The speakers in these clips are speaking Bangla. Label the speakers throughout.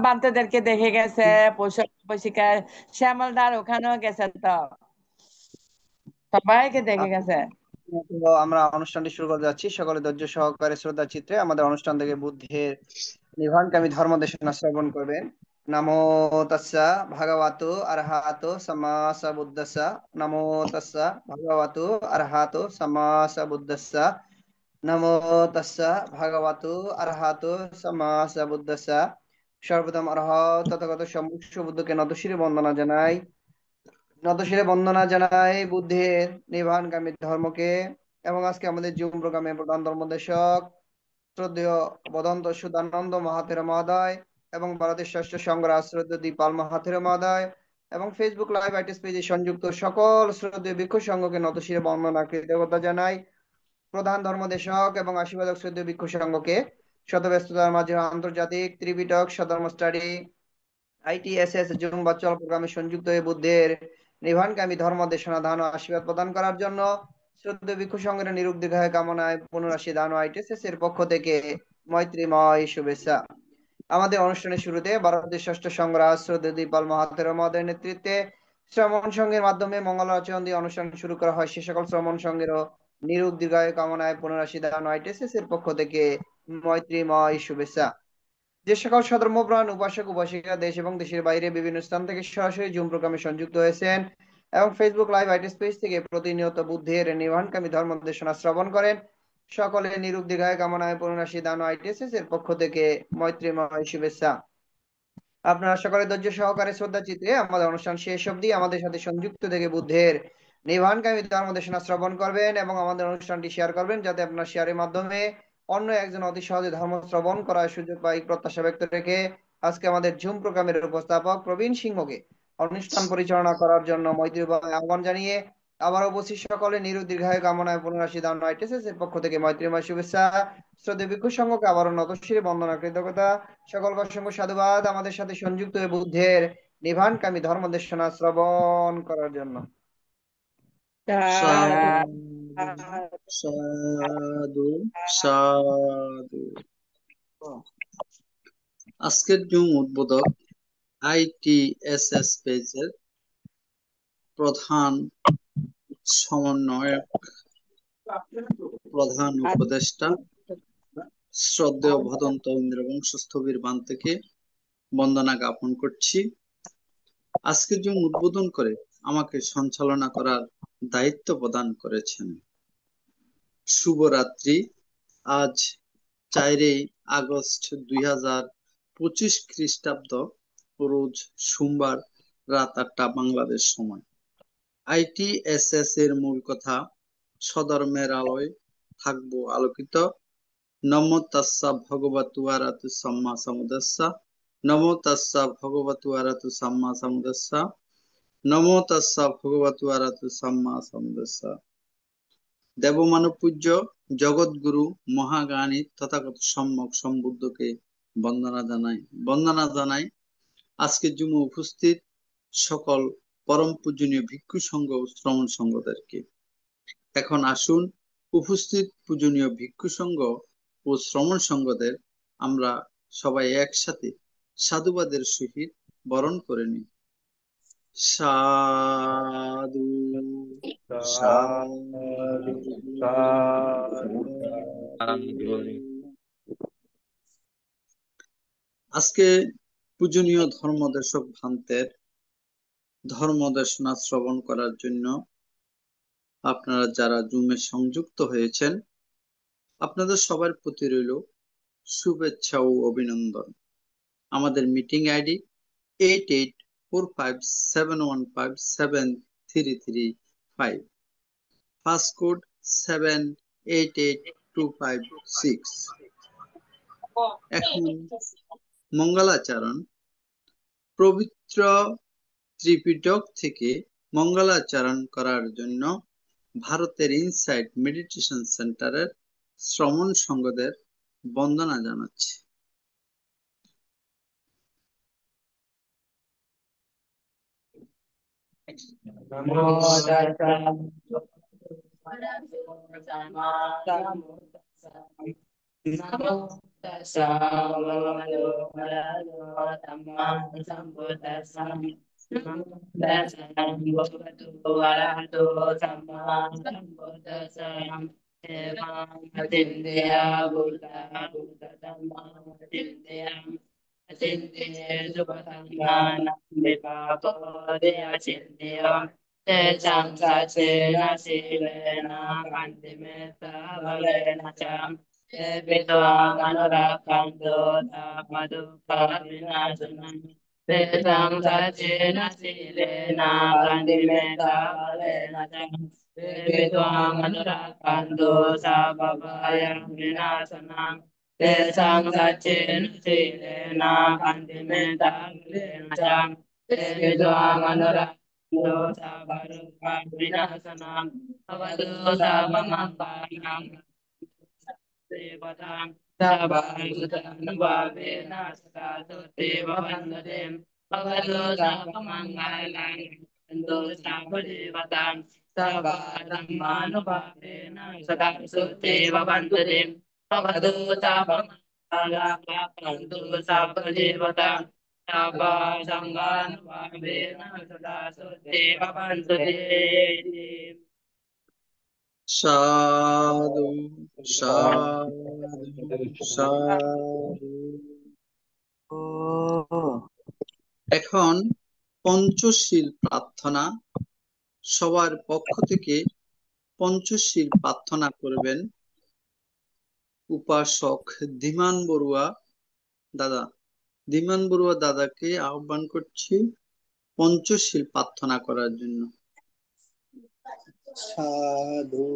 Speaker 1: বান্তুদেরকে দেখে গেছে, পোষক শিকার, শ্যামলদার ওখানেও গেছে, তো সবাইকে দেখে
Speaker 2: আচ্ছা,
Speaker 1: গেছে।
Speaker 2: তো আমরা অনুষ্ঠানটি শুরু করতে যাচ্ছি। সকলে ধৈর্য সহকারে শ্রদ্ধা চিত্রে আমাদের অনুষ্ঠান থেকে বুদ্ধের নির্বাণকামী ধর্ম দেশনা শ্রবণ করবেন। নমো তাস্সা ভাগবতো আরহাতো সাম্মা সাম্বুদ্দাস্সা। নমো তাস্সা ভাগবতো আরহাতো সাম্মা সাম্বুদ্দাস্সা। নমো তাস্সা ভাগবতো আরহাতো সাম্মা সাম্বুদ্দাস্সা। সর্বপ্রথম অরহত তথাগত সম্মুখ বুদ্ধকে নতশিরে বন্দনা জানাই। নতশিরে বন্দনা জানাই বুদ্ধের নির্বাণকামী ধর্মকে। এবং আজকে আমাদের জুম প্রোগ্রামে প্রধান ধর্মদেশক শ্রদ্ধেয় বদন্ত সুদানন্দ মহাথের মহোদয় এবং ভারতের ষষ্ঠ সংঘরাজ শ্রদ্ধেয় দীপাল মহাথের মহোদয় এবং ফেসবুক লাইভ আইটিস পেজে সংযুক্ত সকল শ্রদ্ধেয় ভিক্ষু সংঘকে নতশিরে বন্দনা কৃতজ্ঞতা জানাই। প্রধান ধর্মদেশক এবং আশীর্বাদক শ্রদ্ধেয় ভিক্ষু সংঘকে শত ব্যস্ততার মাঝে আন্তর্জাতিক ত্রিপিটক সধর্ম স্টাডি আইটিএসএস জুম ভার্চুয়াল প্রোগ্রামে সংযুক্ত হয়ে বুদ্ধের নির্বাণকামী ধর্ম দেশনা দান ও আশীর্বাদ প্রদান করার জন্য শ্রদ্ধেয় ভিক্ষু সংঘের নিরুক্ত দীর্ঘায়ু কামনায় পুনরাশি দান ও আইটিএসএস এর পক্ষ থেকে মৈত্রীময় শুভেচ্ছা। আমাদের অনুষ্ঠানের শুরুতে ভারতের ষষ্ঠ সংঘরাজ শ্রদ্ধেয় দীপাল মহাতের মহোদয়ের নেতৃত্বে শ্রমণ সংঘের মাধ্যমে মঙ্গল আচরণ দিয়ে অনুষ্ঠান শুরু করা হয়। সে সকল শ্রমণ সংঘেরও নিরুক্ত দীর্ঘায়ু কামনায় পুনরাশি দান ও আইটিএসএস এর পক্ষ থেকে মৈত্রীময় শুভেচ্ছা। যে সকল সধর্মপ্রাণ উপাসক উপাসিকা দেশ এবং দেশের বাইরে বিভিন্ন স্থান থেকে সরাসরি জুম প্রোগ্রামে সংযুক্ত হয়েছেন এবং ফেসবুক লাইভ আইটি স্পেস থেকে প্রতিনিয়ত বুদ্ধের নির্বাণকামী ধর্ম দেশনা শ্রবণ করেন, সকলে নিরুক দীর্ঘায় কামনায় পূর্ণাশী দান আইটিএসএস এর পক্ষ থেকে মৈত্রীময় শুভেচ্ছা। আপনারা সকলে ধৈর্য সহকারে শ্রদ্ধা চিত্রে আমাদের অনুষ্ঠান শেষ অবধি আমাদের সাথে সংযুক্ত থেকে বুদ্ধের নির্বাণকামী ধর্ম দেশনা শ্রবণ করবেন এবং আমাদের অনুষ্ঠানটি শেয়ার করবেন, যাতে আপনার শেয়ারের মাধ্যমে অন্য একজন অতি সহজে ধর্ম শ্রবণ করার সুযোগ পাই প্রত্যাশা ব্যক্ত রেখে আজকে আমাদের জুম প্রোগ্রামের উপস্থাপক প্রবীণ সিংহকে অনুষ্ঠান পরিচালনা করার জন্য মৈত্রীময় আহ্বান জানিয়ে আবার উপস্থিত সকলে দীর্ঘায়ু কামনায় পুনরাশি দান আইটিএসএস এর পক্ষ থেকে মৈত্রীময় শুভেচ্ছা। শ্রদ্ধেয় ভিক্ষু সংঘকে আবারও নতশিরে বন্দনা কৃতজ্ঞতা। সকল অসংখ্য সাধুবাদ আমাদের সাথে সংযুক্ত হয়ে বুদ্ধের নির্বাণকামী ধর্ম দেশনা শ্রবণ করার জন্য।
Speaker 1: তা-
Speaker 2: সাধু সাধু সাধু। আজকের জুম উদ্বোধক আইটিএসএস পেজের প্রধান সমন্বয়ক, প্রধান উপদেষ্টা শ্রদ্ধেয় ভদন্ত ইন্দ্রবংশ স্থবির বান্তেকে বন্দনা জ্ঞাপন করছি। আজকের জুম উদ্বোধন করে আমাকে সঞ্চালনা করার দায়িত্ব প্রদান করেছেন। শুভরাত্রি। আজ 4 আগস্ট 2025 খ্রিস্টাব্দ, রোজ সোমবার, রাত 8টা বাংলাদেশ সময়। আইটিএসএস এর মূল কথা, স্বধর্মের আলোয় থাকবো আলোকিত। নমো তাস্সা ভগবতু আরহাতু সাম্মা সাম্বুদ্দাস্সা। নমো তাস্সা ভগবতু আরহাতু সাম্মা সাম্বুদ্দাস্সা। নমো তাস্সা ভগবতু আরহাতু সাম্মা সাম্বুদ্দাস্সা। দেবমানব পূজ্য জগৎগুরু মহাজ্ঞানী তথাগত সম্যক সম্বুদ্ধকে বন্দনা জানাই। আজকের জুমে উপস্থিত সকল পরম পূজনীয় ভিক্ষু সংঘ ও শ্রমণ সংঘদেরকে। এখন আসুন উপস্থিত পূজনীয় ভিক্ষু সংঘ ও শ্রমণ সংঘদের আমরা সবাই একসাথে সাধুবাদের সহিত বরণ করে নিই। সাধু সাধু। আজকে পূজনীয় ধর্মদেশক ভ্রান্তের ধর্মদেশনা শ্রবণ করার জন্য আপনারা যারা জুমে সংযুক্ত হয়েছেন, আপনাদের সবার প্রতি রইল শুভেচ্ছা ও অভিনন্দন। আমাদের মিটিং আইডি 884571573335, পাসকোড 788256। এখন মঙ্গলাচরণ। পবিত্র ত্রিপিটক থেকে মঙ্গলাচরণ করার জন্য ভারতের ইনসাইট মেডিটেশন সেন্টারের শ্রমণ সংঘদের বন্দনা জানাচ্ছি।
Speaker 1: নমো তাস্সা ভগবতু আরহাতু সাম্মা সাম্বুদ্দাস্সা। নমো Tassa bhagavato arahato samma sambuddhassa. Namo tassa bhagavato arahato samma sambuddhassa. Evam atindeya buddha buddha dhamma atindeya. Atinde supatanana vipapo deya cindeya. Te samsace nasilena kantimeta valena cam. Betwang anurakando tapaduka vinasanam. Betang sajena silena kandimeta valena jam. Betwang anurakando sababaya vinasanam. Betang sajena silena kandimeta valena jam. Betwang anurakando sabaduka vinasanam. Avadu sabamampanam. Devatam Sabhanutabhavena Satato Deva Vandadem Bhagavato Sabamangalang Ando Sabadevatam Sabhanutabhavena Satato Deva Vandadem Bhagavato Sabamangalang Ando Sabadevatam Sabhanutabhavena Satato Deva Vandadem.
Speaker 3: সাধু সাধু সাধু। এখন পঞ্চশীল প্রার্থনা। সবার পক্ষ থেকে পঞ্চশীল প্রার্থনা করবেন উপাসক ধীমান বড়ুয়া দাদা। ধীমান বড়ুয়া দাদাকে আহ্বান করছি পঞ্চশীল প্রার্থনা করার জন্য।
Speaker 4: সাধু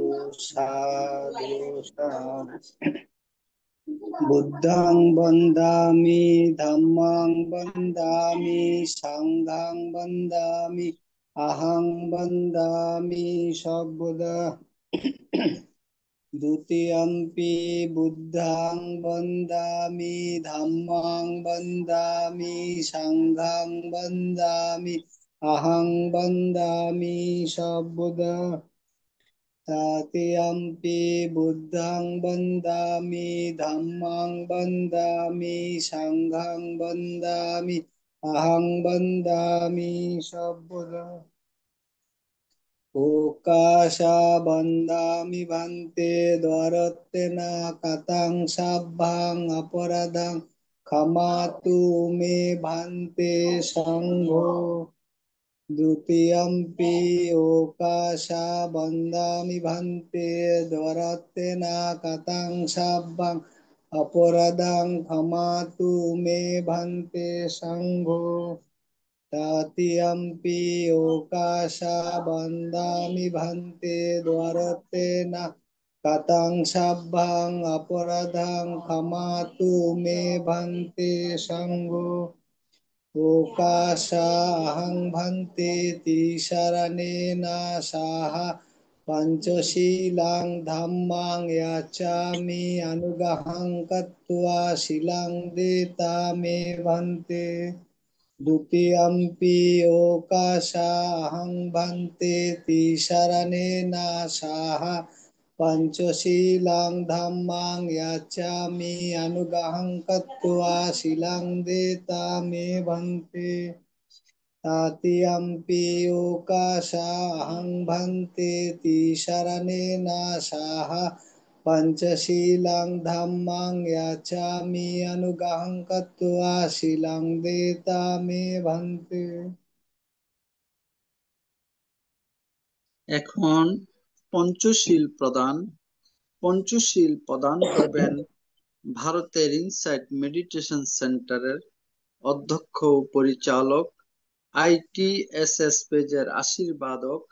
Speaker 4: সাধু সাধু। বুদ্ধং বন্দামি ধম্মং বন্দামি সংঘং বন্দামি অহং বন্দামি সর্বদা। দ্বিতীয়ম্পি বুদ্ধং বন্দামি ধম্মং বন্দামি সংঘং বন্দামি অহং বন্দামি সর্বদা। তৃতীয়ম্পি বুদ্ধং বন্দামি ধম্মং বন্দামি সংঘং বন্দামি অহং বন্দামি সর্বদা। ওকাশা বন্দামি ভান্তে দ্বারত্বেন কতং সাভ্যাং অপরাধং ক্ষমাতু মে ভান্তে সংঘো। দ্বিতীয়ম্পি ওকাশা বন্দামি ভান্তে দ্বারত্বেন কতং সাভ্যাং অপরাধং ক্ষমাতু মে ভান্তে সংঘো। তৃতীয়ম্পি ওকাশা বন্দামি ভান্তে দ্বারত্বেন কতং সাভ্যাং অপরাধং ক্ষমাতু মে ভান্তে সংঘো। ওকাশা অহং ভান্তে তিসরণেন সাহ পঞ্চশীলাং ধম্মাং ইয়াচামি অনুগ্রহং কত্বা শিলাং দেতা মে ভান্তে। দ্বিতীয়ম্পি ওকাশা অহং ভান্তে তিসরণেন সাহ পঞ্চশীলাং ধম্মাং ইয়াচামি অনুগ্রহং কত্বা শিলাং দেতা মে ভান্তে। তৃতীয়ম্পি ওকাশা অহং ভান্তে তিসরণেন সাহ পঞ্চশীলাং ধম্মাং ইয়াচামি অনুগ্রহং কত্বা শিলাং দেতা মে ভান্তে।
Speaker 3: এখন পঞ্চশীল প্রদান। পঞ্চশীল প্রদান করবেন ভারতের ইনসাইট মেডিটেশন সেন্টারের অধ্যক্ষ ও পরিচালক ITSS পেজের আশীর্বাদক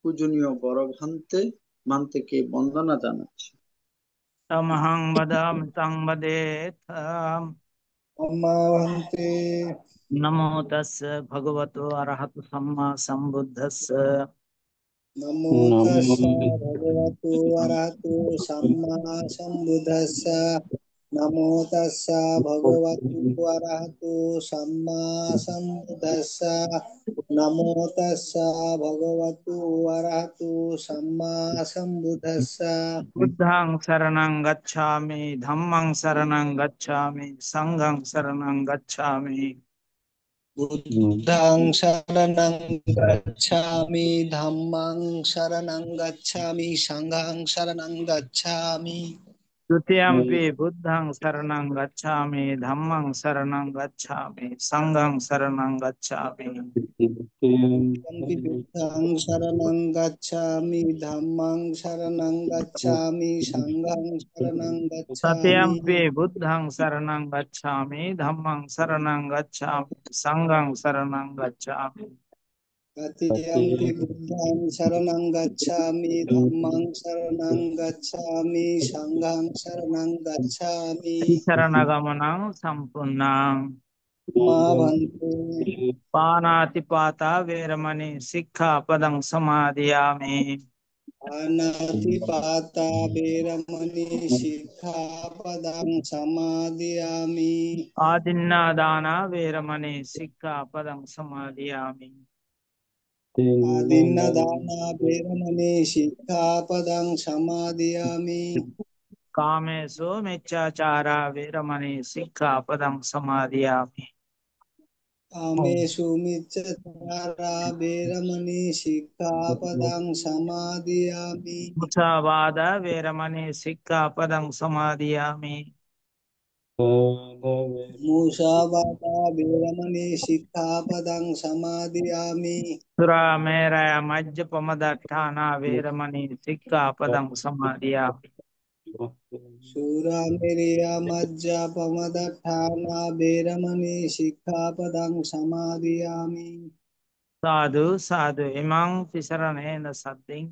Speaker 3: পূজনীয় বড় ভান্তেকে বন্দনা জানাচ্ছি।
Speaker 1: Tamahang badam tang badetam.
Speaker 4: ভান্তে।
Speaker 1: Namo tassa bhagavato arahato samma sambuddhassa.
Speaker 4: নমো তাস্সা ভগবতো অরহতো সাম্মা সম্বুদ্ধাস্সা। নমো তাস্সা ভগবতো অরহতো সাম্মা সম্বুদ্ধাস্সা। नमो तस्सा भगवतु अरहतु सम्मा सम्बुद्धस्सा
Speaker 1: बुद्धं शरणं गच्छामि धम्मं शरणं गच्छामि संघं शरणं गच्छामि
Speaker 4: बुद्धं शरणं गच्छामि धम्मं शरणं गच्छामि संघं शरणं गच्छामि
Speaker 1: द्वितीयम्पि बुद्धं शरणं गच्छामि धम्मं शरणं गच्छामि संघं शरणं गच्छामि
Speaker 4: द्वितीयम्पि बुद्धं शरणं गच्छामि धम्मं शरणं गच्छामि संघं शरणं गच्छामि
Speaker 1: तृतीयम्पि बुद्धं शरणं गच्छामि धम्मं शरणं गच्छामि संघं शरणं गच्छामि
Speaker 4: तृतीयम्पि बुद्धं शरणं गच्छामि धम्मं शरणं गच्छामि संघं शरणं गच्छामि
Speaker 1: शरणगमनं सम्पूर्णम्
Speaker 4: मा भन्ते
Speaker 1: पानातिपाता वेरमणि सिक्खापदं समादयामि
Speaker 4: अनातिपाता वेरमणि सिक्खापदं समादयामि
Speaker 1: आदिन्नादाना वेरमणि सिक्खापदं समादयामि
Speaker 4: आदिन्नदाना वेरमणि सिक्खापदं समादयामि
Speaker 1: कामेषु मिच्छाचारा वेरमणि सिक्खापदं समादयामि
Speaker 4: कामेषु मिच्छाचारा वेरमणि सिक्खापदं समादयामि
Speaker 1: मुसावाद वेरमणि सिक्खापदं समादयामि
Speaker 4: मुसावादा वेरमणि सिक्खापदं समादयामि
Speaker 1: सुरामेरय मज्जपमदट्ठाना वेरमणि सिक्खापदं समादयामि
Speaker 4: शूरमेरिया मज्जापमदठाना वेरमणि सिक्खापदं समादयामि
Speaker 1: साधु साधु इमं तिसरणेन सद्दिं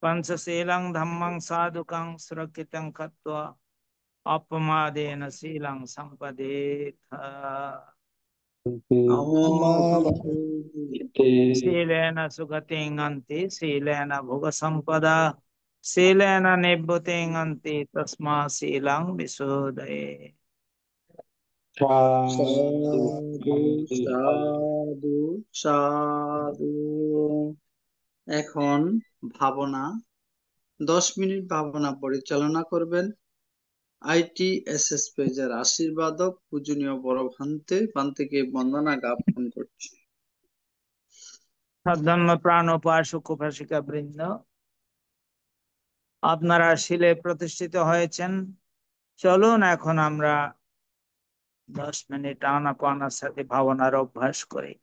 Speaker 1: पंचशीलं धम्मं साधुकं सुरक्षितं कृत्वा अपमादेन शीलं सम्पदेथ
Speaker 3: नमो
Speaker 4: मा
Speaker 3: भगवते
Speaker 1: शीलेन सुगतिं अन्ति शीलेन भोगसम्पदा शीलेन निभृतिं अन्ति तस्मात् शीलं विशोधये
Speaker 3: সাধু সাধু সাধু। এখন ভাবনা 10 মিনিট ভাবনা পরিচালনা করবেন ITSS পেজের আশীর্বাদক পূজনীয় বড় ভান্তিকে বন্দনা জ্ঞাপন করছি।
Speaker 1: সদ্ধর্ম প্রাণ উপাসক উপাসিকা বৃন্দ, আপনারা শিলে প্রতিষ্ঠিত হয়েছেন। চলুন এখন আমরা 10 মিনিট আনাপানার সাথে ভাবনার অভ্যাস করি।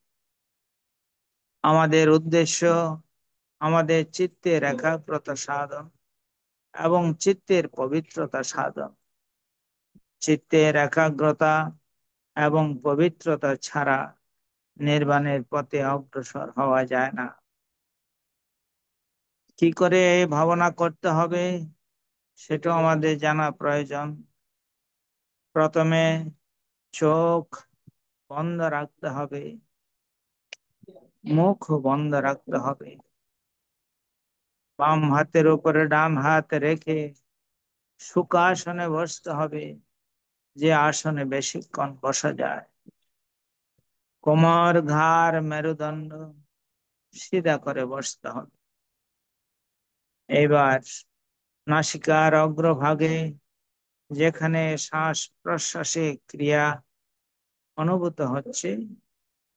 Speaker 1: আমাদের উদ্দেশ্য আমাদের চিত্তের একাগ্রতা সাধন এবং চিত্তের পবিত্রতা সাধন। চিত্তের একাগ্রতা এবং পবিত্রতা ছাড়া নির্বাণের পথে অগ্রসর হওয়া যায় না। কি করে এই ভাবনা করতে হবে সেটা আমাদের জানা প্রয়োজন। প্রথমে চোখ বন্ধ রাখতে হবে, মুখ বন্ধ রাখতে হবে। বাম হাতের উপরে ডান হাত রেখে সুখাসনে বসতে হবে, যে আসনে বেশিক্ষণ বসা যায়। কোমর ঘাড় মেরুদণ্ড সিধা করে বসতে হবে। এবার নাসিকার অগ্রভাগে যেখানে শ্বাস প্রশ্বাসে ক্রিয়া অনুভূত হচ্ছে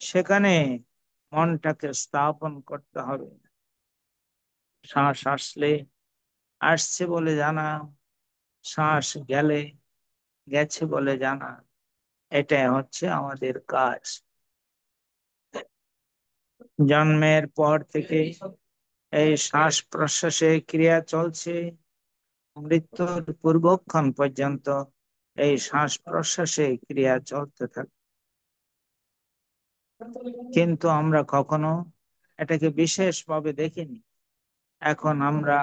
Speaker 1: সেখানে মনটাকে স্থাপন করতে হবে। শ্বাস আসলে আসছে বলে জানা, শ্বাস গেলে গেছে বলে জানা, এটাই হচ্ছে আমাদের কাজ। জন্মের পর থেকে এই শ্বাস প্রশ্বাসের ক্রিয়া চলছে, মৃত্যুর পূর্বক্ষণ পর্যন্ত এই শ্বাস প্রশ্বাসের ক্রিয়া চলতে থাকে। কিন্তু আমরা কখনো এটাকে বিশেষভাবে দেখিনি। এখন আমরা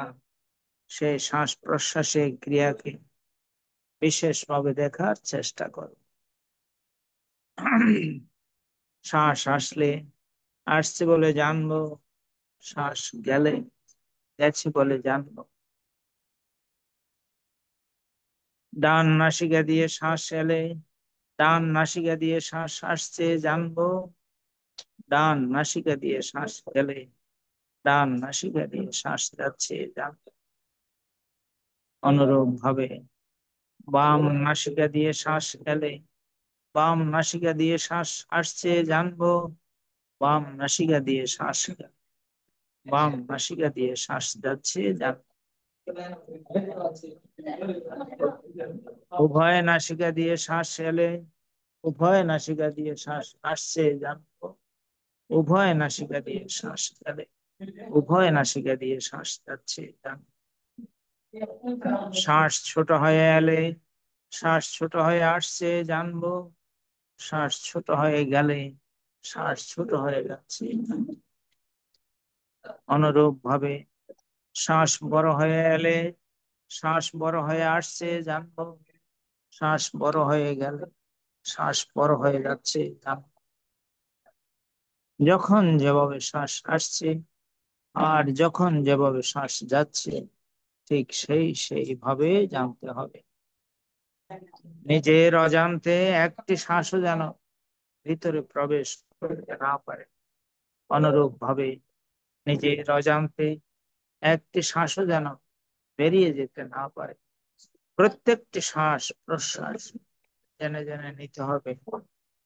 Speaker 1: সেই শ্বাস প্রশ্বাসের ক্রিয়াকে বিশেষভাবে দেখার চেষ্টা করব। শ্বাস আসলে আসছে বলে জানবো, শ্বাস গেলে গেছে বলে জানবো। ডান নাসিকা দিয়ে শ্বাস এলে ডান নাসিকা দিয়ে শ্বাস আসছে জানবো, ডান নাসিকা দিয়ে শ্বাস গেলে ডান নাসিকা দিয়ে শ্বাস যাচ্ছে জানতে। অনুরূপ ভাবে বাম নাসিকা দিয়ে শ্বাস গেলে বাম নাসিকা দিয়ে শ্বাস আসছে জানবো, বাম নাসিকা দিয়ে শ্বাস গেলে বাম নাসিকা দিয়ে শ্বাস যাচ্ছে জানবো। উভয় নাসিকা দিয়ে শ্বাস এলে উভয় নাসিকা দিয়ে শ্বাস আসছে জানবো, উভয় নাসিকা দিয়ে শ্বাস গেলে উভয় নাসিকা দিয়ে শ্বাস যাচ্ছে জানবো। শ্বাস ছোট হয়ে এলে শ্বাস ছোট হয়ে আসছে জানবো, শ্বাস ছোট হয়ে গেলে শ্বাস ছোট হয়ে যাচ্ছে জানবো। অনুরূপ ভাবে শ্বাস বড় হয়ে এলে শ্বাস বড় হয়ে আসছে জানবো, শ্বাস বড় হয়ে গেলে শ্বাস বড় হয়ে যাচ্ছে জানবো। যখন যেভাবে শ্বাস আসছে আর যখন যেভাবে শ্বাস যাচ্ছে ঠিক সেইভাবে জানতে হবে। নিজের অজান্তে একটি শ্বাসও যেন ভিতরে প্রবেশ করতে না পারে। অনুরূপ ভাবে নিজের অজান্তে একটি শ্বাসও যেন বেরিয়ে যেতে না পারে। প্রত্যেকটি শ্বাস প্রশ্বাস জেনে জেনে নিতে হবে,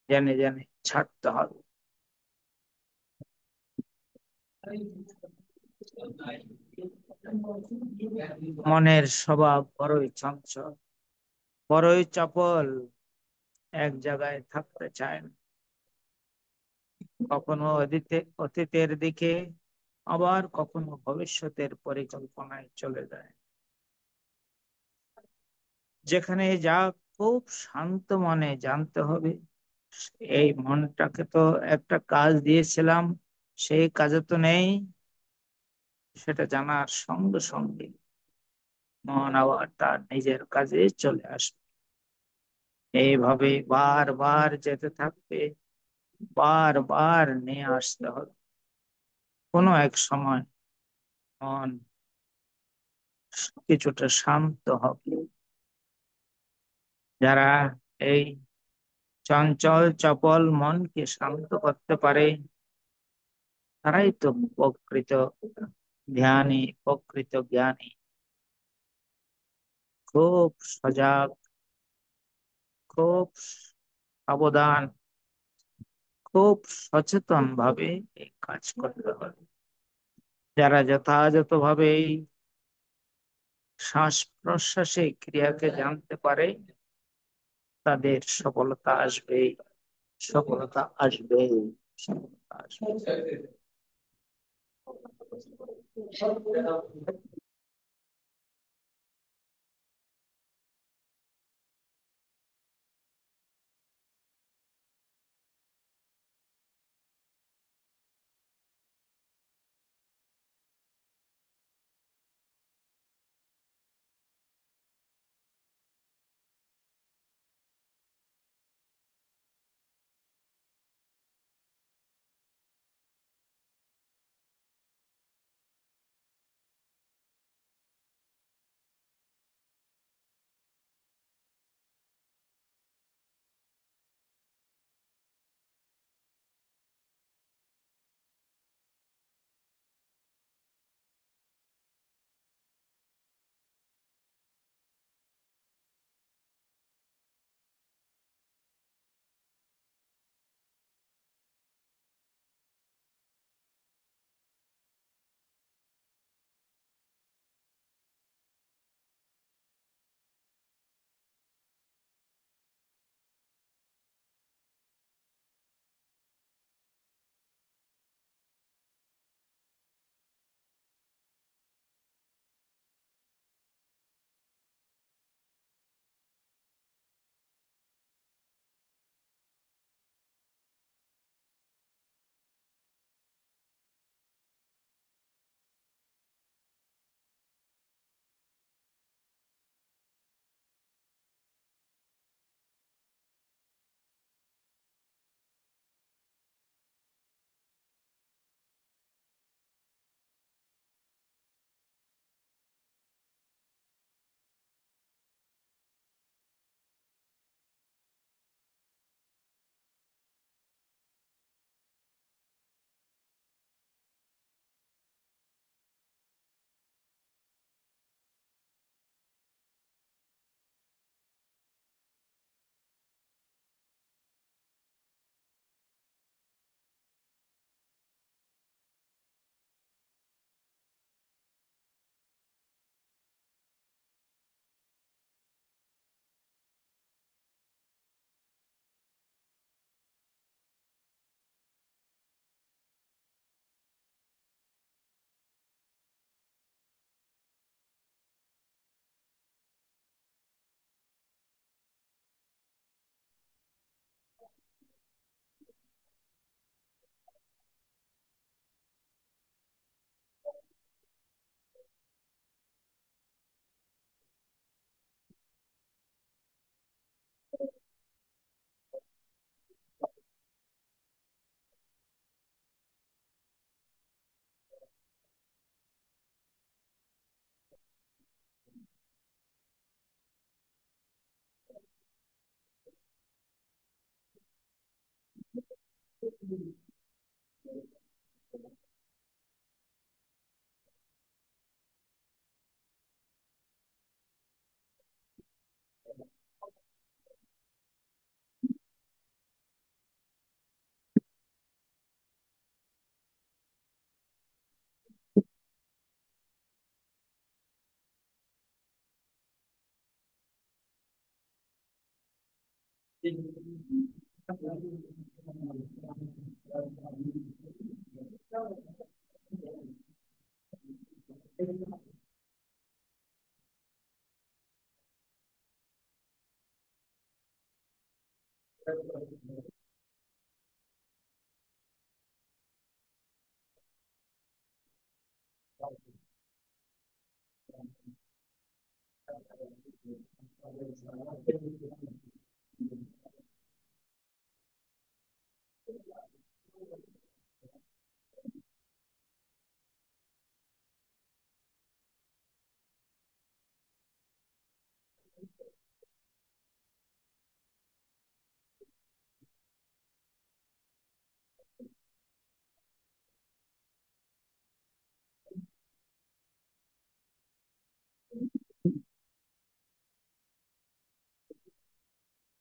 Speaker 1: জেনে জেনে ছাড়তে হবে। মনের স্বভাব বড়ই চঞ্চল, বড়ই চপল, এক জায়গায় থাকতে চায় না। কখনো অতীতের দিকে আবার কখনো ভবিষ্যতের পরিকল্পনায় চলে যায়। যেখানে যা খুব শান্ত মনে জানতে হবে, এই মনটাকে তো একটা কাজ দিয়েছিলাম, সেই কাজে তো নেই, সেটা জানার সঙ্গে সঙ্গে মন আবার তার নিজের কাজে চলে আসবে। এইভাবে বারবার যেতে থাকবে, বারবার নিয়ে আসতে হবে। কোনো এক সময় মন কিছুটা শান্ত হবে। যারা এই চঞ্চল চপল মনকে শান্ত করতে পারে তারাই তো প্রকৃত ধ্যানী, প্রকৃত জ্ঞানী। খুব সজাগ, খুব সাবধান, খুব সচেতন ভাবে এই কাজ করতে হবে। যারা যথাযথভাবে এই শ্বাস প্রশ্বাসে ক্রিয়াকে জানতে পারে তাদের সফলতা আসবেই, সফলতা আসবেই, সফলতা আসবে।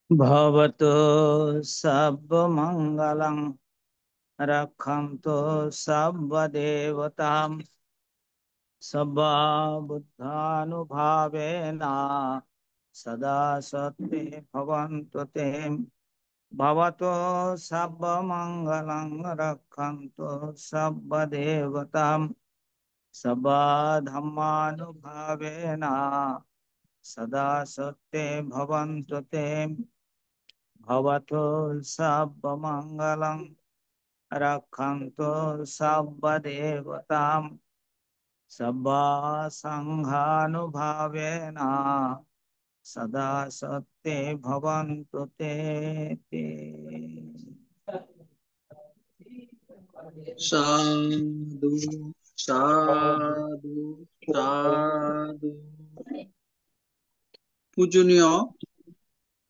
Speaker 1: भवतो सर्वमङ्गलं रक्षन्तु सर्वदेवतां सदा बुद्धानुभावेन सदा सत्ते भवन्तु ते भवतो सर्वमङ्गलं रक्षन्तु सर्वदेवतां सदा धर्मानुभावेन सदा सत्ते भवन्तु ते भवतो सर्वमङ्गलं रक्षन्तु सर्वदेवतां सदा सङ्घानुभावेन सदा सत्ते भवन्तु ते।
Speaker 3: সাধু সাধু সাধু। পূজনীয়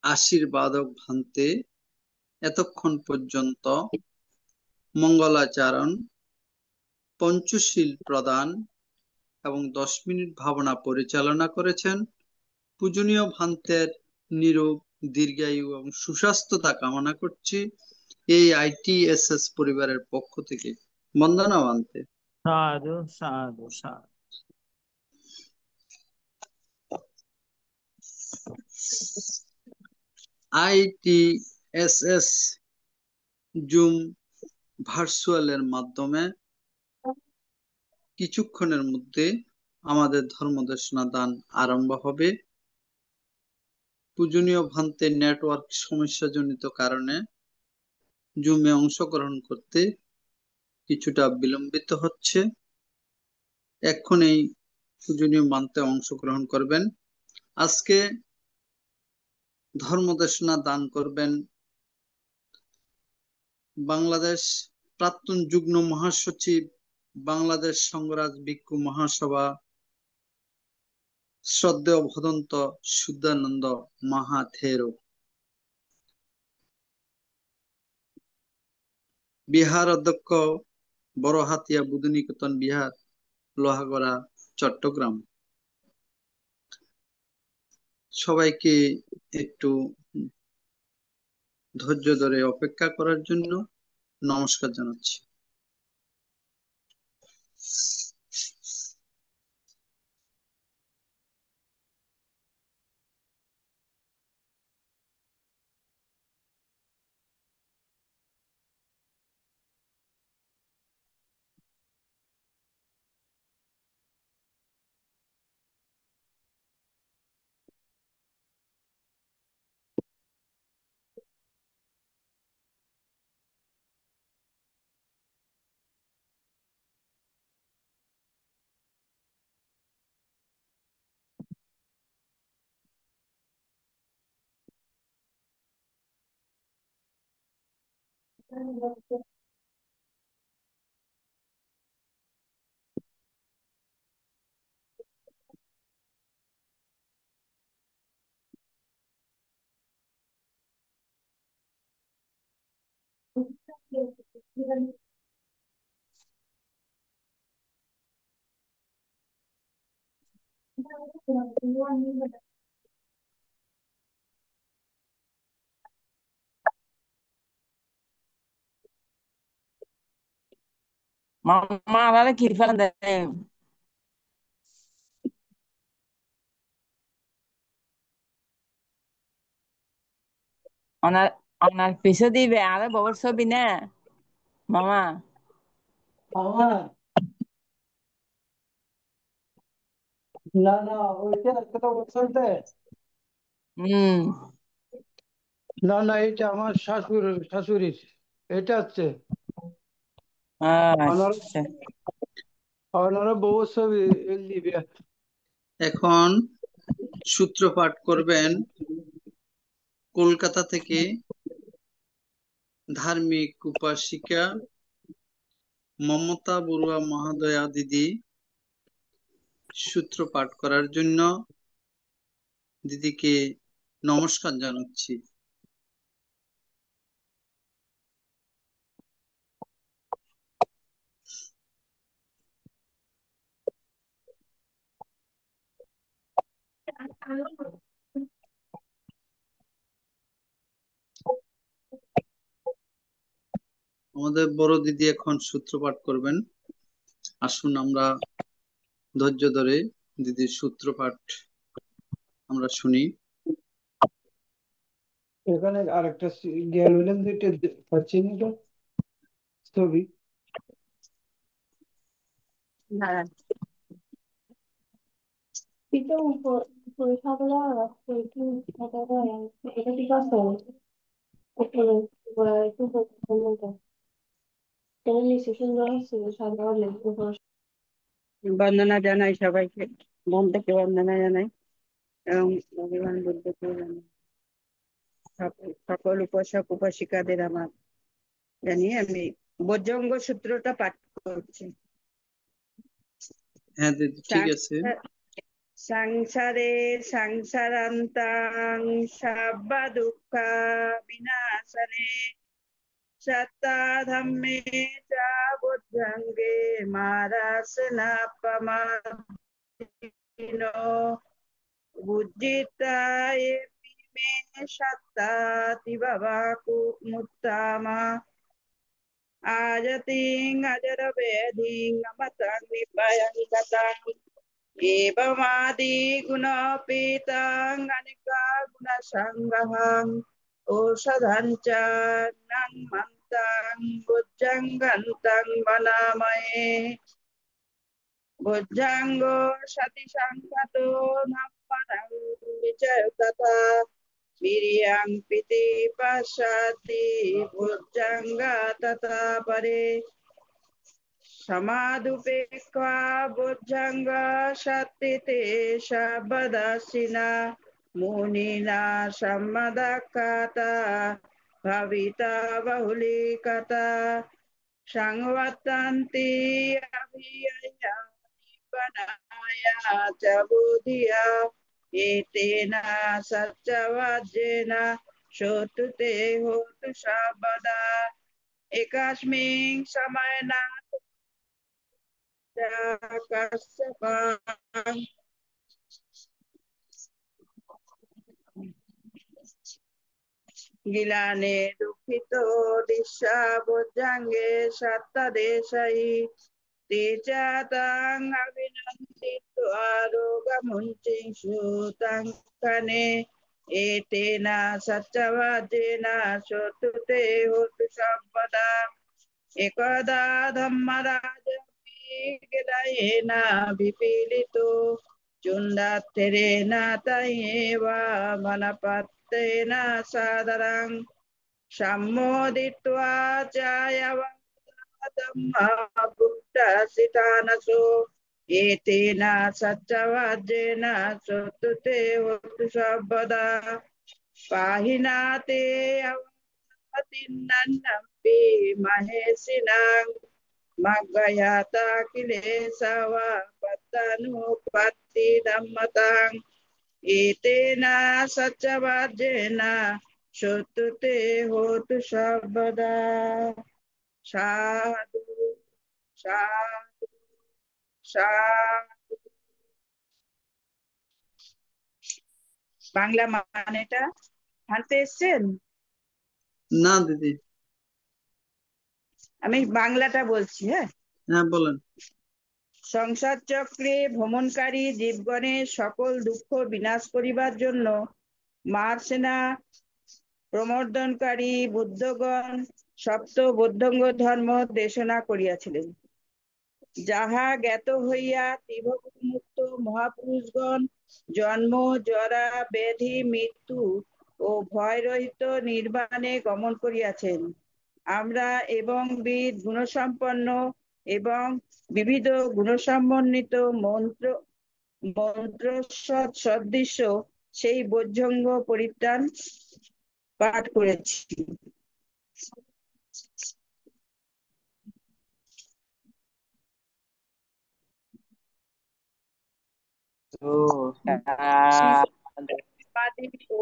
Speaker 3: আশীর্বাদক ভান্তে এতক্ষণ পর্যন্ত মঙ্গলাচরণ, পঞ্চশীল প্রদান এবং 10 মিনিট ভাবনা পরিচালনা করেছেন। পূজনীয় ভান্তের নিরোগ, দীর্ঘায়ু এবং সুস্বাস্থ্যতা কামনা করছি এই আইটিএসএস পরিবারের পক্ষ থেকে। বন্দনা ভান্তে।
Speaker 1: साधु साधु साधु।
Speaker 3: আইটিএসএস জুম ভার্চুয়ালের মাধ্যমে কিছুক্ষণের মধ্যে আমাদের ধর্মদেশনা দান আরম্ভ হবে। পূজনীয় ভান্তের নেটওয়ার্ক সমস্যাজনিত কারণে জুমে অংশগ্রহণ করতে কিছুটা বিলম্বিত হচ্ছে। এক্ষুনি পূজনীয় ভান্তে অংশগ্রহণ করবেন। আজকে ধর্মদেশনা দান করবেন বাংলাদেশ প্রাক্তন যুগ্ম মহাসচিব, বাংলাদেশ সংঘরাজ ভিক্ষু মহাসভা, শ্রদ্ধেয় ভদন্ত শুদ্ধানন্দ মহাথেরো। বিহার অধ্যক্ষ, বড়হাতিয়া বুদ্ধনিকেতন বিহার, লোহাগড়া, চট্টগ্রাম। সবাইকে একটু ধৈর্য ধরে অপেক্ষা করার জন্য নমস্কার জানাচ্ছি।
Speaker 5: Mamma, guarda chi fa Onar piso দিবে আরে বাবার ছবি না মামা
Speaker 4: আমার না না ওইটা একটা ওয়েবসাইটে
Speaker 5: হুম
Speaker 4: না না এটা আমার শাশুড়ির এটা হচ্ছে ওনার
Speaker 5: আচ্ছা
Speaker 4: ওনারা বউ ছবি দিবে।
Speaker 3: এখন সূত্রপাঠ করবেন কলকাতা থেকে ধার্মিক উপাসিকা মমতা বড়ুয়া মহোদয়া দিদি সূত্রপাঠ করার জন্য দিদিকে নমস্কার জানাচ্ছি। আমাদের বড় দিদি এখন সূত্রপাঠ করবেন। আসুন আমরা ধৈর্য ধরে দিদির সূত্রপাঠ আমরা শুনি।
Speaker 4: এখানে আরেকটা গেল দুইটা পাচ্ছি না তো ছবি
Speaker 6: Então, por falar, foi que agora এটা ঠিক আছে উপরে একটু বলতে কেন নিচে সুন্দর আছে সাদা উপরে
Speaker 5: বন্দনা জানাই সবাইকে মন থেকে বন্দনা জানাই এবং ভগবান বুদ্ধকে জানাই সকল উপাসক উপাসিকাদের আমার জানিয়ে আমি বজ্রঙ্গ সূত্রটা পাঠ করছি।
Speaker 3: হ্যাঁ দিদি ঠিক আছে।
Speaker 5: সংসারে সংসারান্তাং সাব্বা দুঃখা বিনাশনে সত্তা ধম্মে চ বুদ্ধঙ্গে মারাসনা পমাদিনো বুদ্ধিতা এপি মে সত্তাতি বাবাকু মুত্তামা আজতিং অজর বেধিং অমতং নিভয়ং গতং एवमादि गुणोपेतं अनेका गुणसङ्गहं औषधं च नं मन्तं भुजङ्गन्तं वनामये भुजङ्गो सति सङ्गतो नम्मनं विचतता वीर्यं पिति पश्यति भुजङ्ग तथा परे समादुपेक्वा बुद्धंग सत्तिते शब्दसिना मुनिना सम्मदक्कता भविता बहुलीकता संवर्तन्ति अभिययानि बनाया च बुद्धिया एतेन सच्चवज्जेन श्रोतुते होतु शब्दा एकस्मिन् समयेन कश्यपः गिलाने दुःखितो दिशा भुजङ्गे सत्तदेशै ते च तं अभिनन्दित्वा रोगमुञ्चिं श्रुतं कने एतेन सच्चवज्जेन श्रोतुते होतु सर्वदा एकदा धम्मराज गिलयेन विपीडितो चुण्डात्थिरेण तयेव वनपत्तेन सादरं सम्मोदित्वा चायवधम्मभुक्तसितानसो एतेन सच्चवज्जेन श्रोतुते होतु सर्वदा पाहिनाते अवतिन्नम्पि महेशिनां मग्गयाता किलेशवा पत्तनुपत्ति धम्मतां एतेन सच्चवज्जेन श्रुतुते होतु सर्वदा সাধু সাধু সাধু। বাংলা মানেটা জানতে এসছেন?
Speaker 3: না দিদি।
Speaker 5: আমি বাংলাটা বলছি, হ্যাঁ।
Speaker 3: হ্যাঁ বলেন।
Speaker 5: সংসার চক্রে ভ্রমণকারী জীবগণের সকল দুঃখ বিনাশ করিবার জন্য মার সেনা প্রমর্দনকারী বুদ্ধগণ সপ্ত বৌদ্ধঙ্গ ধর্ম দেশনা করিয়াছিলেন। যাহা জ্ঞাত হইয়া ত্রিভুবনমুক্ত মহাপুরুষগণ জন্ম জরা ব্যাধি মৃত্যু ও ভয়রহিত নির্বাণে গমন করিয়াছেন। আমরা এবং বিদ গুণসম্পন্ন এবং বিবিধ গুণসমন্বিত মন্ত্র সদৃশ্য সেই বৈজঙ্গ পরিত্রাণ পাঠ করেছি।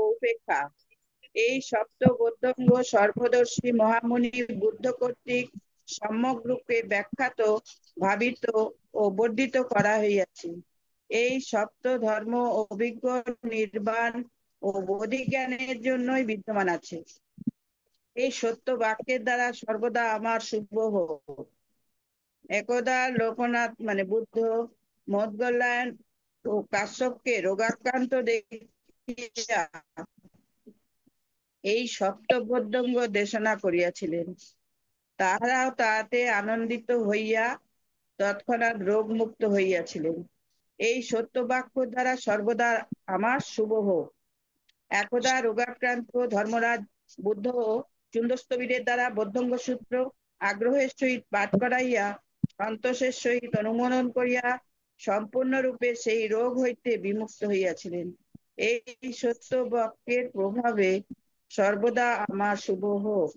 Speaker 5: উপেক্ষা এই সপ্ত বৌদ্ধঙ্গ সর্বদর্শী মহামুনি বুদ্ধ কর্তৃক সম্যক রূপে ব্যাখ্যাত ভাবিত ও বর্ধিত করা হইয়াছে। এই সপ্ত ধর্ম অভিজ্ঞ নির্বাণ ও বোধিজ্ঞানের জন্যই বিদ্যমান আছে। এই সত্য বাক্যের দ্বারা সর্বদা আমার শুভ হোক। একদা লোকনাথ মানে বুদ্ধ মদগল্যাণ ও কাশ্যপকে রোগাক্রান্ত দেখিয়া এই সপ্ত বৌদ্ধঙ্গ দেশনা করিয়াছিলেন। তাহারাও তাহাতে আনন্দিত হইয়া তৎক্ষণাৎ রোগ মুক্ত হইয়াছিলেন। এই সত্য বাক্য দ্বারা সর্বদা আমার শুভ হোক। একদা রোগাক্রান্ত ধর্মরাজ বুদ্ধ চুন্দস্তবীরের দ্বারা বৌদ্ধঙ্গ সূত্র আগ্রহের সহিত পাঠ করাইয়া সন্তোষের সহিত অনুমোদন করিয়া সম্পূর্ণরূপে সেই রোগ হইতে বিমুক্ত হইয়াছিলেন। এই সত্য বাক্যের প্রভাবে সর্বদা আমার শুভ হোক।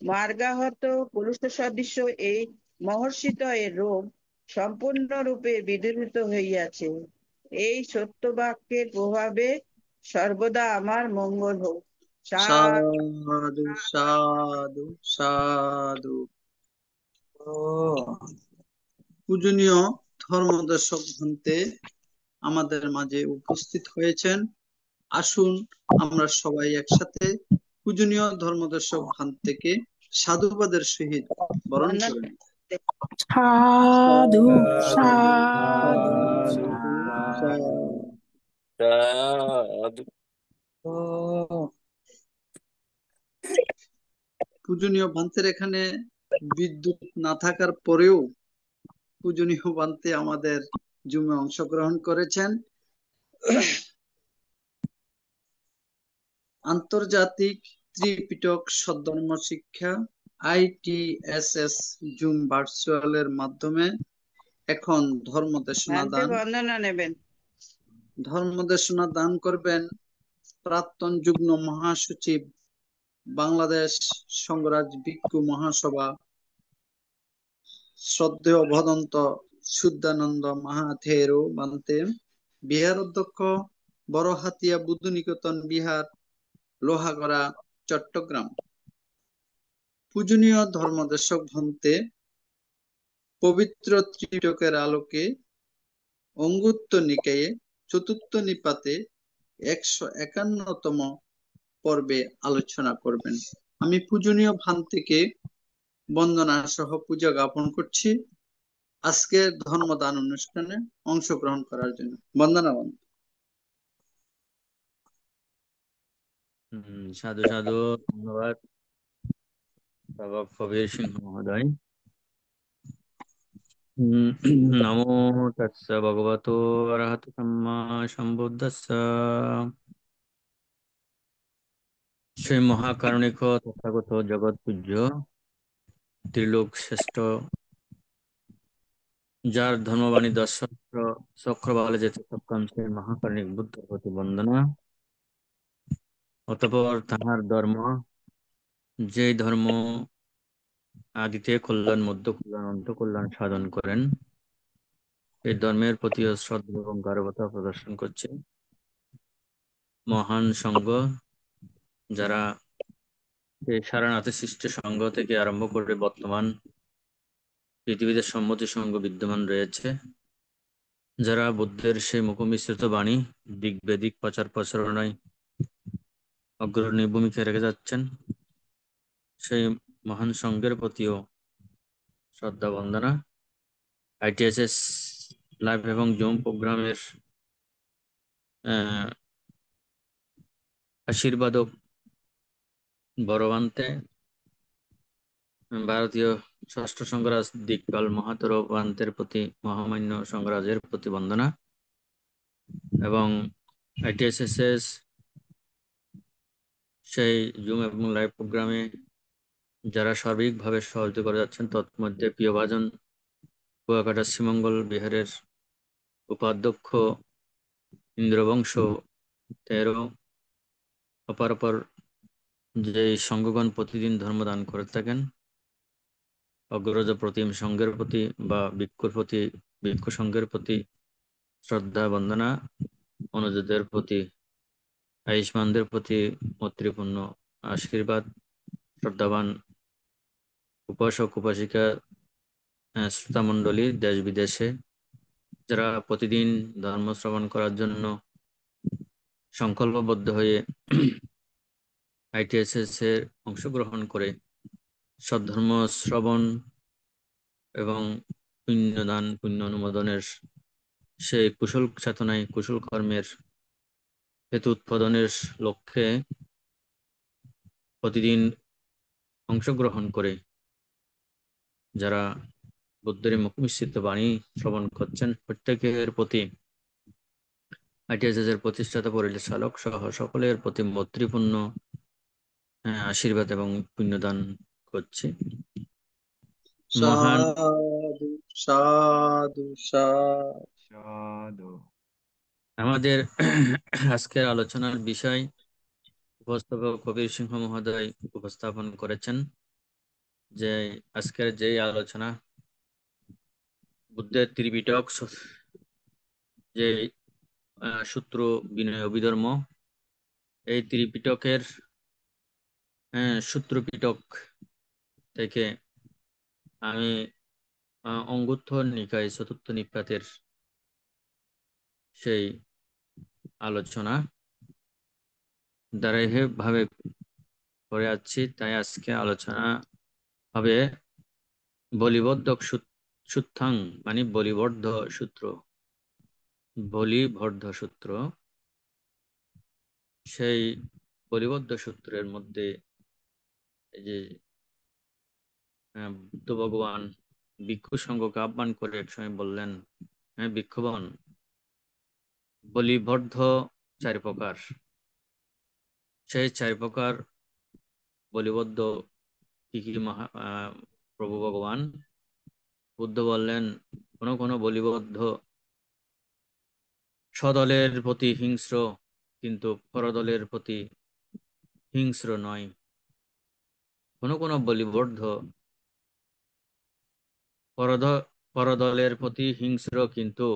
Speaker 5: মার্গাহত পুরুষ সদৃশ্য এই মহর্ষিদ্বয়ের রোগ সম্পূর্ণরূপে বিদূরিত হইয়াছে। এই সত্য বাক্যের প্রভাবে সর্বদা আমার মঙ্গল হোক।
Speaker 3: সাধু সাধু সাধু। পূজনীয় ধর্মদর্শক ভন্তে আমাদের মাঝে উপস্থিত হয়েছেন। আসুন আমরা সবাই একসাথে পূজনীয় ধর্মদর্শক ভন্তেকে সাধুবাদের সহিত বরণ করেন।
Speaker 7: সাধু
Speaker 3: সাধু
Speaker 7: সাধু
Speaker 3: সাধু
Speaker 7: সাধু।
Speaker 3: পূজনীয় ভন্তের এখানে বিদ্যুৎ না থাকার পরেও পূজনীয় ভন্তে আমাদের জুমে অংশগ্রহণ করেছেন। আন্তর্জাতিক ত্রিপিটক সদ্ধর্ম শিক্ষা ITSS জুম ভার্চুয়ালের মাধ্যমে এখন ধর্মদেশনা দান করবেন প্রাক্তন যুগ্ম মহাসচিব বাংলাদেশ সংঘরাজ ভিক্ষু মহাসভা শ্রদ্ধেয় ভদন্ত শুদ্ধানন্দ মহাথেরো বান্তে, বিহার অধ্যক্ষ বড়হাতিয়া বুদ্ধ নিকেতন বিহার, লোহাগড়া, চট্টগ্রাম। পূজনীয় ধর্মদেশক ভন্তে পবিত্র ত্রিপিটকের আলোকে অঙ্গুত্র নিকায়ে চতুর্থ নিপাতে 151তম পর্বে আলোচনা করবেন। আমি পূজনীয় ভান্তিকে বন্দনা সহ পূজা জ্ঞাপন করছি আজকের ধর্মদান অনুষ্ঠানে অংশগ্রহণ করার জন্য। বন্দনা বন্ধ।
Speaker 7: সাধু সাধু। ধন্যবাদ বাবা কবির সিংহ মহোদয়। নমো তস্য ভগবতো অরহতো সম্মা সম্বুদ্ধস্য। শ্রী মহাকারুণিক তথাগত জগৎ পূজ্য ত্রিলোক শ্রেষ্ঠ, যার ধর্মবাণী দর্শন চক্রবালে যেতে সক্ষম সেই মহাকারুণিক বুদ্ধের প্রতি বন্দনা। অতঃপর তাহার ধর্ম, যে ধর্ম আদিতে কল্যাণ, মধ্য কল্যাণ, অন্ত কল্যাণ সাধন করেন, এই ধর্মের প্রতি শ্রদ্ধা এবং গৌরবতা প্রদর্শন করছে মহান সংঘ, যারা এই সারনাথের সৃষ্ট সংঘ থেকে আরম্ভ করে বর্তমান পৃথিবীতে সম্মতি সংঘ বিদ্যমান রয়েছে, যারা বুদ্ধের সেই মুখমিশ্রিত বাণী দিক বেদিক প্রচার প্রচারণায় অগ্রণী ভূমিকা রেখে যাচ্ছেন। সেই মহান সংঘের প্রতিও শ্রদ্ধা বন্দনা। ITSS লাইভ এবং জুম প্রোগ্রামের আশীর্বাদক বড়বান্তে ভারতীয় ষষ্ঠ সংঘরাজ দিকপাল মহাতর বান্তের প্রতি মহামান্য সংঘরাজের প্রতি বন্দনা এবং ITSS সেই জুম এবং লাইভ প্রোগ্রামে যারা সার্বিকভাবে সহযোগিতা করে যাচ্ছেন, তৎমধ্যে প্রিয়ভাজন কুয়াকাটা শ্রীমঙ্গল বিহারের উপাধ্যক্ষ ইন্দ্রবংশ 13, অপর যে সংঘগণ প্রতিদিন ধর্মদান করে থাকেন, অগ্রজ প্রতিম সংঘের প্রতি বা ভিক্ষু সংঘের প্রতি শ্রদ্ধা বন্দনা, অনুজদের প্রতি, আয়ুষ্মানদের প্রতি মৈত্রীপূর্ণ আশীর্বাদ, শ্রদ্ধাবান উপাসক উপাসিকা শ্রোতামণ্ডলী দেশ বিদেশে যারা প্রতিদিন ধর্ম শ্রবণ করার জন্য সংকল্পবদ্ধ হয়ে ITSS এর অংশগ্রহণ করে সদ্ধর্ম শ্রবণ এবং পুণ্যদান পুণ্য অনুমোদনের সেই কুশল চেতনায় কুশল কর্মের হেতু উৎপাদনের লক্ষ্যে প্রতিদিন অংশগ্রহণ করে যারা বুদ্ধের মুখমিশ্রিত বাণী শ্রবণ করছেন, প্রত্যেকের প্রতি ITSS এর প্রতিষ্ঠাতা পরিচালক সহ সকলের প্রতি মৈত্রীপূর্ণ আশীর্বাদ এবং পুণ্যদান করছি। মহান
Speaker 3: সাধু সাধু সাধু।
Speaker 8: সাধু।
Speaker 7: আমাদের আজকের আলোচনার বিষয় উপস্থাপক কবির সিংহ মহোদয় উপস্থাপন করেছেন যে আজকের যে আলোচনা বুদ্ধের ত্রিপিটক যে সূত্র বিনয় অভিধর্ম, এই ত্রিপিটকের সূত্র পিটক থেকে আমি অঙ্গুত্থ নিকায় চতুর্থ নিপাতের সেই আলোচনা ধারাবাহিকভাবে করে যাচ্ছি। তাই আজকে আলোচনা হবে বলিবদ্ধ সূত্রাং, মানে বলিবদ্ধ সূত্র, বলিবদ্ধ সূত্র। সেই বলিবদ্ধ সূত্রের মধ্যে এই যে বুদ্ধ ভগবান ভিক্ষু সংঘকে আহ্বান করে একসময় বললেন, হ্যাঁ ভিক্ষুগণ, বলিবদ্ধ 4 প্রকার। সেই 4 প্রকার বলিবদ্ধ কি কি প্রভু ভগবান? বুদ্ধ বললেন, কোন কোন বলিবদ্ধ স্বদলের প্রতি হিংস্র কিন্তু পরদলের প্রতি হিংস্র নয়। কোন কোন বলিবদ্ধ পরদলের প্রতি হিংস্র কিন্তু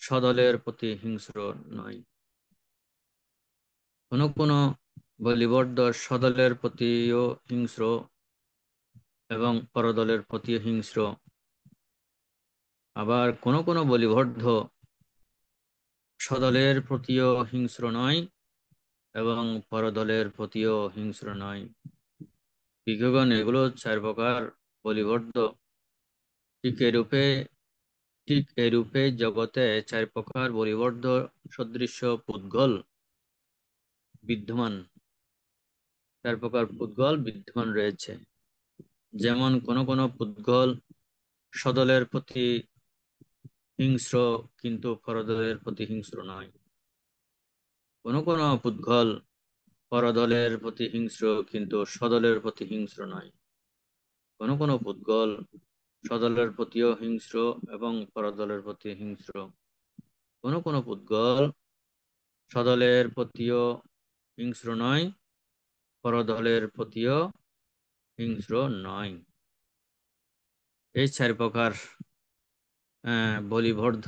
Speaker 7: স্বদলের প্রতি হিংস্র নয়। কোন কোন বলিবদ্ধ স্বদলের প্রতিও হিংস্র এবং পরদলের প্রতি হিংস্র। আবার কোন কোন বলিবদ্ধ স্বদলের প্রতিও হিংস্র নয় এবং পরদলের প্রতিও হিংস্র নয়। ভিক্ষুগণ, এগুলো 4 প্রকার বলিবদ্ধ। ঠিক এরূপে জগতে 4 প্রকার বলিবদ্ধ সদৃশ্য পুদ্গল বিদ্যমান। 4 প্রকার পুদ্গল বিদ্যমান রয়েছে। যেমন কোন কোন পুদ্গল স্বদলের প্রতি হিংস্র কিন্তু পরদলের প্রতি হিংস্র নয়। কোন কোন পুদ্গল পরদলের প্রতি হিংস্র কিন্তু স্বদলের প্রতি হিংস্র নয়। কোন কোন পুদ্গল স্বদলের প্রতিও হিংস্র এবং পরদলের প্রতি হিংস্র। কোন কোন পুদ্গল স্বদলের প্রতিও হিংস্র নয়, পরদলের প্রতিও হিংস্র নয়। এই 4 প্রকার বলিবদ্ধ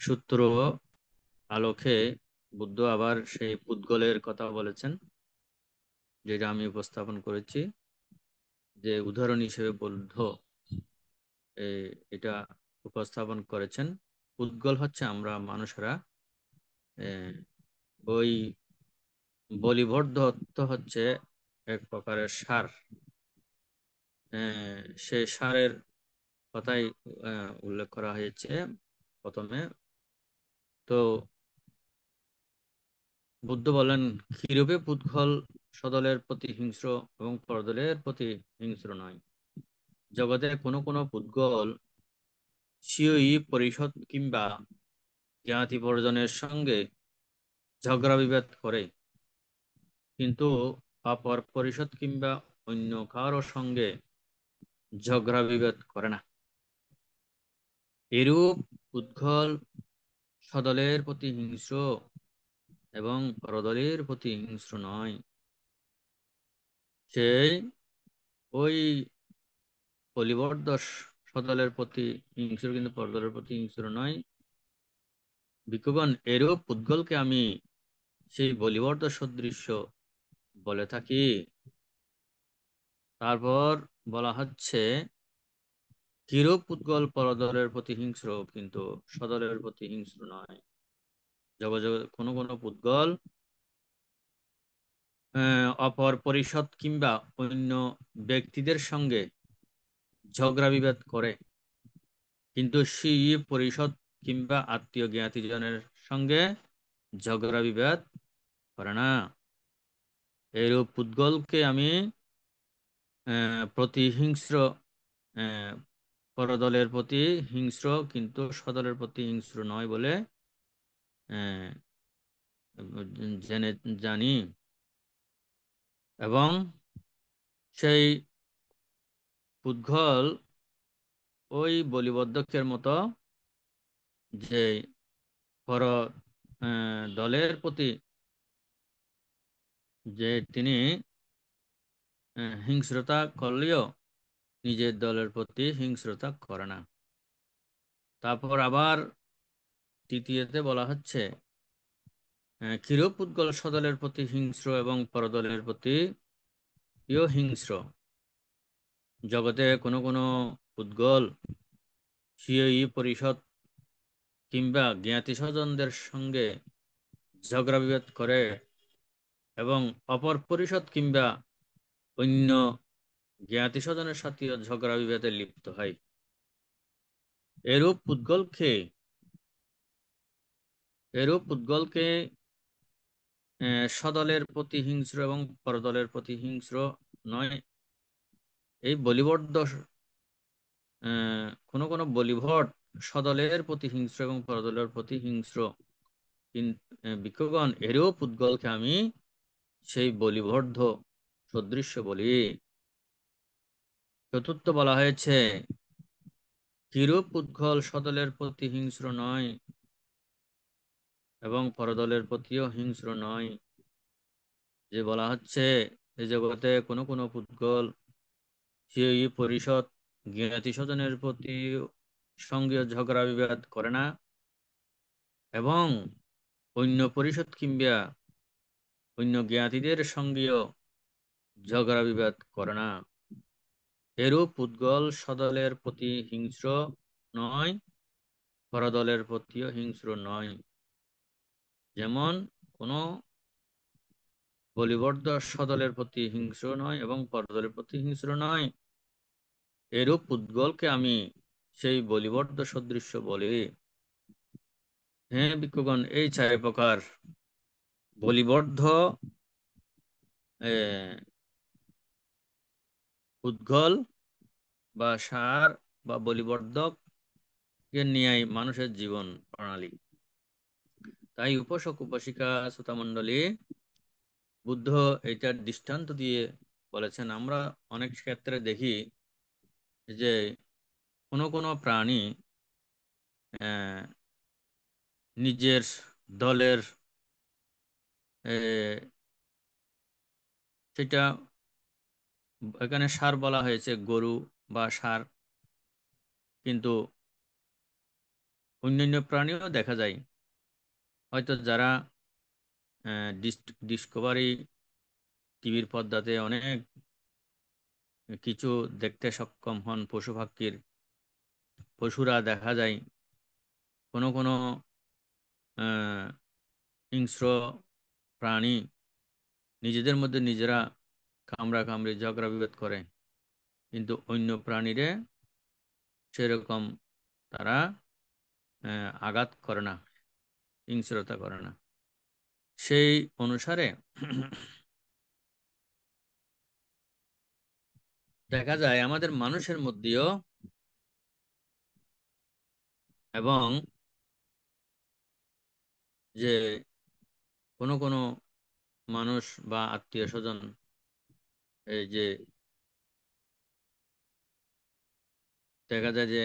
Speaker 7: সূত্র আলোকে বুদ্ধ আবার সেই পুদ্গলের কথা বলেছেন। যেটা আমি উপস্থাপন করেছি, যে উদাহরণ হিসেবে বৌদ্ধ এটা উপস্থাপন করেছেন। পুদ্গল হচ্ছে আমরা মানুষরা, ওই বলিবদ্ধ অর্থ হচ্ছে এক প্রকারের সার। সেই সারের কথাই উল্লেখ করা হয়েছে প্রথমে। তো বুদ্ধ বলেন, কিরূপে পুদ্গল সদলের প্রতি হিংস্র এবং পরদলের প্রতি হিংস্র নয়। জগতে কোনো কোনো পুদ্গল স্বীয়ই পরিষদ কিংবা জ্ঞাতি পরিজনের সঙ্গে ঝগড়া বিবাদ করে, কিন্তু অপর পরিষদ কিংবা অন্য কারো সঙ্গে ঝগড়া বিবাদ করে না। এরূপ পুদ্গল সদলের প্রতি হিংস্র এবং পরদলের প্রতি হিংস্র নয়। সেই ওই বলিবর্দ সদলের প্রতি হিংস্র, কিন্তু পরদলের প্রতি হিংস্র নয়। ভিক্ষুগণ, এরূপ পুদ্গলকে আমি সেই বলিবর্দ সদৃশ্য বলে থাকি। তারপর বলা হচ্ছে, কিরূপ পুদ্গল পরদলের প্রতি হিংস্র কিন্তু সদলের প্রতি হিংস্র নয়। জগৎ কোনো কোনো পুদ্গল অপর পরিষদ কিংবা অন্য ব্যক্তিদের সঙ্গে ঝগড়া বিবাদ করে, কিন্তু সেই পরিষদ কিংবা আত্মীয় জ্ঞাতিজনের সঙ্গে ঝগড়া বিবাদ করে না। এইরূপ পুদ্গলকে আমি প্রতিহিংস্র, পরদলের প্রতি হিংস্র কিন্তু সদলের প্রতি হিংস্র নয় বলে আহ, জেনে জানি। এবং সেই পুদ্গল ওই বলিবদ্ধকের মতো, যে পর দলের প্রতি যে তিনি হিংস্রতা করলেও নিজের দলের প্রতি হিংস্রতা করে না। তারপর আবার তৃতীয়তে বলা হচ্ছে, কিরূপ পুদ্গল সদলের প্রতি হিংস্র এবং পরদলের প্রতি হিংস্র। জগতে কোনো কোনো পুদ্গল স্বীয়ই পরিষদ কিংবা জ্ঞাতি স্বজনদের সঙ্গে ঝগড়া বিবাদ করে এবং অপর পরিষদ কিংবা অন্য জ্ঞাতি স্বজনের সাথেও ঝগড়া বিবাদে লিপ্ত হয়। এরূপ পুদ্গলকে সদলের প্রতি হিংস্র এবং পরদলের প্রতি হিংস্র নয়। এই বলিবদ্ধ কোনো কোনো বলিভট সদলের প্রতি হিংস্র এবং পরদলের প্রতি হিংস্র, ভিক্ষুগণ, এরূপ পুদ্গলকে আমি সেই বলিবদ্ধ সদৃশ্য বলি। চতুর্থ বলা হয়েছে, কিরূপ পুদ্গল সদলের প্রতি হিংস্র নয় এবং পরদলের প্রতিও হিংস্র নয়। যে বলা হচ্ছে, এই জগতে কোনো কোনো পুদ্গল সেই পরিষদ জ্ঞাতি স্বজনের প্রতি সঙ্গে ঝগড়া বিবাদ করে না এবং অন্য পরিষদ কিংবা অন্য জ্ঞাতিদের সঙ্গেও ঝগড়া বিবাদ করে না। এরূপ পুদ্গল সদলের প্রতি হিংস্র নয়, পরদলের প্রতিও হিংস্র নয়। যেমন কোনো বলিবদ্ধ সদলের প্রতি হিংস্র নয় এবং পরদলের প্রতি হিংস্র নয়। এরূপ পুদ্গলকে আমি সেই বলিবদ্ধ সদৃশ্য বলি। হ্যাঁ ভিক্ষুগণ, এই চার প্রকার বলিবদ্ধ পুদ্গল বা সার বা বলিবর্ধক নিয়ে মানুষের জীবন প্রণালী। তাই উপাসক উপাসিকা শ্রোতা মণ্ডলী, বুদ্ধ এইটার দৃষ্টান্ত দিয়ে বলেছেন। আমরা অনেক ক্ষেত্রে দেখি যে কোনো কোনো প্রাণী নিজের দলের সেটা এখানে ষাঁড় বলা হয়েছে, গরু বা ষাঁড়, কিন্তু অন্যান্য প্রাণীও দেখা যায়। হয়তো যারা ডিসকভারি টিভির পর্দাতে অনেক কিছু দেখতে সক্ষম হন পশু পাখির। পশুরা দেখা যায় কোনো কোনো আহ, হিংস্র প্রাণী নিজেদের মধ্যে নিজেরা কামড়া কামড়ি ঝগড়া বিবাদ করে, কিন্তু অন্য প্রাণীরে সেরকম তারা আঘাত করে না, হিংস্রতা করে না। সেই অনুসারে দেখা যায় আমাদের মানুষের মধ্যেও এবং যে কোনো কোনো মানুষ বা আত্মীয় স্বজন এই যে দেখা যায় যে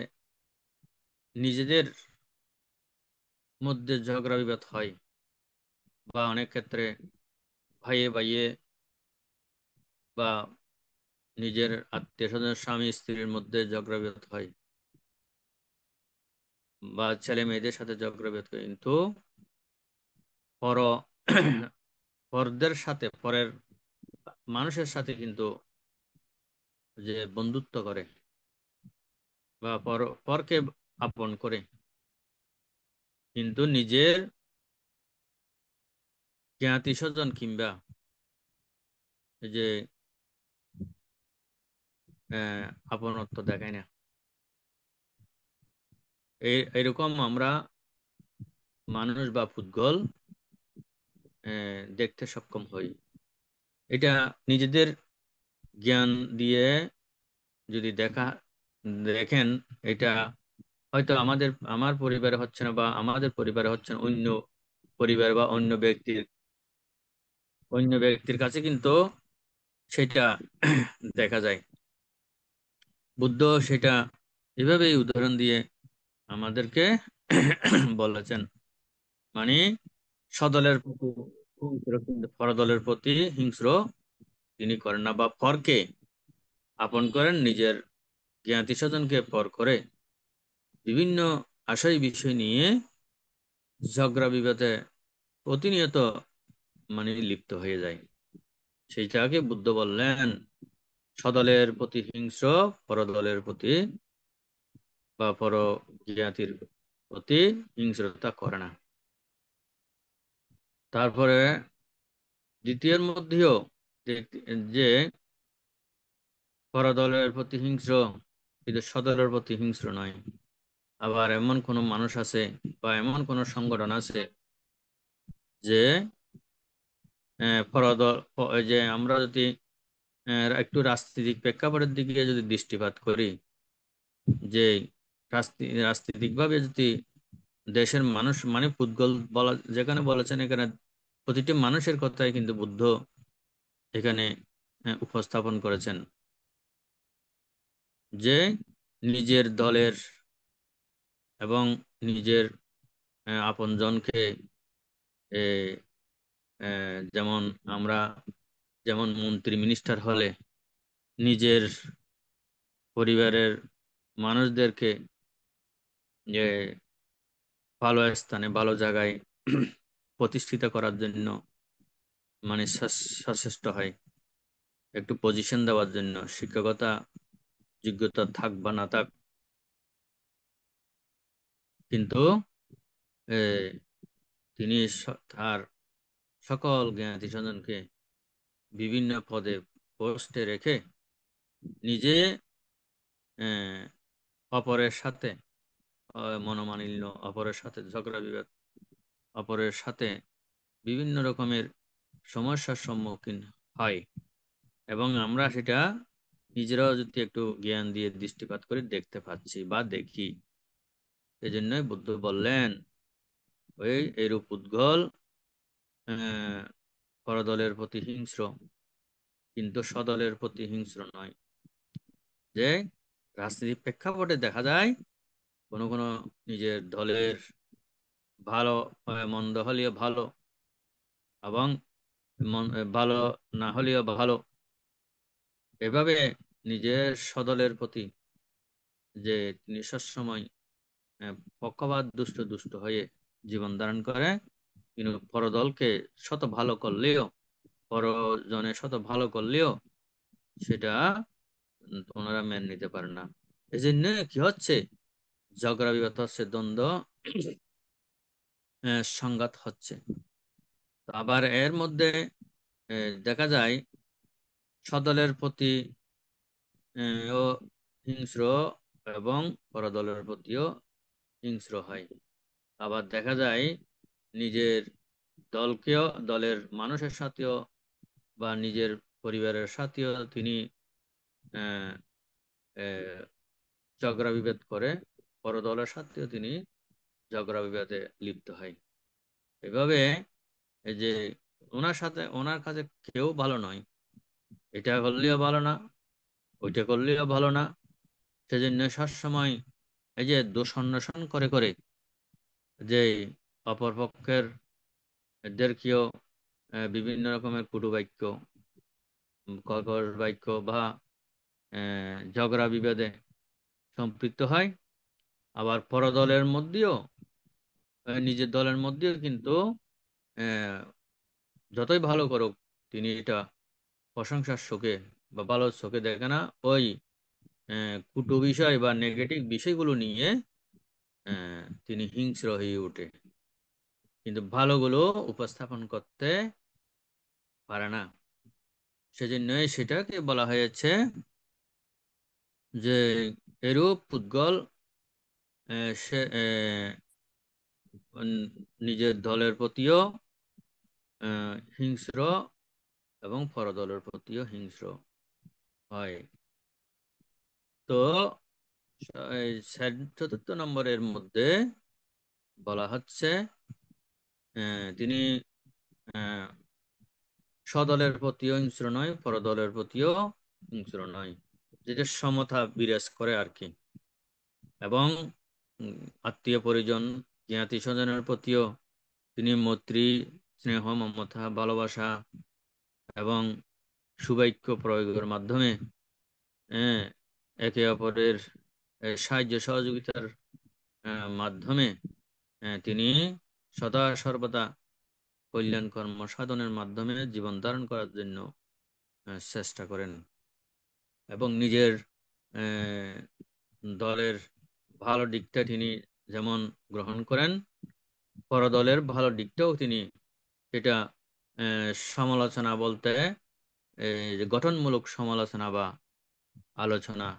Speaker 7: নিজেদের মধ্যে ঝগড়া বিবাদ হয়, বা অনেক ক্ষেত্রে ভাইয়ে ভাইয়ে বা নিজের আত্মীয় স্বজন স্বামী স্ত্রীর মধ্যে ঝগড়া বিবাদ হয়, বা ছেলে মেয়েদের সাথে ঝগড়া বিবাদ হয়, কিন্তু পর পরদের সাথে পরের মানুষের সাথে কিন্তু যে বন্ধুত্ব করে বা পরকে আপন করে, কিন্তু নিজের জ্ঞাতি স্বজন কিংবা এই যে আপনত্ব দেখায় না। এরকম আমরা মানুষ বা পুদ্গল দেখতে সক্ষম হই। এটা নিজেদের জ্ঞান দিয়ে যদি দেখেন, এটা হয়তো আমার পরিবারে হচ্ছে না, বা আমাদের পরিবারে হচ্ছে না, অন্য পরিবার বা অন্য ব্যক্তির কাছে কিন্তু সেটা দেখা যায়। বুদ্ধ সেটা এভাবেই উদাহরণ দিয়ে আমাদেরকে বলেছেন, মানে সদলের প্রতি হিংস্র কিন্তু পরদলের প্রতি হিংস্র তিনি করেন না, বা পরকে আপন করেন, নিজের জ্ঞাতি স্বজনকে পর করে বিভিন্ন আশয় বিষয় নিয়ে ঝগড়া বিবাদে প্রতিনিয়ত লিপ্ত হয়ে যায়। সেইটাকে বুদ্ধ বললেন সদলের প্রতি হিংস্র, পরদলের প্রতি বা পর জ্ঞাতির প্রতি হিংস্রতা করে না। তারপরে দ্বিতীয়ের মধ্যেও যে পরদলের প্রতি হিংস্র কিন্তু সদলের প্রতি হিংস্র নয়। আবার এমন কোন মানুষ আছে বা এমন কোন সংগঠন আছে যে পরদল, যে আমরা যদি একটু রাজনৈতিক প্রেক্ষাপটের দিকে যদি দৃষ্টিপাত করি, যে রাজনৈতিক ভাবে যদি দেশের মানুষ পুদ্গল বলা যেখানে বলেছেন, এখানে প্রতিটি মানুষের কথাই কিন্তু বুদ্ধ এখানে উপস্থাপন করেছেন, যে নিজের দলের এবং নিজের আপনজনকে যেমন আমরা যেমন মন্ত্রী মিনিস্টার হলে নিজের পরিবারের মানুষদেরকে যে ভালো স্থানে ভালো জায়গায় প্রতিষ্ঠিত করার জন্য সচেষ্ট হয়, একটু পজিশন দেওয়ার জন্য, শিক্ষকতা যোগ্যতা থাক বা না থাক, কিন্তু তিনি তার সকল জ্ঞাতি স্বজনকে বিভিন্ন পদে পোস্টে রেখে নিজে আহ, অপরের সাথে মনোমালিন্য, অপরের সাথে ঝগড়া বিবাদ, অপরের সাথে বিভিন্ন রকমের সমস্যার সম্মুখীন হয়, এবং আমরা সেটা নিজেরাও যদি একটু জ্ঞান দিয়ে দৃষ্টিপাত করে দেখতে পাচ্ছি বা দেখি। এই জন্যই বুদ্ধ বললেন ওই এরূপ উদ্গল আহ পরদলের প্রতি হিংস্র কিন্তু সদলের প্রতি হিংস্র নয়। যে রাজনীতির প্রেক্ষাপটে দেখা যায় কোনো কোনো নিজের দলের ভালো মন্দ হলেও ভালো, এবং ভালো না হলেও ভালো, এভাবে নিজের সদলের প্রতি যে তিনি সবসময় পক্ষপাত দুষ্ট দুষ্ট হয়ে জীবন ধারণ করে, কিন্তু পরদলকে শত ভালো করলেও পরজনের সাথে ভালো করলেও সেটা ওনারা মেনে নিতে পারে না। এই জন্য কি হচ্ছে, ঝগড়া বিবাদ হচ্ছে, দ্বন্দ্ব, সংঘাত হচ্ছে। আবার এর মধ্যে দেখা যায় স্বদলের প্রতি ও হিংস্র এবং পরদলের প্রতিও হিংস্র হয়। আবার দেখা যায় নিজের দলকেও, দলের মানুষের সাথেও বা নিজের পরিবারের সাথেও তিনি আহ, আহ, ঝগড়া বিভেদ করে, পরদলের সাথেও তিনি ঝগড়া বিবাদে লিপ্ত হয়। এভাবে এই যে ওনার কাছে কেউ ভালো নয়, এটা করলেও ভালো না, ওইটা করলেও ভালো না। সেজন্য সবসময় এই যে দোষ অন্বেষণ করে করে যে অপর পক্ষের এদেরকেও বিভিন্ন রকমের কটু বাক্য, কঠোর বাক্য বা ঝগড়া বিবাদে সম্পৃক্ত হয়। আবার পরদলের মধ্যেও, নিজের দলের মধ্যেও কিন্তু আহ, যতই ভালো করুক, তিনি এটা প্রশংসার চোখে বা ভালো চোখে দেখে না। ওই কুটু বিষয় বা নেগেটিভ বিষয়গুলো নিয়ে তিনি হিংস্র হয়ে ওঠে, কিন্তু ভালোগুলো উপস্থাপন করতে পারে না। সেজন্যই সেটাকে বলা হয়েছে যে এরূপ পুদ্গল সে নিজের দলের প্রতিও হিংস্র এবং পরদলের প্রতিও হিংস্র হয়। তো এই চতুর্থ নম্বরের মধ্যে বলা হচ্ছে তিনি আহ, স্বদলের প্রতিও হিংস্র নয়, পরদলের প্রতিও হিংস্র নয়, যেটা সমতা বিরাজ করে আর কি। এবং আত্মীয় পরিজন, জ্ঞাতি স্বজনের প্রতিও তিনি মৈত্রী, স্নেহ, মমতা, ভালোবাসা এবং সুবাক্য প্রয়োগের মাধ্যমে আহ, একে অপরের সাহায্য সহযোগিতার মাধ্যমে তিনি সদা সর্বদা কল্যাণ কর্ম সাধনের মাধ্যমে জীবন ধারণ করার জন্য চেষ্টা করেন। এবং নিজের আহ, দলের ভালো দিকটা তিনি যেমন গ্রহণ করেন, পরদলের ভালো দিকটাও তিনি সেটা সমালোচনা বলতে যে গঠনমূলক সমালোচনা বা আলোচনা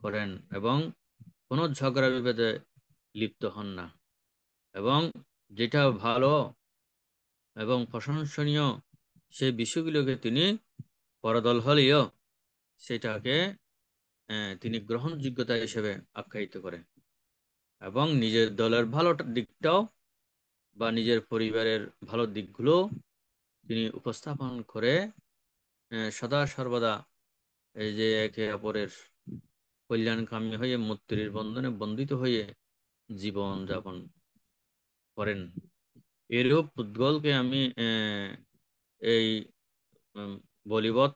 Speaker 7: করেন, এবং কোনো ঝগড়া বিবাদে লিপ্ত হন না। এবং যেটা ভালো এবং প্রশংসনীয় সেই বিষয়গুলোকে তিনি পরদল হলেও সেটাকে তিনি গ্রহণযোগ্যতা হিসেবে আখ্যায়িত করেন। এবং নিজের দলের ভালো দিকটাও বা নিজের পরিবারের ভালো দিকগুলো তিনি উপস্থাপন করে সদা সর্বদা এই যে একে অপরের কল্যাণকামী হয়ে মৈত্রীর বন্ধনে বন্ধিত হয়ে জীবন যাপন করেন। এরূপ পুদ্গলকে আমি এই বলিবৎ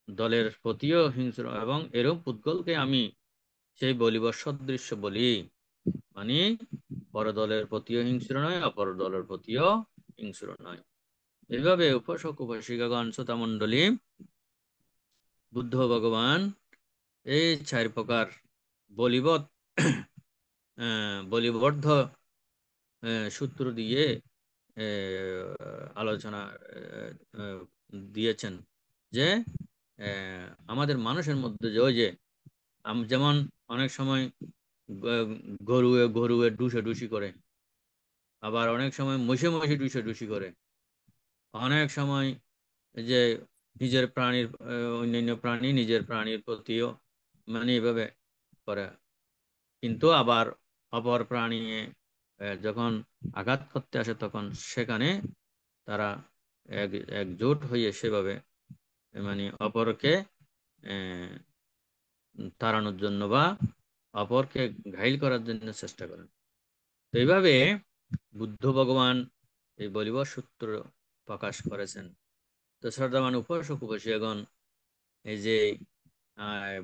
Speaker 7: দলের প্রতিও হিংস্র, এবং এরূপ পুদ্গলকে আমি সেই বলিবৎ সদৃশ্য বলি, মানে পরদলের প্রতিও হিংস্র নয়, অপর দলের প্রতিও হিংস্র নয়। এইভাবে উপাসক উপাসিকাগণ শ্রোতা মণ্ডলী, বুদ্ধ ভগবান এই চার প্রকার বলিবৎ বলিবদ্ধ সূত্র দিয়ে আলোচনা দিয়েছেন যে আমাদের মানুষের মধ্যে যে ওই যে যেমন অনেক সময় গরুয়ে গরুয়ে ডুসে ডুসি করে, আবার অনেক সময় মহিষে মহিষে ডুসে ডুসি করে, অনেক সময় যে নিজের প্রাণীর অন্যান্য প্রাণী নিজের প্রাণীর প্রতিও মানে এভাবে করে। কিন্তু আবার অপর প্রাণী যখন আঘাত করতে আসে তখন সেখানে তারা এক একজোট হয়ে সেভাবে মানে অপরকে আহ, তাড়ানোর জন্য বা অপরকে ঘাইল করার জন্য চেষ্টা করেন। তো এইভাবে বুদ্ধ ভগবান এই বলিবৎ সূত্র প্রকাশ করেছেন। তো শ্রদ্ধাবান উপাসক উপাসিকাগণ, এই যে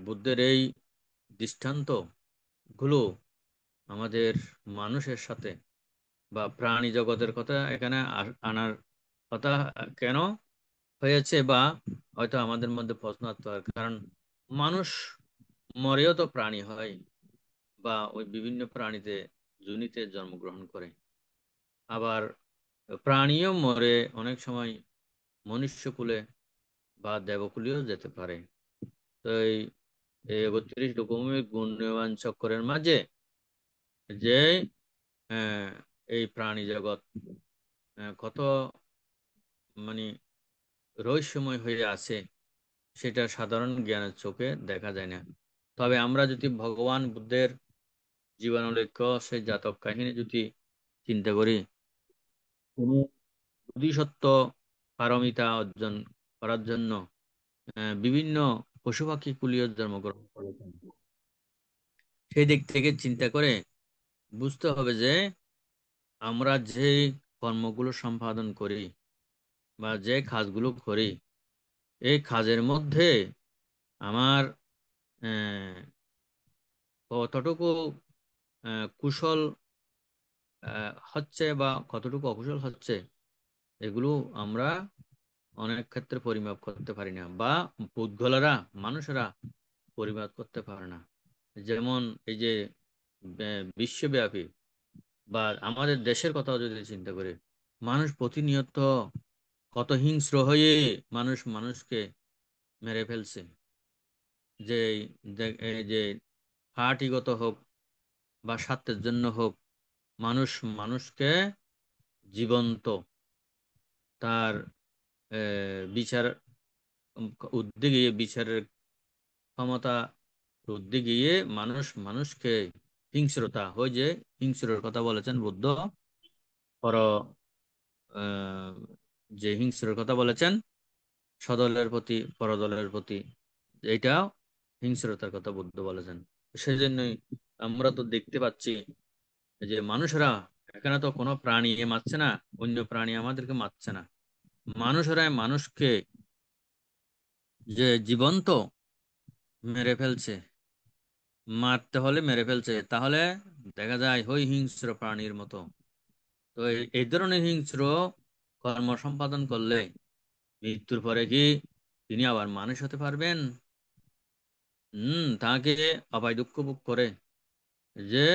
Speaker 7: বুদ্ধের এই দৃষ্টান্ত গুলো আমাদের মানুষের সাথে বা প্রাণী জগতের কথা এখানে আনার কথা কেন, হয়েছে, বা হয়তো আমাদের মধ্যে প্রশ্ন আসতে পারে, কারণ মানুষ মরেও তো প্রাণী হয়, বা ওই বিভিন্ন প্রাণীতে যোনিতে জন্মগ্রহণ করে। আবার প্রাণীও মরে অনেক সময় মনুষ্যকুলে বা দেবকুলেও যেতে পারে। তো এই ৩১ রকমের গুণবান চক্রের মাঝে যে আহ, এই প্রাণী জগৎ কত মানে রহস্যময় হয়ে আছে, সেটা সাধারণ জ্ঞানের চোখে দেখা যায় না। তবে আমরা যদি ভগবান বুদ্ধের জীবনালেখ্য সেই জাতক কাহিনী যদি চিন্তা করি, তিনি বোধিসত্ত্ব পারমিতা অর্জন করার জন্য বিভিন্ন পশু পাখি কুলীয় জন্মগ্রহণ করেছেন। সেই দিক থেকে চিন্তা করে বুঝতে হবে যে আমরা যে কর্মগুলো সম্পাদন করি বা যে কাজগুলো করি, এই কাজের মধ্যে আমার আহ, কতটুকু কুশল হচ্ছে বা কতটুকু অকুশল হচ্ছে, এগুলো আমরা অনেক ক্ষেত্রে পরিমাপ করতে পারি না, বা পুদ্গলেরা মানুষেরা পরিমাপ করতে পারে না। যেমন এই যে বিশ্বব্যাপী বা আমাদের দেশের কথাও যদি চিন্তা করি, মানুষ প্রতিনিয়ত কত হিংস্র হয়ে মানুষ মানুষকে মেরে ফেলছে। যে এই যে পার্টিগত হোক বা স্বার্থের জন্য হোক, মানুষ মানুষকে জীবন্ত তার বিচার উদ্যোগে গিয়ে, বিচারের ক্ষমতা ঊর্ধ্বে গিয়ে মানুষ মানুষকে হিংস্রতা হয়, যে হিংস্রের কথা বলেছেন বুদ্ধ, পর আহ, যে হিংস্রের কথা বলেছেন সদলের প্রতি পরদলের প্রতি, এইটা হিংস্রতার কথা বুদ্ধ বলেছেন। সেই জন্যই আমরা তো দেখতে পাচ্ছি যে মানুষরা, এখানে তো কোনো প্রাণী মারছে না, অন্য প্রাণী আমাদেরকে মারছে না, মানুষেরাই মানুষকে যে জীবন্ত মেরে ফেলছে, মারতে হলে মেরে ফেলছে, তাহলে দেখা যায় ওই হিংস্র প্রাণীর মতো। তো এই ধরনের হিংস্র কর্ম সম্পাদন করলে মৃত্যুর পরে কি তিনি আবার মানুষ হতে পারবেন? তাকে অপায় দুঃখ ভোগ করে যে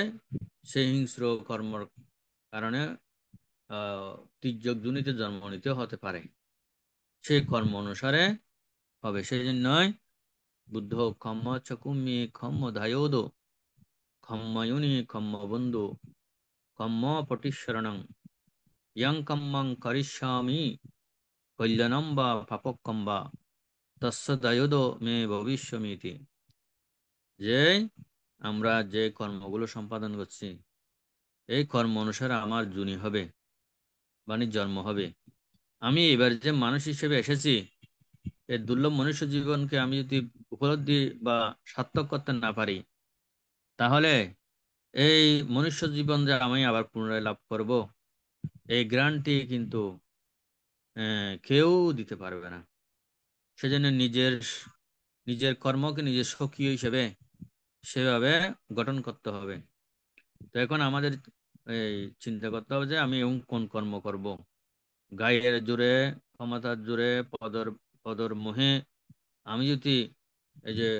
Speaker 7: সেই হিংস্র কর্মর কারণে তির্যক যোনিতে জন্ম নিতে হতে পারে, সেই কর্ম অনুসারে হবে। সেই জন্যই বুদ্ধ ক্ষম্ম চকুম্মি ক্ষম্ম ধায়োদ ক্ষম্ময়ুনি ক্ষম্ম বন্ধু কম্ম পটিশরণং ইয়ং কম্মং করিষ্যামি কল্যাণম বা পাপক্কম বা তস্য দায়ুদ মে ভবিষ্যমিতি। যে আমরা যে কর্মগুলো সম্পাদন করছি, এই কর্ম অনুসারে আমার জুনি হবে, মানে জন্ম হবে। আমি এবার যে মানুষ হিসেবে এসেছি, এই দুর্লভ মনুষ্য জীবনকে আমি যদি উপলব্ধি বা সার্থক করতে না পারি, তাহলে এই মনুষ্য জীবন যে আমি আবার পুনরায় লাভ করব, এই গ্যারান্টি কিন্তু কেউ দিতে পারবে না। সেজন্য নিজের নিজের কর্মকে নিজের সখী হিসেবে সেভাবে গঠন করতে হবে। তো এখন আমাদের এই চিন্তা করতে হবে যে আমি এবং কোন কর্ম করব। গায়ের জোরে, ক্ষমতার জোরে, পদর পদর মোহে আমি যদি এই যে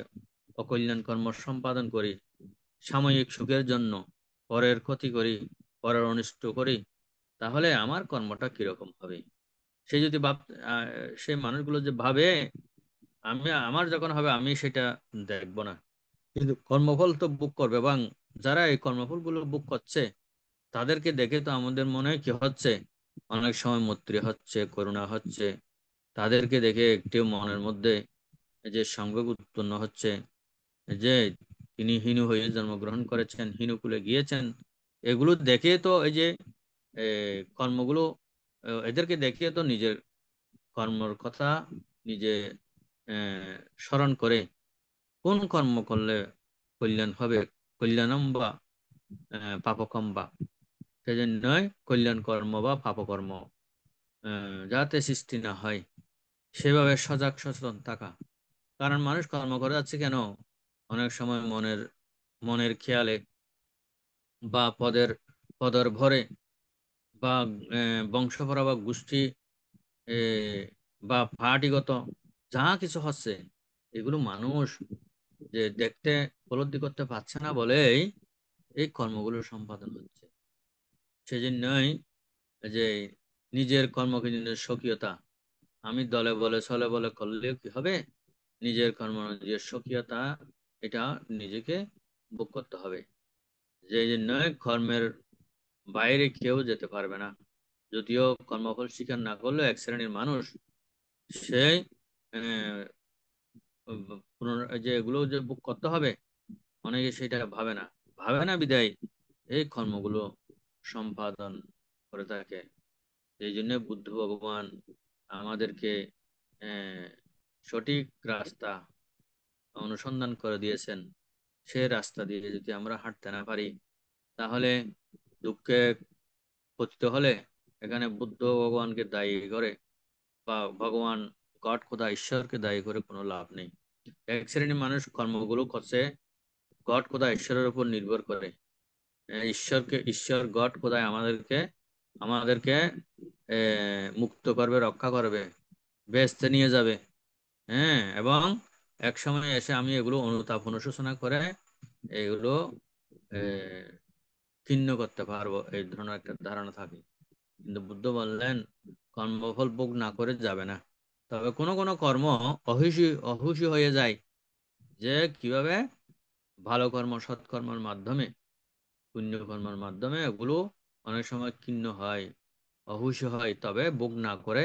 Speaker 7: অকল্যাণ কর্ম সম্পাদন করি, সাময়িক সুখের জন্য পরের ক্ষতি করি, পরের অনিষ্ট করি, তাহলে আমার কর্মটা কিরকম হবে? সে যদি আহ, সেই মানুষগুলো যে ভাবে আমি, আমার যখন হবে আমি সেটা দেখব না, কিন্তু কর্মফল তো ভোগ করবে, এবং যারা এই কর্মফল গুলো ভোগ করছে তাদেরকে দেখে তো আমাদের মনে হয় কি হচ্ছে, অনেক সময় মৈত্রী হচ্ছে, করুণা হচ্ছে। তাদেরকে দেখে একটু মনের মধ্যে এই যে সংযোগ উৎপন্ন হচ্ছে, যে তিনি হিনু হয়ে জন্মগ্রহণ করেছেন, হিনুকুলে গিয়েছেন, এগুলো দেখে তো এই যে কর্মগুলো, এদেরকে দেখে তো নিজের কর্মর কথা নিজে স্মরণ করে কোন কর্ম করলে কল্যাণ হবে, কল্যাণম বা পাপকম বা, সেজন্যই কল্যাণ কর্ম বা পাপকর্ম যাতে সৃষ্টি না হয় সেভাবে সজাগ সচেতন থাকা। কারণ মানুষ কর্ম করে যাচ্ছে কেন? অনেক সময় মনের মনের খেয়ালে, বা পদের ভরে, বা বংশপরা বা গোষ্ঠী বা পার্টিগত যা কিছু হচ্ছে, এগুলো মানুষ যে দেখতে উপলব্ধি করতে পারছে না বলেই এই কর্মগুলো সম্পাদন হচ্ছে। সেজন্যই যে নিজের কর্মকে নিজের স্বকীয়তা, আমি দলে বলে ছলে বলে করলে কি হবে, নিজের কর্ম নিজের স্বকীয়তা, এটা নিজেকে ভোগ করতে হবে। যে জন্যই কর্মের বাইরে কেউ যেতে পারবে না। যদিও কর্মফল স্বীকার না করলেও এক শ্রেণীর মানুষ সেই আহ, যে এগুলো যে ভোগ করতে হবে, অনেকে সেটা ভাবে না বিদায় এই কর্মগুলো সম্পাদন করে থাকে। এই জন্য বুদ্ধ ভগবান আমাদেরকে আহ, সঠিক রাস্তা অনুসন্ধান করে দিয়েছেন। সে রাস্তা দিয়ে যদি আমরা হাঁটতে না পারি, তাহলে দুঃখে পতিত হলে এখানে বুদ্ধ ভগবানকে দায়ী করে বা ভগবান গড খোদা ঈশ্বরকে দায়ী করে কোনো লাভ নেই। এক শ্রেণীর মানুষ কর্মগুলো করছে গড খোদা ঈশ্বরের উপর নির্ভর করে। ঈশ্বর গড খোদাই আমাদেরকে মুক্ত করবে, রক্ষা করবে, বেহেশতে নিয়ে যাবে। হ্যাঁ, এবং এক সময় এসে আমি এগুলো অনুতাপ অনুশোচনা করে এগুলো আহ, ক্ষিণ্ণ করতে পারবো, এই ধরনের একটা ধারণা থাকে। কিন্তু বুদ্ধ বললেন কর্মফল ভোগ না করে যাবে না। তবে কোনো কোনো কর্ম অহুষি অহুষি হয়ে যায়, যে কিভাবে ভালো কর্ম সৎকর্মের মাধ্যমে পুণ্যকর্মের মাধ্যমে এগুলো অনেক সময় ক্ষিণ্ণ হয়, অহুষি হয়, তবে ভোগ না করে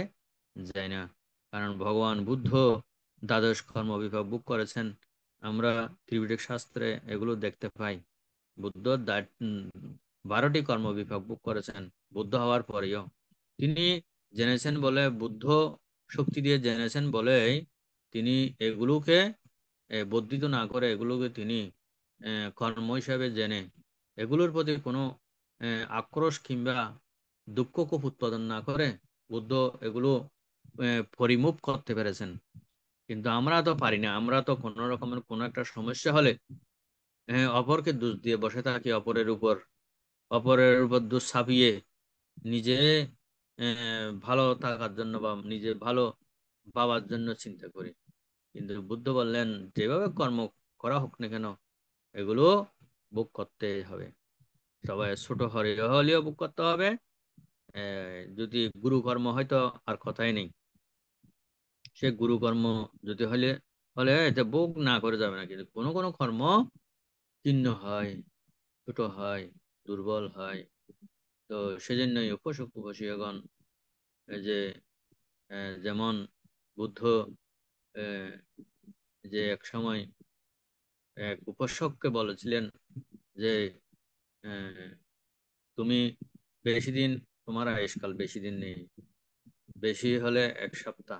Speaker 7: যায় না। কারণ ভগবান বুদ্ধ দ্বাদশ কর্ম বিভাগ ভোগ করেছেন। আমরা ত্রিপিটক শাস্ত্রে এগুলো দেখতে পাই। বুদ্ধ 12টি কর্ম বিভাগ ভোগ করেছেন বুদ্ধ হওয়ার পরেও। তিনি জেনেছেন বলে, বুদ্ধ শক্তি দিয়ে জেনেছেন বলেই তিনি এগুলোকে বর্ধিত না করে এগুলোকে তিনি কর্ম হিসাবে জেনে এগুলোর প্রতি কোনো আক্রোশ কিংবা দুঃখ খুব উৎপাদন না করে বুদ্ধ এগুলো পরিমুখ করতে পেরেছেন। কিন্তু আমরা তো পারি না। আমরা তো কোনো রকমের কোনো একটা সমস্যা হলে অপরকে দোষ দিয়ে বসে থাকি, অপরের উপর দোষ চাপিয়ে নিজে ভালো থাকার জন্য বা নিজে ভালো পাওয়ার জন্য চিন্তা করি। কিন্তু বুদ্ধ বললেন যেভাবে কর্ম করা হোক না কেন, এগুলো ভোগ করতে হবে। সবাই ছোট হলেও ভোগ করতে হবে। যদি গুরু কর্ম হয়তো আর কথাই নেই। সে গুরু কর্ম যদি হলে হলে এতে ভোগ না করে যাবে না। কিন্তু কোনো কোনো কর্ম ক্ষীণ হয়, ছোট হয়, দুর্বল হয়। তো সেজন্যই উপাসক উপাসিকাগণ এই যে যেমন বুদ্ধ আহ, যে এক সময় এক উপাসককে বলেছিলেন যে আহ, তুমি বেশি দিন, তোমার আয়ুষ্কাল বেশি দিন নেই, বেশি হলে 1 সপ্তাহ।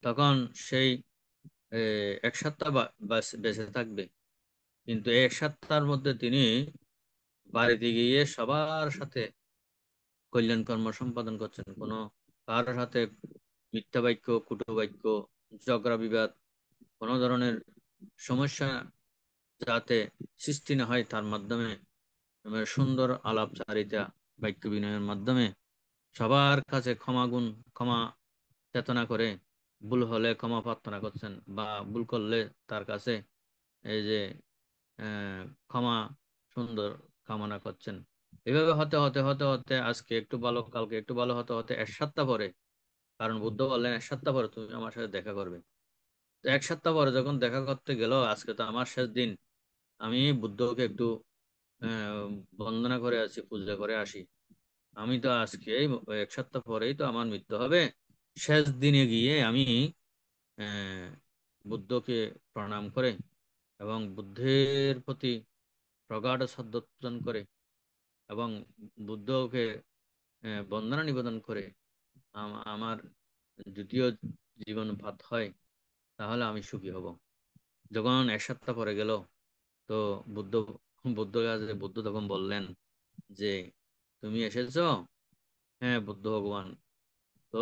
Speaker 7: তখন সেই 1 সপ্তাহ বেঁচে থাকবে। কিন্তু এই 1 সপ্তাহের মধ্যে তিনি বাড়িতে গিয়ে সবার সাথে কল্যাণ কর্ম সম্পাদন করছেন। কোনো কারোর সাথে মিথ্যা বাক্য, কুটু বাক্য, ঝগড়া বিবাদ, কোনো ধরনের সমস্যা যাতে সৃষ্টি না হয়, তার মাধ্যমে সুন্দর আলাপচারিতা বাক্য বিনিময়ের মাধ্যমে সবার কাছে ক্ষমা চেতনা করে ভুল হলে ক্ষমা প্রার্থনা করছেন, বা ভুল করলে তার কাছে এই যে ক্ষমা সুন্দর কামনা করছেন। এভাবে হতে হতে হতে হতে আজকে একটু ভালো, কালকে একটু ভালো, হতে হতে 1 সপ্তাহ পরে, কারণ বুদ্ধ বললেন 1 সপ্তাহ পরে তুমি আমার সাথে দেখা করবে। তো 1 সপ্তাহ পরে যখন দেখা করতে গেল, আজকে তো আমার শেষ দিন, আমি বুদ্ধকে একটু আহ, বন্দনা করে আছি, পূজা করে আসি। আমি তো আজকে 1 সপ্তাহ পরেই তো আমার মৃত্যু হবে। শেষ দিনে গিয়ে আমি আহ, বুদ্ধকে প্রণাম করে এবং বুদ্ধের প্রতি প্রগাঢ় শ্রদ্ধা অর্পণ করে এবং বুদ্ধকে বন্দনা নিবেদন করে আমার দ্বিতীয় জীবন পাত হয়, তাহলে আমি সুখী হব। যখন 1 সপ্তাহ পরে গেল, তো বুদ্ধ বুদ্ধ তখন বললেন যে তুমি এসেছো। হ্যাঁ বুদ্ধ ভগবান, তো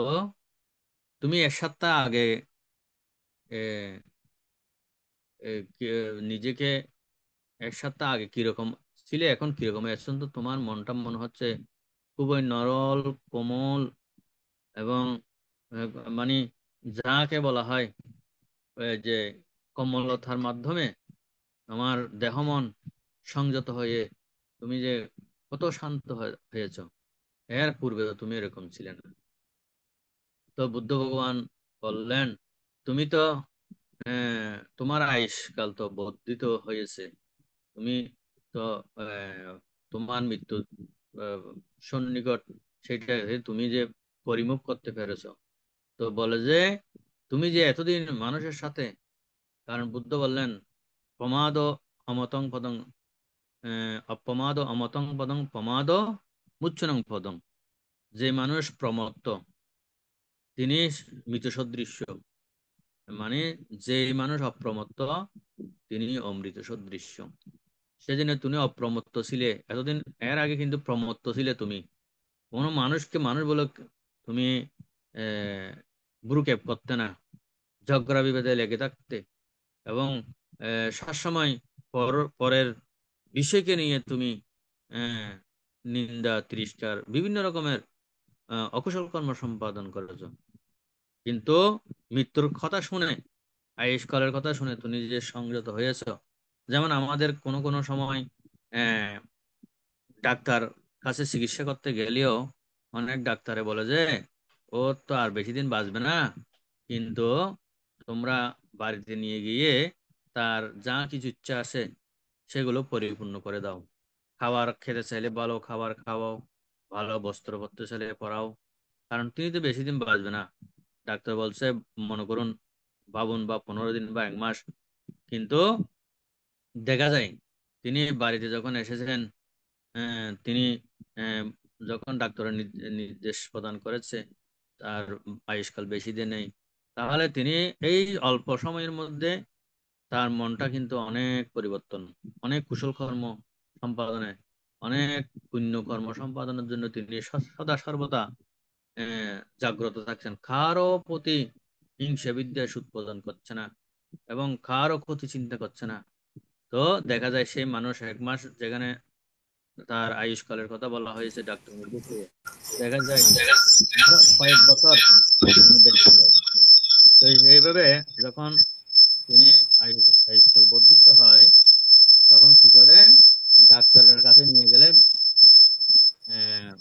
Speaker 7: তুমি 1 সপ্তাহ আগে এ, এ, নিজেকে 1 সপ্তাহ আগে কিরকম ছিলে, এখন কিরকম এখন তো তোমার মনটা মনে হচ্ছে খুবই নরল, কোমল এবং মানে যাকে বলা হয় যে কমলতার মাধ্যমে আমার দেহ মন সংযত হয়ে তুমি যে কত শান্ত হয়েছ, এর পূর্বে তো তুমি এরকম ছিলে না। তো বুদ্ধ ভগবান বললেন, তুমি তো তোমার আয়ুষ্কাল তো বর্ধিত হয়েছে, তুমি তো তোমার মৃত্যু আহ, সন্নিকট, সেটা তুমি যে পরিমুখ করতে পেরেছো। তো বলে যে তুমি যে এতদিন মানুষের সাথে, কারণ বুদ্ধ বললেন প্রমাদ অমতং পদং অপমাদ অমতং পদং প্রমাদ মুচ্ছনং পদং, যে মানুষ প্রমত্ত তিনি মৃত সদৃশ্য, মানে যে মানুষ অপ্রমত্ত তিনি অমৃত সদৃশ্য। সেজন্য তুমি অপ্রমত্ত ছিলে এতদিন, এর আগে কিন্তু প্রমত্ত ছিলে তুমি। কোনো মানুষকে মানুষ বলে তুমি আহ ভ্রুক্ষেপ করতে না, ঝগড়া বিবাদে লেগে থাকতে, এবং সবসময় পরের বিষয়কে নিয়ে তুমি আহ, নিন্দা তিরস্কার বিভিন্ন রকমের অকুশল কর্ম সম্পাদন করেছো। কিন্তু মৃত্যুর কথা শুনে, আয়ুষ্কালের কথা শুনে তুমি যে সংযত হয়েছো। যেমন আমাদের কোনো কোনো সময় আহ ডাক্তার কাছে চিকিৎসা করতে গেলেও অনেক ডাক্তারে বলে যে ও তো আর বেশি দিন বাঁচবে না, কিন্তু তোমরা বাড়িতে নিয়ে গিয়ে তার যা কিছু ইচ্ছা আছে সেগুলো পরিপূর্ণ করে দাও। খাবার খেতে চাইলে ভালো খাবার খাওয়াও, ভালো বস্ত্র পরতে চাইলে পরাও, কারণ তিনি তো বেশি দিন বাঁচবে না। ডাক্তার বলছে মনে করুন ভাবুন বা 15 দিন বা 1 মাস, কিন্তু দেখা যায় তিনি বাড়িতে যখন এসেছেন, তিনি আহ, যখন ডাক্তারের নির্দেশ প্রদান করেছে তার আয়ুষ্কাল বেশি দিন নেই, তাহলে তিনি এই অল্প সময়ের মধ্যে তার মনটা কিন্তু অনেক পরিবর্তন, অনেক কুশল কর্ম সম্পাদনে, অনেক পুণ্য কর্ম সম্পাদনের জন্য তিনি সদা সর্বদা জাগ্রত থাকছেন। কারো প্রতি হিংসা বিদ্বেষ উৎপাদন করছে না এবং কারো ক্ষতি চিন্তা করছে না। তো দেখা যায় সেই মানুষ 1 মাস যেখানে তার আয়ুষ্কালের কথা বলা হয়েছে ডাক্তার নির্দেশে, দেখা যায় আরো কয়েক বছর তিনি বেঁচে যায়। তো এইভাবে যখন তিনি আয়ুষ্কাল বর্ধিত হয়, তখন কি করে, ডাক্তারের কাছে নিয়ে গেলে আহ,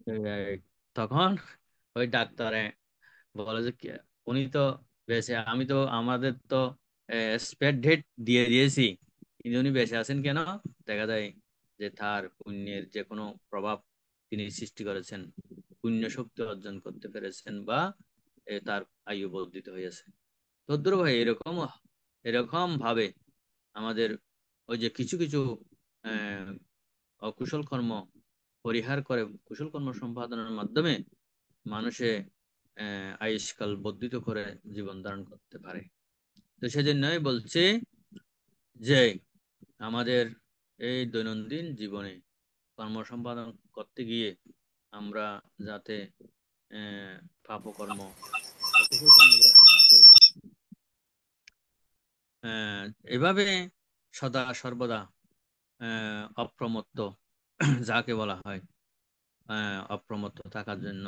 Speaker 7: আহ, তখন ওই ডাক্তারে বলে যে উনি তো বেঁচে, আমি তো আমাদের তো স্পেড ডেট দিয়ে দিয়েছি, কিন্তু উনি বেঁচে আছেন কেন? দেখা যায় যে তার পুণ্যের যে কোনো প্রভাব তিনি সৃষ্টি করেছেন, পুণ্য শক্তি অর্জন করতে পেরেছেন, বা তার আয়ু বর্ধিত হয়েছে। তদ্রুপ ভাই এরকম এরকম ভাবে আমাদের ওই যে কিছু কিছু আহ অকুশল কর্ম পরিহার করে কুশল কর্ম সম্পাদনের মাধ্যমে মানুষে আয়ুষ্কাল বর্ধিত করে জীবন ধারণ করতে পারে। তো সেজন্যই বলছি যে আমাদের এই দৈনন্দিন জীবনে কর্ম সম্পাদন করতে গিয়ে আমরা যাতে আহ পাপকর্ম অকুশল কর্ম যাতে না করি, আহ এভাবে সদা সর্বদা অপ্রমত্ত যাকে বলা হয় অপ্রমত্ত থাকার জন্য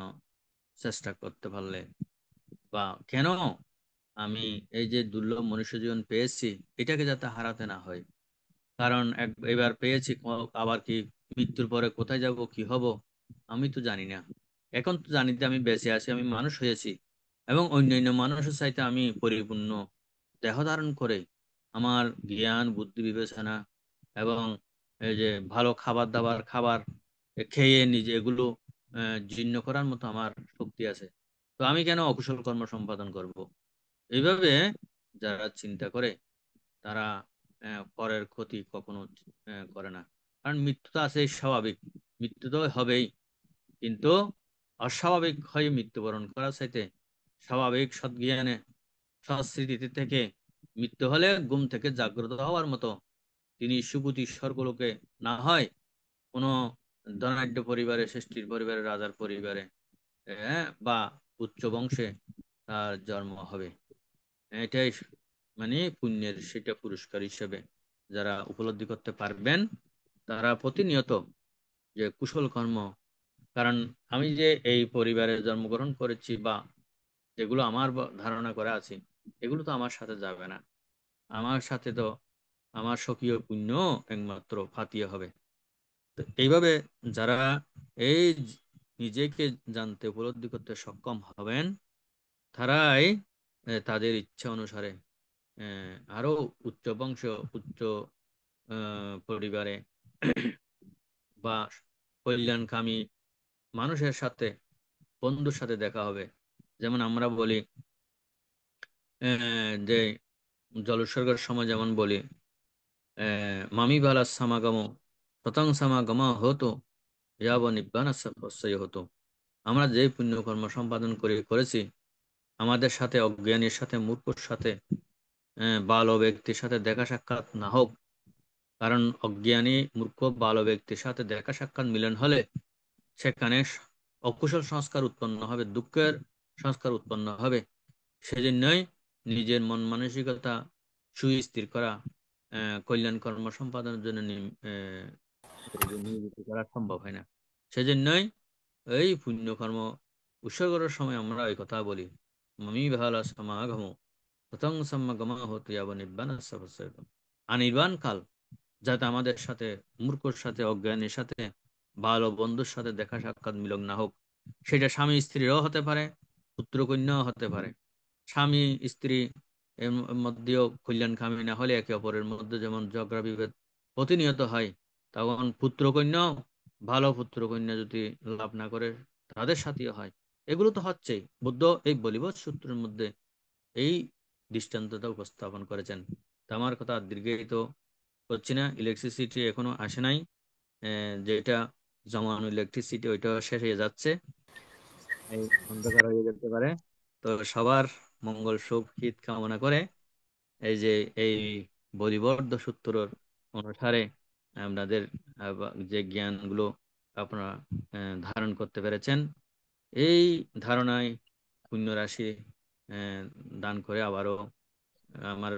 Speaker 7: চেষ্টা করতে পারলে, বা কেন আমি এই যে দুর্লভ মনুষ্য জীবন পেয়েছি এটাকে যাতে হারাতে না হয়। কারণ এবার পেয়েছি, আবার কি মৃত্যুর পরে কোথায় যাব কি হব আমি তো জানি না। এখন তো জানি যে আমি বেঁচে আছি, আমি মানুষ হয়েছি, এবং অন্যান্য মানুষের চাইতে আমি পরিপূর্ণ দেহ ধারণ করে আমার জ্ঞান বুদ্ধি বিবেচনা এবং এই যে ভালো খাবার দাবার খেয়ে নিজে এগুলো জীর্ণ করার মতো আমার শক্তি আছে। তো আমি কেন অকুশল কর্ম সম্পাদন করব? এইভাবে যারা চিন্তা করে তারা পরের ক্ষতি কখনো করে না। কারণ মৃত্যু তো আছে স্বাভাবিক, মৃত্যু তো হবেই, কিন্তু অস্বাভাবিক হয়ে মৃত্যুবরণ করার চাইতে স্বাভাবিক সদ্জ্ঞানে সৎস্মৃতিতে থেকে মৃত্যু হলে ঘুম থেকে জাগ্রত হওয়ার মতো তিনি সুপতি স্বর্গলোকে না হয় কোনো ধনাঢ্য পরিবারে, শ্রেষ্ঠীর পরিবারে, রাজার পরিবারে বা উচ্চ বংশে তার জন্ম হবে। এটাই মানে পুণ্যের সেটা পুরস্কার হিসেবে যারা উপলব্ধি করতে পারবেন তারা প্রতিনিয়ত যে কুশল কর্ম, কারণ আমি যে এই পরিবারে জন্মগ্রহণ করেছি বা যেগুলো আমার ধারণা করে আছি, এগুলো তো আমার সাথে যাবে না। আমার সাথে তো আমার স্বকীয় পুণ্য একমাত্র ফাতিয়ে হবে। তো এইভাবে যারা এই নিজেকে জানতে উপলব্ধি করতে সক্ষম হবেন, তারাই তাদের ইচ্ছা অনুসারে আরো উচ্চ বংশ, উচ্চ পরিবারে বা কল্যাণকামী মানুষের সাথে, বন্ধুর সাথে দেখা হবে। যেমন আমরা বলি যে জলোৎসর্গের সময় যেমন বলি মামি বালা সমাগম শতাং সমাগম হতো ইয়াব নিব্বান হতো। আমরা যে পুণ্যকর্ম সম্পাদন করেছি, আমাদের সাথে অজ্ঞানীর সাথে, মূর্খর সাথে, বাল ব্যক্তির সাথে দেখা সাক্ষাৎ না হোক। কারণ অজ্ঞানী, মূর্খ, বাল ব্যক্তির সাথে দেখা সাক্ষাৎ মিলন হলে সেখানে অকুশল সংস্কার উৎপন্ন হবে, দুঃখের সংস্কার উৎপন্ন হবে। সেজন্যই নিজের মন মানসিকতা সুস্থির করা, কল্যাণ কর্ম সম্পাদনের জন্য নিয়োজিত করা সম্ভব হয় না। সেজন্যই এই পুণ্যকর্ম উৎসর্গ করার সময় আমরা এই কথা বলি, মামি ভালা সমাগম প্রথম সমাগম হতে যাব নির্বাণ। আনির্বাণ কাল যাতে আমাদের সাথে, মূর্খর সাথে, অজ্ঞানীর সাথে, ভালো বন্ধুর সাথে দেখা সাক্ষাৎ মিলন না হোক। সেটা স্বামী স্ত্রীরও হতে পারে, পুত্র কন্যাও হতে পারে। স্বামী স্ত্রী এর মধ্যেও কল্যাণ কামী না হলে একে অপরের মধ্যে যেমন ঝগড়া বিভেদ প্রতিনিয়ত হয়, তখন পুত্র কন্যাও, ভালো পুত্র কন্যা যদি লাভ না করে তাদের সাথেও হয়। এগুলো তো হচ্ছেই। বুদ্ধ এই বলিবৎ সূত্রের মধ্যে এই দৃষ্টান্তটা উপস্থাপন করেছেন। তো আমার কথা আর দীর্ঘায়িত করছি না। ইলেকট্রিসিটি এখনো আসে নাই, যেটা জমানো ইলেকট্রিসিটি ওইটাও শেষ হয়ে যাচ্ছে, এই অন্ধকার হয়ে যেতে পারে। তো সবার মঙ্গল সুখ হিত কামনা করে এই যে এই বলিবদ্ধ সূত্রের অনুসারে আপনাদের যে জ্ঞানগুলো আপনারা ধারণ করতে পেরেছেন, এই ধারণায় পুণ্য রাশি আহ, দান করে আবারও আমার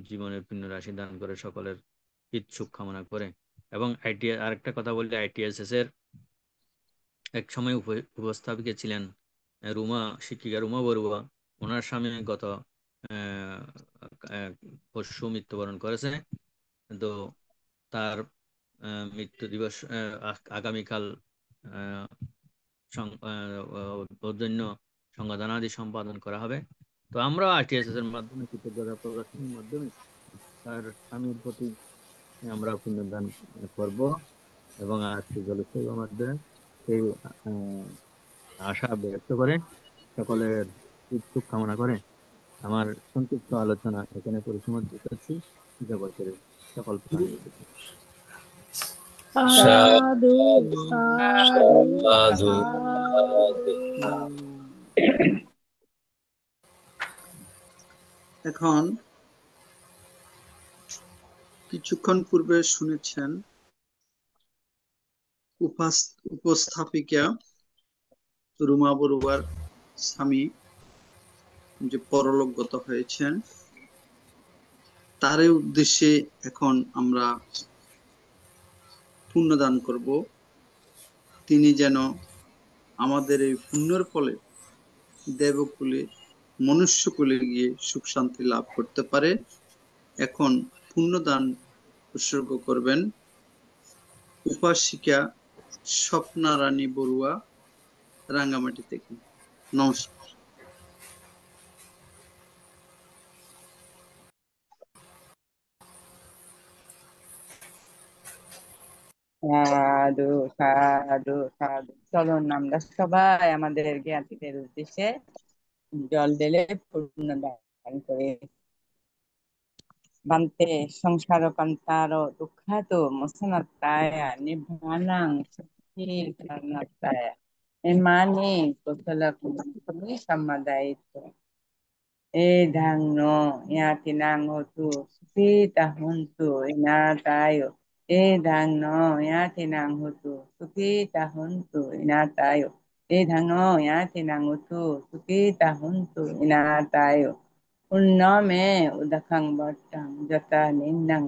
Speaker 7: জীবনের পুণ্য রাশি দান করে সকলের হিত সুখ কামনা করে। এবং আরেকটা কথা বললে, আইটিএসএস এর এক সময় উপস্থাপিকা ছিলেন রুমা, শিক্ষিকা রুমা বড়ুয়া। ওনার স্বামী গত আহ, আহ, পরশু মৃত্যুবরণ করেছে। তো তার মৃত্যু দিবস আগামীকাল আহ, ওর জন্য সংগঠনাদি সম্পাদন করা হবে। তো আমরা আরটিএসএস এর মাধ্যমে, কৃতজ্ঞতা প্রদর্শনের মাধ্যমে তার স্বামীর প্রতি আমরা পুণ্যদান করব। এবং আজকে জলসেবার মাধ্যমে সেই আহ, আশা ব্যক্ত করে, সকলের সুখ কামনা করে আমার সংক্ষিপ্ত আলোচনা এখানে পরিসমাপ্তি করছি। জগতের সকল প্রাণী
Speaker 6: সাধু সাধু
Speaker 8: সাধু
Speaker 6: সাধু।
Speaker 3: এখন কিছুক্ষণ পূর্বে শুনেছেন উপস্থাপিকা রুমা বড়ুয়ার স্বামী যে পরলোকগত হয়েছেন, তারই উদ্দেশ্যে এখন আমরা পুণ্যদান করব। তিনি যেন আমাদের এই পুণ্যের ফলে দেবকুলে, মনুষ্যকুলে গিয়ে সুখ শান্তি লাভ করতে পারে। এখন পুণ্যদান উৎসর্গ করবেন উপাসিকা স্বপ্না রানী বড়ুয়া, রাঙ্গামাটি থেকে। নমস্কার।
Speaker 5: সাধু সাধু সাধু। চলুন আমরা সবাই আমাদের জ্ঞাতিদের উদ্দেশ্যে জল ঢেলে পূর্ণ দান করে। বান্তে সংসার কান্তার দুঃখাতো মোসনাত্তায় নির্বাণাং সচ্চিদানন্দায় ইমানি কুশল কুশলী সম্মাদায়িত্ব edang no yatinang hotu supita huntu inatayo edang no yatinang hotu supita huntu inatayo edang no yatinang hotu supita huntu inatayo unno me udakang batang jata ninnang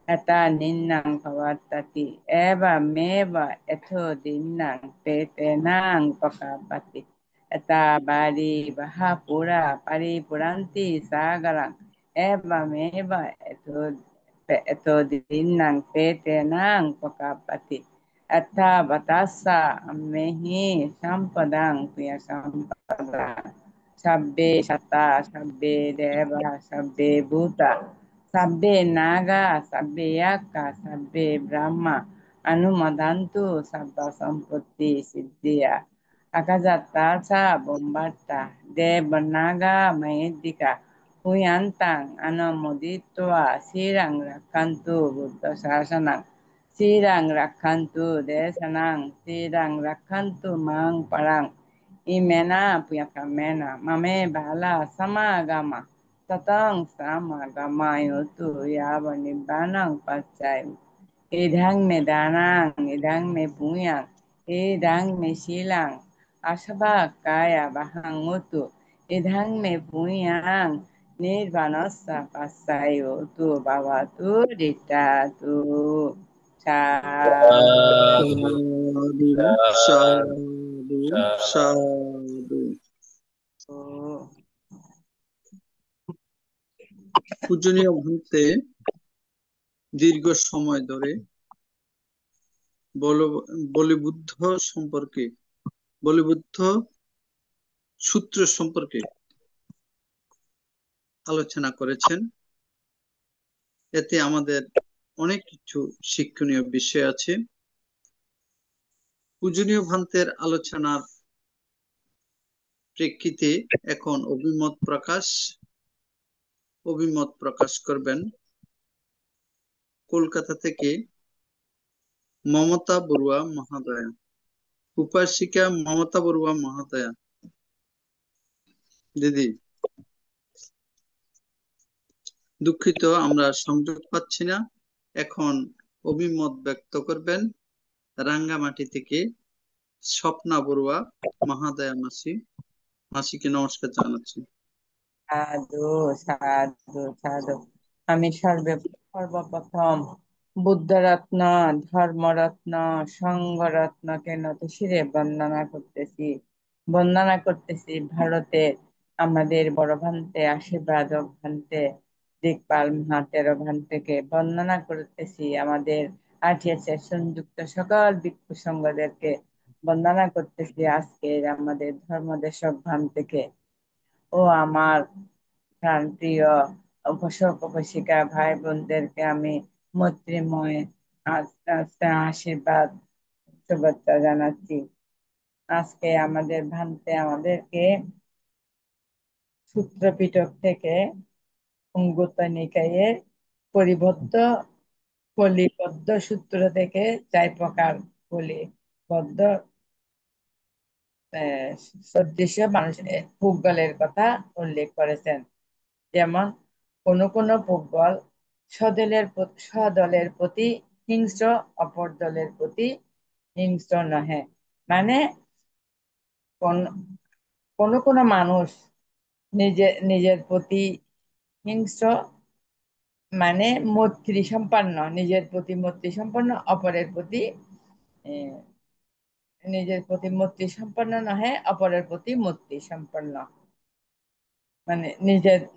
Speaker 5: ata ninnang pavatati eva meva etho dinnang petenang pakapati
Speaker 8: Tabari Bahapura Paripuranti Sagarang Eva Meva Etodinang Petenang Pakapati Atta Batasa Mehi Sampadang Pia Sampadang Sabbe Shata Sabbe Deva Sabbe Bhuta Sabbe Naga Sabbe Yaka Sabbe Brahma Anumadantu Sabba Samputti Siddhya Akazatasa Bombata Debanaga Mahedika Huyantang Anamoditwa Sirang Rakantu Buddha Sasanang Sirang Rakantu Desanang Sirang Rakantu Mang Parang Imena Puyakamena Mame Bala Samagama Tatang Samagama Yotu Yava Nibbanang Pachay Idang me danang, idang me buyang, idang me silang, asaba kaya bahang mutu, idang me buyang, nirvanasa pasayo tu bawatu ditatu. Sadhu.
Speaker 3: সাধু সাধু সাধু। পূজনীয় ভন্তে দীর্ঘ সময় ধরে বলিবুদ্ধ সম্পর্কে বলিবুদ্ধ সূত্র সম্পর্কে আলোচনা করেছেন। এতে আমাদের অনেক কিছু শিক্ষণীয় বিষয় আছে। পূজনীয় ভান্তের আলোচনার প্রেক্ষিতে এখন অভিমত প্রকাশ করবেন কলকাতা থেকে মমতা বড়ুয়া মহোদয়া। উপাসিকা মমতা বড়ুয়া মহোদয়া। দিদি, দুঃখিত আমরা সংযোগ পাচ্ছি না। এখন অভিমত ব্যক্ত করবেন রাঙ্গামাটি থেকে স্বপ্না বড়ুয়া মহোদয়া মাসি। মাসিকে নমস্কার জানাচ্ছি।
Speaker 8: সাধু সাধু সাধু। আমি সর্বপ্রথম বুদ্ধরত্ন, ধর্মরত্ন, সংঘরত্নকে নতশিরে বন্দনা করতেছি ভারতের আমাদের বড় ভান্তে আশীর্বাদ ভান্তে দিকপাল মহাতের ভান্তেকে বন্দনা করতেছি। আমাদের আঠিয়াছে সংযুক্ত সকল ভিক্ষু সংঘদেরকে বন্দনা করতেছি আজকের আমাদের ধর্মদেশক ভান্তেকে। ও আমার প্রাণপ্রিয় উপাসক উপাসিকা ভাই বোনদেরকে আমি মৈত্রীময় আশীর্বাদ শুভেচ্ছা জানাচ্ছি। আজকে আমাদের ভান্তে আমাদেরকে সূত্রপিটক থেকে অঙ্গুত্র নিকায়ের কলিবদ্ধ সূত্র থেকে 4 প্রকার কলিবদ্ধ সদৃশ্য মানুষের পুগলের কথা উল্লেখ করেছেন। যেমন কোন পুগল স্বদলের প্রতি হিংস্র, অপর দলের প্রতি হিংস্র নহে। মানে কোন মানুষ নিজের প্রতি হিংস্র, মানে মৈত্রী সম্পন্ন, নিজের প্রতি মৈত্রী সম্পন্ন, অপরের প্রতি নিজের প্রতি মৈত্রী সম্পন্ন নহে, অপরের প্রতি মৈত্রী সম্পন্ন। মানে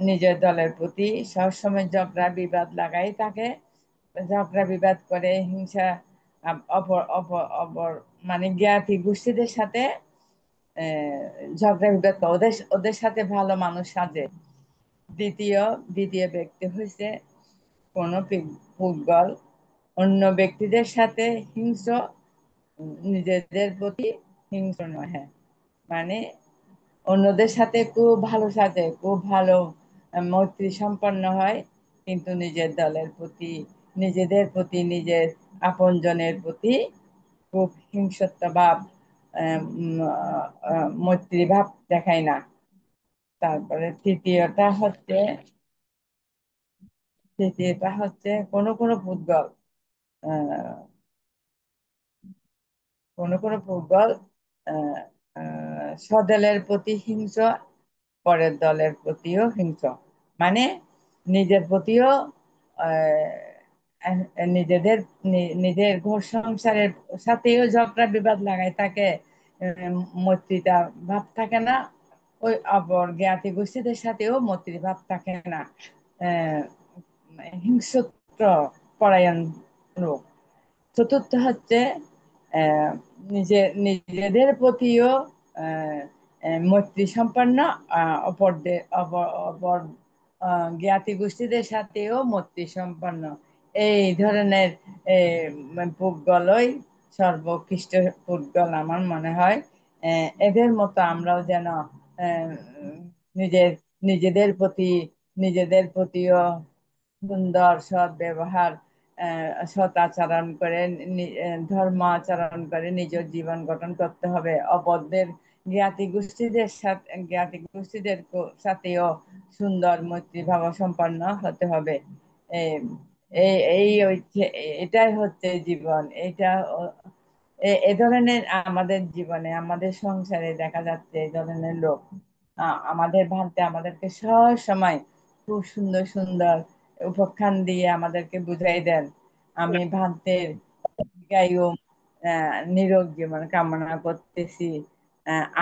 Speaker 8: নিজের দলের প্রতি সবসময় ঝগড়া বিবাদ লাগাই থাকে, ঝগড়া বিবাদ করে হিংসা, অপর অপর অপর মানে জ্ঞাতি গোষ্ঠীদের সাথে ঝগড়া বিবাদ করে ওদের সাথে ভালো মানুষ সাজে। দ্বিতীয় ব্যক্তি হয়েছে কোন পুগল অন্য ব্যক্তিদের সাথে হিংস্র, নিজেদের প্রতি হিংস্র নহে। মানে অন্যদের সাথে খুব ভালো সাজে, খুব ভালো মৈত্রী সম্পন্ন হয়, কিন্তু নিজেদের প্রতি নিজের আপনজনের প্রতি খুব হিংসত্বভাব, মৈত্রী ভাব দেখায় না। তারপরে তৃতীয়টা হচ্ছে কোন পুদ্গল স্বদলের প্রতি হিংস্র, পরের দলের প্রতিও হিংস্র। মানে নিজের প্রতিও নিজের ঘর সংসারের সাথেও ঝগড়া বিবাদ লাগাই থাকে, মৈত্রীতা ভাব থাকে না, ওই অপর জ্ঞাতি গোষ্ঠীদের সাথেও মৈত্রী ভাব থাকে না। আহ, হিংস্র পরায়ণ লোক। চতুর্থ হচ্ছে আহ, নিজেদের প্রতিও মৈত্রী সম্পন্ন, অপর জ্ঞাতি গোষ্ঠীদের সাথেও মৈত্রী সম্পন্ন। এই ধরনের পুদ্গলই সর্বোৎকৃষ্ট পুদ্গল আমার মনে হয়। এদের মতো আমরাও যেন আহ, নিজের নিজেদের প্রতিও সুন্দর সৎ ব্যবহার, সৎ আচরণ করে, ধর্ম আচরণ করে নিজের জীবন গঠন করতে হবে। অপরদের জ্ঞাতি গোষ্ঠীদের সাথেও সুন্দর মৈত্রী ভাব সম্পন্ন হতে হবে। এই এই এই এটাই হচ্ছে জীবন। এটা এ ধরনের আমাদের জীবনে, আমাদের সংসারে দেখা যাচ্ছে এই ধরনের লোক। আমাদের ভান্তে আমাদেরকে সব সময় খুব সুন্দর সুন্দর উপাখ্যান দিয়ে আমাদেরকে বুঝাই দেন। আমি ভান্তের দীর্ঘায়ু নিরোগ জীবন কামনা করতেছি।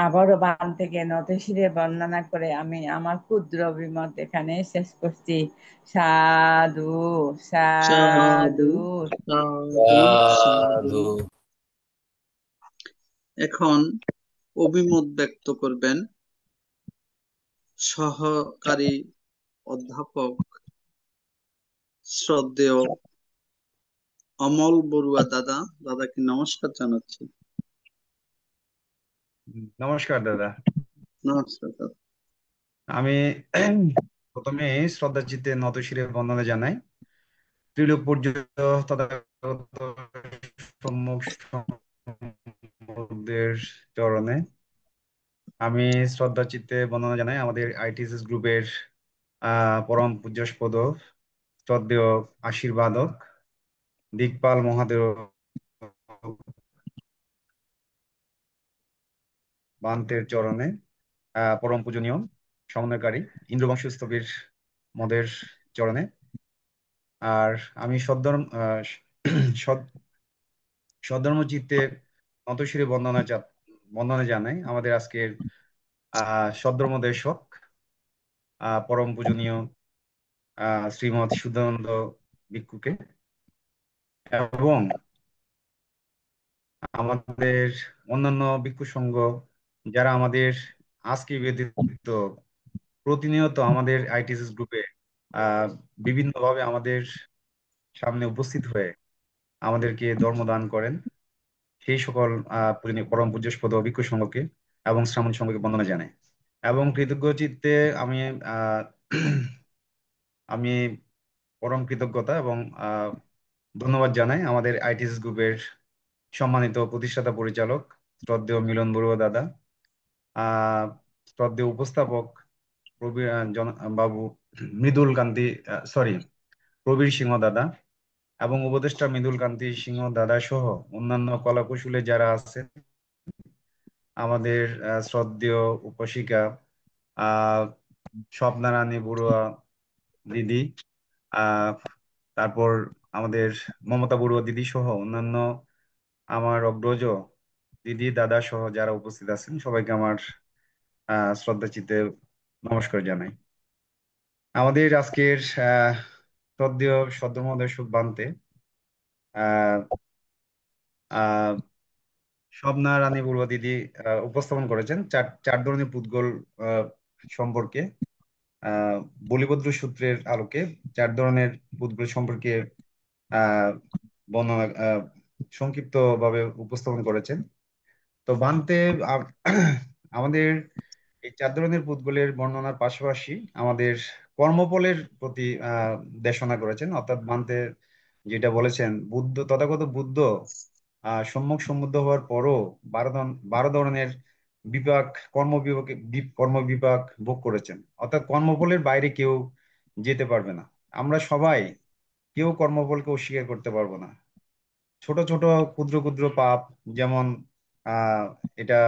Speaker 8: আবারও বান থেকে নতশিরে বর্ণনা করে আমি আমার ক্ষুদ্র অভিমত এখানে শেষ করছি। সাধু,
Speaker 3: সাধু,
Speaker 8: সাধু।
Speaker 3: সাধু, সাধু।
Speaker 9: সাধু।
Speaker 3: এখন অভিমত ব্যক্ত করবেন সহকারী অধ্যাপক শ্রদ্ধেয় অমল বড়ুয়া দাদা। দাদাকে নমস্কার জানাচ্ছি।
Speaker 10: নমস্কার দাদা।
Speaker 3: নমস্কার দাদা।
Speaker 10: আমি প্রথমে শ্রদ্ধাচিত্তে নতশিরে বন্দনা জানাই ত্রিলোক পূজ্য তথাগত সম্মুখ সমুদ্রের চরণে। আমি শ্রদ্ধাচিত্তে বন্দনা জানাই আমাদের আইটিসিস গ্রুপের পরম পূজ্যস্পদ শ্রদ্ধেয় আশীর্বাদক দিকপাল মহাদেব বান্তের চরণে, পরম পূজনীয় সমন্বয়কারী ইন্দ্রবংশ স্থবির মদের চরণে। আর আমি সদ্ধর্ম চিত্তে নতশিরে বন্দনা জানাই আমাদের আজকের সদ্ধর্ম দেশক পরম পূজনীয় শ্রীমৎ সুধানন্দ ভিক্ষুকে, এবং আমাদের অন্যান্য ভিক্ষু সংঘ যারা আমাদের আজকে ব্যতীত প্রতিনিয়ত আমাদের আইটিসিস গ্রুপে বিভিন্নভাবে আমাদের সামনে উপস্থিত হয়ে আমাদেরকে ধর্মদান করেন, সেই সকল পরম পূজ্যস্পদ ভিক্ষু সংঘকে এবং শ্রামণ সংঘকে বন্দনা জানাই। এবং কৃতজ্ঞ চিত্তে আমি আহ, আমি পরম কৃতজ্ঞতা এবং ধন্যবাদ জানাই আমাদের আইটিসিস গ্রুপের সম্মানিত প্রতিষ্ঠাতা পরিচালক শ্রদ্ধেয় মিলন বড়ুয়া দাদা, শ্রদ্ধেয় উপস্থাপক বাবু মৃদুল কান্তি, প্রবীর সিংহ দাদা, এবং উপদেষ্টা মৃদুল কান্তি সিংহ দাদা সহ অন্যান্য কলাকুশলী যারা আছেন, আমাদের শ্রদ্ধেয় উপাসিকা স্বপ্না রানী বড়ুয়া দিদি, তারপর আমাদের মমতা বড়ুয়া দিদি সহ অন্যান্য আমার অগ্রজ দিদি দাদা সহ যারা উপস্থিত আছেন, সবাইকে আমার শ্রদ্ধা চিত্তে নমস্কার জানাই। আমাদের আজকের শ্রদ্ধেয় সদ্যমহোদয় বান্তে স্বপ্না রানী বড়ুয়া দিদি উপস্থাপন করেছেন চার ধরনের পুদ্গল সম্পর্কে, বলিভদ্র সূত্রের আলোকে চার ধরনের পুদ্গল সম্পর্কে বর্ণনা সংক্ষিপ্ত ভাবে উপস্থাপন করেছেন। তো বান্তে আমাদের এই চার ধরনের পুদ্গলের বর্ণনার পাশাপাশি আমাদের কর্মফলের প্রতি দেশনা করেছেন, অর্থাৎ বান্তে যেটা বলেছেন তথাগত বুদ্ধ সম্যক সমুদ্ধ হওয়ার পরও 12 ধরনের বিপাক কর্মবিপাক ভোগ করেছেন, অর্থাৎ কর্মফলের বাইরে কেউ যেতে পারবে না। আমরা সবাই কেউ কর্মফলকে অস্বীকার করতে পারবো না। ছোট ছোট ক্ষুদ্র ক্ষুদ্র পাপ যেমন এটা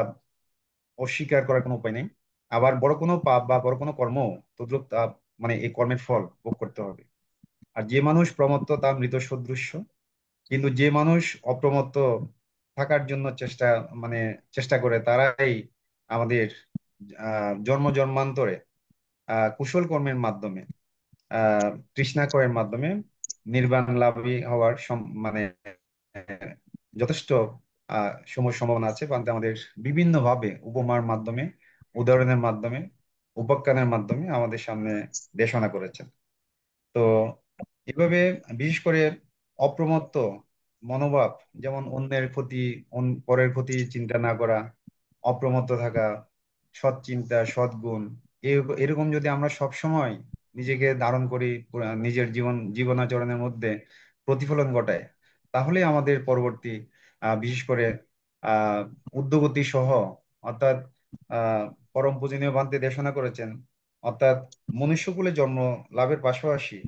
Speaker 10: অস্বীকার করার কোনো উপায় নেই, আবার বড় কোনো পাপ বা বড় কোনো কর্ম তদ্রুপ মানে এই কর্মের ফল ভোগ করতে হবে। আর যে মানুষ প্রমত্ত তা মৃত সদৃশ্য, কিন্তু যে মানুষ অপ্রমত্ত থাকার জন্য মানে চেষ্টা করে, তারাই আমাদের জন্ম জন্মান্তরে কুশল কর্মের মাধ্যমে তৃষ্ণা ক্ষয়ের মাধ্যমে নির্বাণ লাভী হওয়ার মানে যথেষ্ট সময় সম্ভাবনা আছে। পান্তে আমাদের বিভিন্ন ভাবে উপমার মাধ্যমে, উদাহরণের মাধ্যমে, উপাখ্যানের মাধ্যমে আমাদের সামনে দেশনা করেছেন। তো এভাবে বিশেষ করে অপ্রমত্ত মনোভাব, যেমন অন্যের ক্ষতি, পরের ক্ষতি চিন্তা না করা, অপ্রমত্ত থাকা, সৎ চিন্তা, সদ্গুণ, এরকম যদি আমরা সব সময় নিজেকে ধারণ করি, নিজের জীবনাচরণের মধ্যে প্রতিফলন ঘটায়, তাহলে আমাদের পরবর্তী বিশেষ করে আহ উদ্যোগতি সহ, অর্থাৎ আহ পরম পূজনীয় ভান্তে দেশনা করেছেন, অর্থাৎ মনুষ্যকুলে জন্ম লাভের পাশাপাশি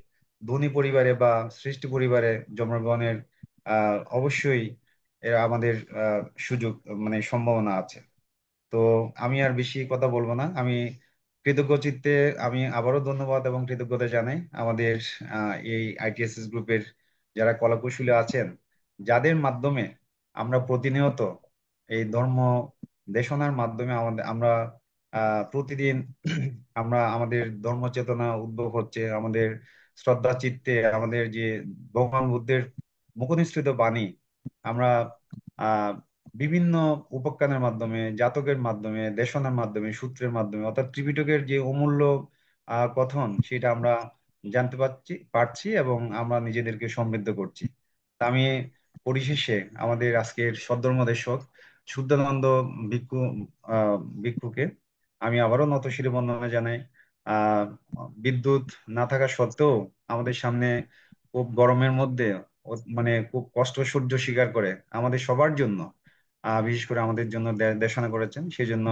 Speaker 10: ধনী পরিবারে বা সৃষ্টি পরিবারে জন্মগ্রহণের অবশ্যই এরা আমাদের সুযোগ, মানে সম্ভাবনা আছে। তো আমি আর বেশি কথা বলবো না। আমি কৃতজ্ঞ চিত্তে আমি আবারও ধন্যবাদ এবং কৃতজ্ঞতা জানাই আমাদের এই আইটিএসএস গ্রুপের যারা কলাকুশলী আছেন, যাদের মাধ্যমে আমরা প্রতিনিয়ত এই ধর্ম দেশনার মাধ্যমে আমরা প্রতিদিন আমরা আমাদের ধর্ম চেতনা উদ্ভব হচ্ছে, আমাদের শ্রদ্ধা চিত্তে আমাদের যে ভগবান বুদ্ধের মুখনিসৃত বাণী আমরা বিভিন্ন উপাখ্যানের মাধ্যমে, জাতকের মাধ্যমে, দেশনার মাধ্যমে, সূত্রের মাধ্যমে, অর্থাৎ ত্রিপিটকের যে অমূল্য কথন, সেটা আমরা জানতে পারছি এবং আমরা নিজেদেরকে সমৃদ্ধ করছি। তা আমি পরিশেষে আমাদের আজকের সদ্ধর্মদেশক শুদ্ধানন্দ ভিক্ষু আহ ভিক্ষুকে আমি আবারও নতশিরে বন্দনা জানাই। আহ বিদ্যুৎ না থাকা সত্ত্বেও আমাদের সামনে খুব গরমের মধ্যে মানে খুব কষ্ট সহ্য স্বীকার করে আমাদের সবার জন্য, বিশেষ করে আমাদের জন্য দেশনা করেছেন। সেই জন্য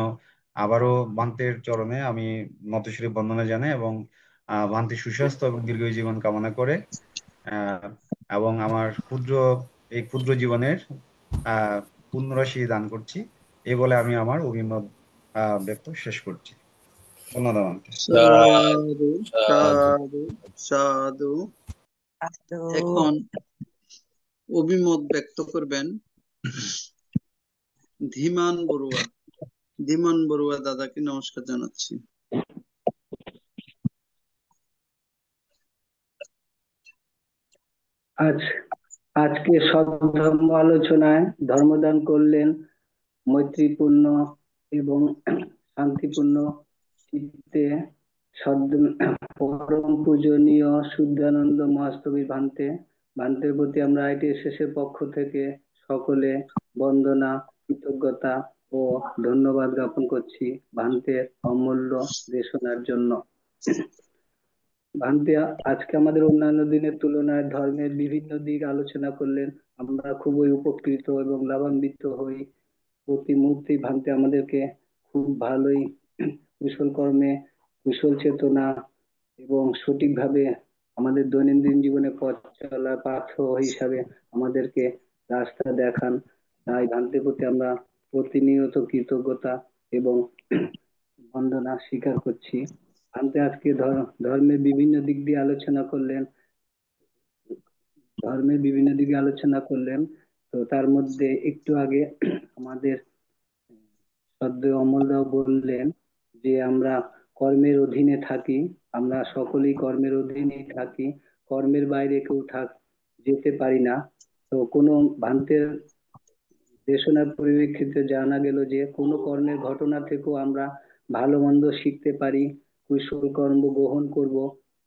Speaker 10: আবারও ভান্তের চরণে আমি নতশিরে বন্দনা জানাই এবং ভান্তির সুস্বাস্থ্য এবং দীর্ঘ জীবন কামনা করে আহ এবং আমার এই ক্ষুদ্র জীবনের পুণ্যরাশি দান করছি, এই বলে আমি আমার অভিমত ব্যক্ত শেষ করছি। ধন্যবাদ ভান্তে।
Speaker 3: সাধু
Speaker 7: সাধু।
Speaker 3: সাধু সাধু। এখন অভিমত ব্যক্ত করবেন ধীমান বড়ুয়া। ধীমান বড়ুয়া দাদাকে নমস্কার জানাচ্ছি।
Speaker 9: আজকে সদ্ধর্ম আলোচনায় ধর্মদান করলেন মৈত্রীপূর্ণ এবং শান্তিপূর্ণ চিত্তে পরম পূজনীয় শুদ্ধানন্দ মহাস্তবী ভান্তের প্রতি আমরা আইটিএসএস এর পক্ষ থেকে সকলে বন্দনা, কৃতজ্ঞতা ও ধন্যবাদ জ্ঞাপন করছি ভান্তের অমূল্য দেশনার জন্য। ভান্তে আজকে আমাদের অন্যান্য দিনের তুলনায় ধর্মের বিভিন্ন দিক আলোচনা করলেন, আমরা খুবই উপকৃত এবং লাভান্বিত হই। প্রতি মুহূর্তে ভান্তে আমাদেরকে খুব ভালোই কুশল কর্মে, কুশল চেতনা এবং সঠিকভাবে আমাদের দৈনন্দিন জীবনে পথ চলা পাথ হিসাবে আমাদেরকে রাস্তা দেখান। তাই ভান্তের প্রতি আমরা প্রতিনিয়ত কৃতজ্ঞতা এবং বন্দনা স্বীকার করছি। ভান্তে আজকে ধর্মের বিভিন্ন দিক দিয়ে আলোচনা করলেন, তো তার মধ্যে একটু আগে আমাদের সদ্য অমলদাও বললেন যে আমরা কর্মের অধীনে থাকি, আমরা সকলেই কর্মের অধীনেই থাকি, কর্মের বাইরে কেউ যেতে পারি না। তো কোনো ভান্তের দেশনার পরিপ্রেক্ষিতে জানা গেল যে কোনো কর্মের ঘটনা থেকেও আমরা ভালো মন্দ শিখতে পারি, কুশল কর্ম গ্রহণ করব,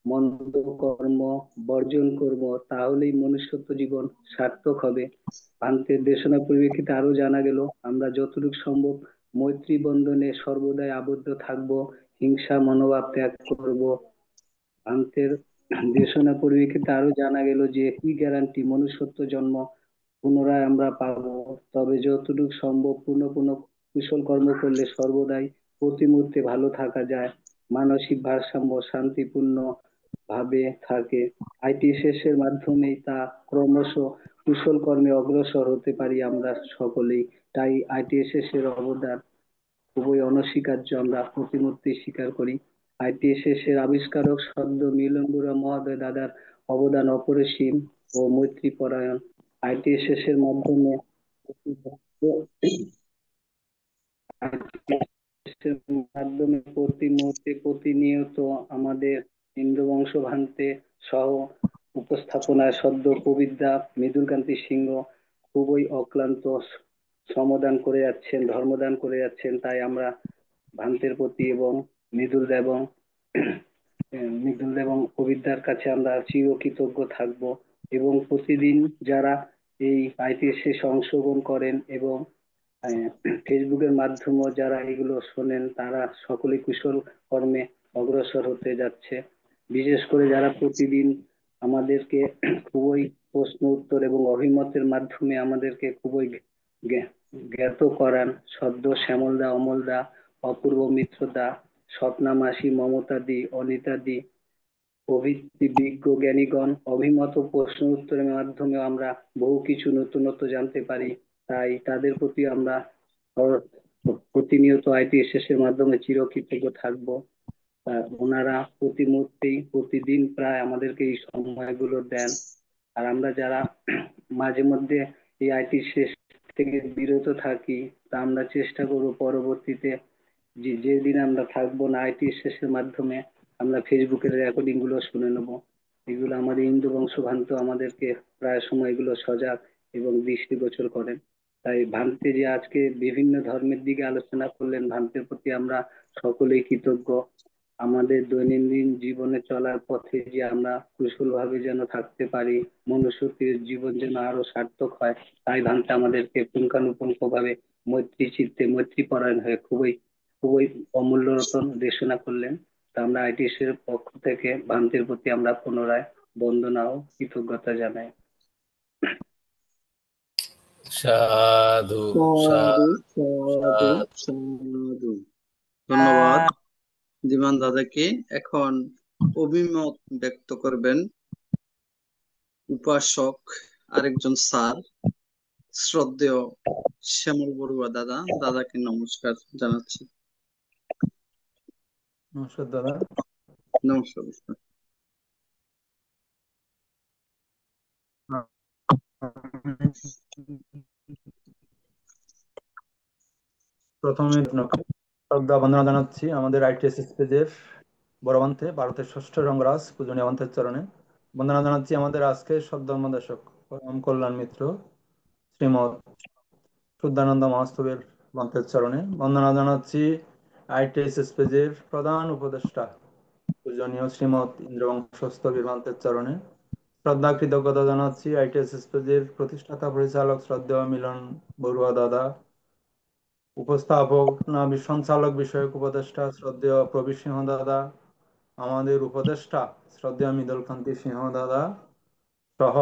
Speaker 9: মন্দ কর্ম বর্জন করব, তাহলেই মনুষ্যত্ব জীবন সার্থক হবে। ভান্তের দেশনার পরিপ্রেক্ষিতে আরো জানা গেল আমরা যতটুকু সম্ভব মৈত্রী বন্ধনে সর্বদাই আবদ্ধ থাকব, হিংসা মনোভাব ত্যাগ করব। ভান্তের দেশনা পরিপ্রেক্ষিতে আরো জানা গেল যে কি গ্যারান্টি মনুষ্যত্ব জন্ম পুনরায় আমরা পাবো, তবে যতটুকু সম্ভব পুনঃ পুনঃ কুশল কর্ম করলে সর্বদাই প্রতি মুহূর্তে ভালো থাকা যায়, মানসিক ভারসাম্য শান্তিপূর্ণ ভাবে থাকে। আইটিএসএস এর মাধ্যমেই তা ক্রমশ কুশল কর্মে অগ্রসর হতে পারি আমরা সকলেই। তাই আইটিএসএস এর অবদান খুবই অনস্বীকার্য, আমরা প্রতি মুহূর্তে স্বীকার করি। আইটিএসএস এর আবিষ্কারক সদ্য মিলন বড়ুয়া মহোদয় দাদার অবদান অপরিসীম ও মৈত্রী পরায়ণ। আইটিএসএস এর মাধ্যমে এর মাধ্যমে প্রতি মুহূর্তে প্রতিনিয়ত আমাদের হিন্দু বংশ ভান্তে সহ উপস্থাপনায় সদ্য প্রবিদ্যা মৃদুলকান্তি সিংহ খুবই অক্লান্ত শ্রমদান করে যাচ্ছেন, ধর্মদান করে যাচ্ছেন। তাই আমরা ভান্তের প্রতি এবং মৃদুল এবং মৃদুল এবং প্রবিদ্যার কাছে আমরা চিরকৃতজ্ঞ থাকব। এবং প্রতিদিন যারা এই আইপিএসে অংশগ্রহণ করেন এবং ফেসবুকের মাধ্যমে যারা এগুলো শোনেন তারা সকলে কুশল কর্মে অগ্রসর হতে যাচ্ছে। বিশেষ করে যারা প্রতিদিন আমাদেরকে খুবই প্রশ্ন উত্তর এবং অভিমতের মাধ্যমে আমাদেরকে খুবই জ্ঞাত করান, সদ্য শ্যামল দা, অমল দা, অপূর্ব মিত্র দা, স্বপ্না মাসি, মমতা দি, অনিতা দি প্রভৃতি বিজ্ঞ জ্ঞানীগণ অভিমত ও প্রশ্ন উত্তরের মাধ্যমে আমরা বহু কিছু নতুনত্ব জানতে পারি। তাই তাদের প্রতি আমরা প্রতিনিয়ত আইপিএসএস এর মাধ্যমে চিরকৃতজ্ঞ থাকবো। ওনারা প্রতি মুহূর্তেই প্রতিদিন প্রায় আমাদেরকে এই সময়গুলো দেন। আর আমরা যারা মাঝে মধ্যে এই আইপিএসএস থেকে বিরত থাকি, তা আমরা চেষ্টা করব পরবর্তীতে যেদিন আমরা থাকবো না আইপিএসএস এর মাধ্যমে আমরা ফেসবুকের রেকর্ডিং গুলো শুনে নেবো। এগুলো আমাদের হিন্দু বংশভান্ত আমাদেরকে প্রায় সময় এগুলো সজাগ এবং দৃষ্টিগোচর করেন। তাই ভান্তে যে আজকে বিভিন্ন ধর্মের দিকে আলোচনা করলেন, ভান্তের প্রতি আমরা সকলেই কৃতজ্ঞ। আমাদের দৈনন্দিন জীবনে চলার পথে যে আমরা কুশল ভাবে যেন থাকতে পারি, মনুষ্যত্বের জীবন যেন আরো সার্থক হয়, তাই ভান্তে আমাদেরকে পুঙ্খানুপুঙ্খ ভাবে মৈত্রী চিত্তে মৈত্রী পরায়ণ হয়ে খুবই খুবই অমূল্য রতন দেশনা করলেন। তা আমরা আইটিএস এর পক্ষ থেকে ভান্তের প্রতি আমরা পুনরায় বন্দনা ও কৃতজ্ঞতা জানাই।
Speaker 11: সাধু
Speaker 3: সাধু
Speaker 11: সাধু
Speaker 3: সাধু সাধু। ধন্যবাদ জীবন দাদাকে। এখন অভিমত ব্যক্ত করবেন উপাসক আরেকজন স্যার, শ্রদ্ধেয় শ্যামল বড়ুয়া দাদা। দাদাকে নমস্কার জানাচ্ছি।
Speaker 12: নমস্কার দাদা।
Speaker 3: নমস্কার।
Speaker 12: প্রথমে আপনাকে শ্রদ্ধা বন্দনা জানাচ্ছি আমাদের আইটিএস পেজের বড়বান্তে ভারতের ষষ্ঠ রঙ্গরাজ পূজনীয় বান্তের চরণে। বন্দনা জানাচ্ছি আমাদের আজকে সদ্ধর্মদেশক পরম কল্যাণ মিত্র শ্রীমৎ শুদ্ধানন্দ মহাস্তবের বান্তের চরণে। বন্দনা জানাচ্ছি আইটিএস পেজের প্রধান উপদেষ্টা পূজনীয় শ্রীমৎ ইন্দ্রবংশস্তবীর বান্তের চরণে। শ্রদ্ধা কৃতজ্ঞতা জানাচ্ছি আইটিএস পেজের প্রতিষ্ঠাতা পরিচালক শ্রদ্ধেয় মিলন বড়ুয়া দাদা, উপস্থাপনা সঞ্চালক বিষয়ক উপদেষ্টা শ্রদ্ধেয় প্রবীর সিংহ দাদা, আমাদের উপদেষ্টা শ্রদ্ধেয় মৃদুল কান্তি সিংহ দাদা সহ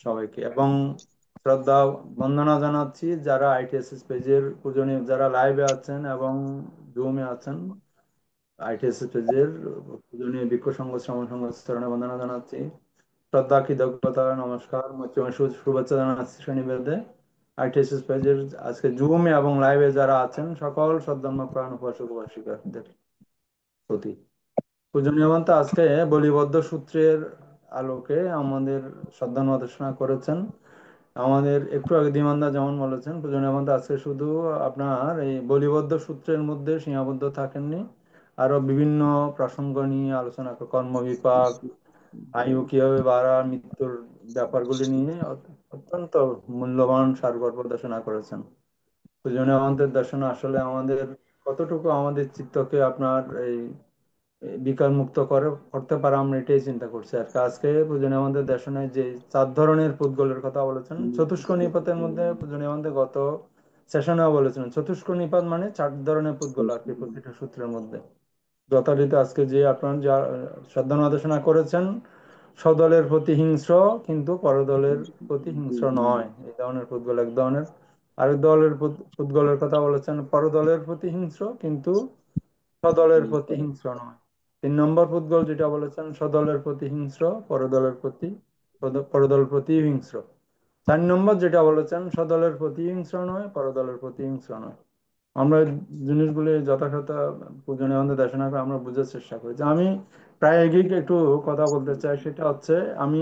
Speaker 12: সবাইকে, এবং শ্রদ্ধা বন্দনা জানাচ্ছি যারা আইটিএস পেজের পূজনীয় যারা লাইভে আছেন এবং জুমে আছেন। আইটিএস পেজের পূজনীয় ভিক্ষ সংঘ শ্রমণ সংঘ চরণে বন্দনা জানাচ্ছি। শ্রদ্ধা কৃতজ্ঞতা নমস্কার শুভেচ্ছা জানাচ্ছি শ্রেণীভেদে আইটিএস পেজের আজকে জুমে এবং লাইভে যারা আছেন সকল সদ্ধর্মপ্রাণ উপাসক উপাসিকাদের প্রতি। পূজনীয় বান্তে আজকে বলিবদ্ধ সূত্রের আলোকে আমাদের সদ্ধর্মদেশনা করেছেন। আমাদের একটু আগে ধীমানদা যেমন বলেছেন, পূজনীয় বান্তে আজকে শুধু আপনার এই বলিবদ্ধ সূত্রের মধ্যে সীমাবদ্ধ থাকেননি, আরো বিভিন্ন প্রসঙ্গ নিয়ে আলোচনা কর্মবিপাক, আয়ু কিভাবে বাড়া, মৃত্যুর ব্যাপারগুলি নিয়ে অত্যন্ত মূল্যবান সারগর্ভ দেশনা করেছেন। পূজনীয় বান্তের দেশনা আসলে আমাদের কতটুকু আমাদের চিত্তকে আপনার এই বিকার মুক্ত করতে পারে আমরা এটাই চিন্তা করছি। আর আজকে পূজনীয় বান্তের দেশনায় যে 4 ধরনের পুদ্গলের কথা বলেছেন, চতুষ্ক নিপাতের মধ্যে পূজনীয় বান্তে গত সেশনেও বলেছেন চতুষ্ক নিপাত মানে 4 ধরনের পুদ্গল আর কি প্রতিটা সূত্রের মধ্যে। যথারীতি আজকে যে আপনার যা সদ্ধর্মদেশনা করেছেন, স্বদলের প্রতি হিংস্র কিন্তু পরদলের প্রতি হিংস্র নয়, এই ধরনের পুদ্গল এক ধরনের। আরেক দলের পুদ্গলের কথা বলেছেন পরদলের প্রতি হিংস্র কিন্তু স্বদলের প্রতি হিংস্র নয়। 3 নম্বর পুদ্গল যেটা বলেছেন স্বদলের প্রতি হিংস্র পরদল প্রতি হিংস্র। 4 নম্বর যেটা বলেছেন স্বদলের প্রতি হিংস্র নয়, পরদলের প্রতি হিংস্র নয়। আমরা জিনিসগুলি যথাযথ পূজনীয় বান্তে দেশনা করে আমরা বুঝার চেষ্টা করি। যে আমি প্রায় এগিয়ে একটু কথা বলতে চাই, সেটা হচ্ছে আমি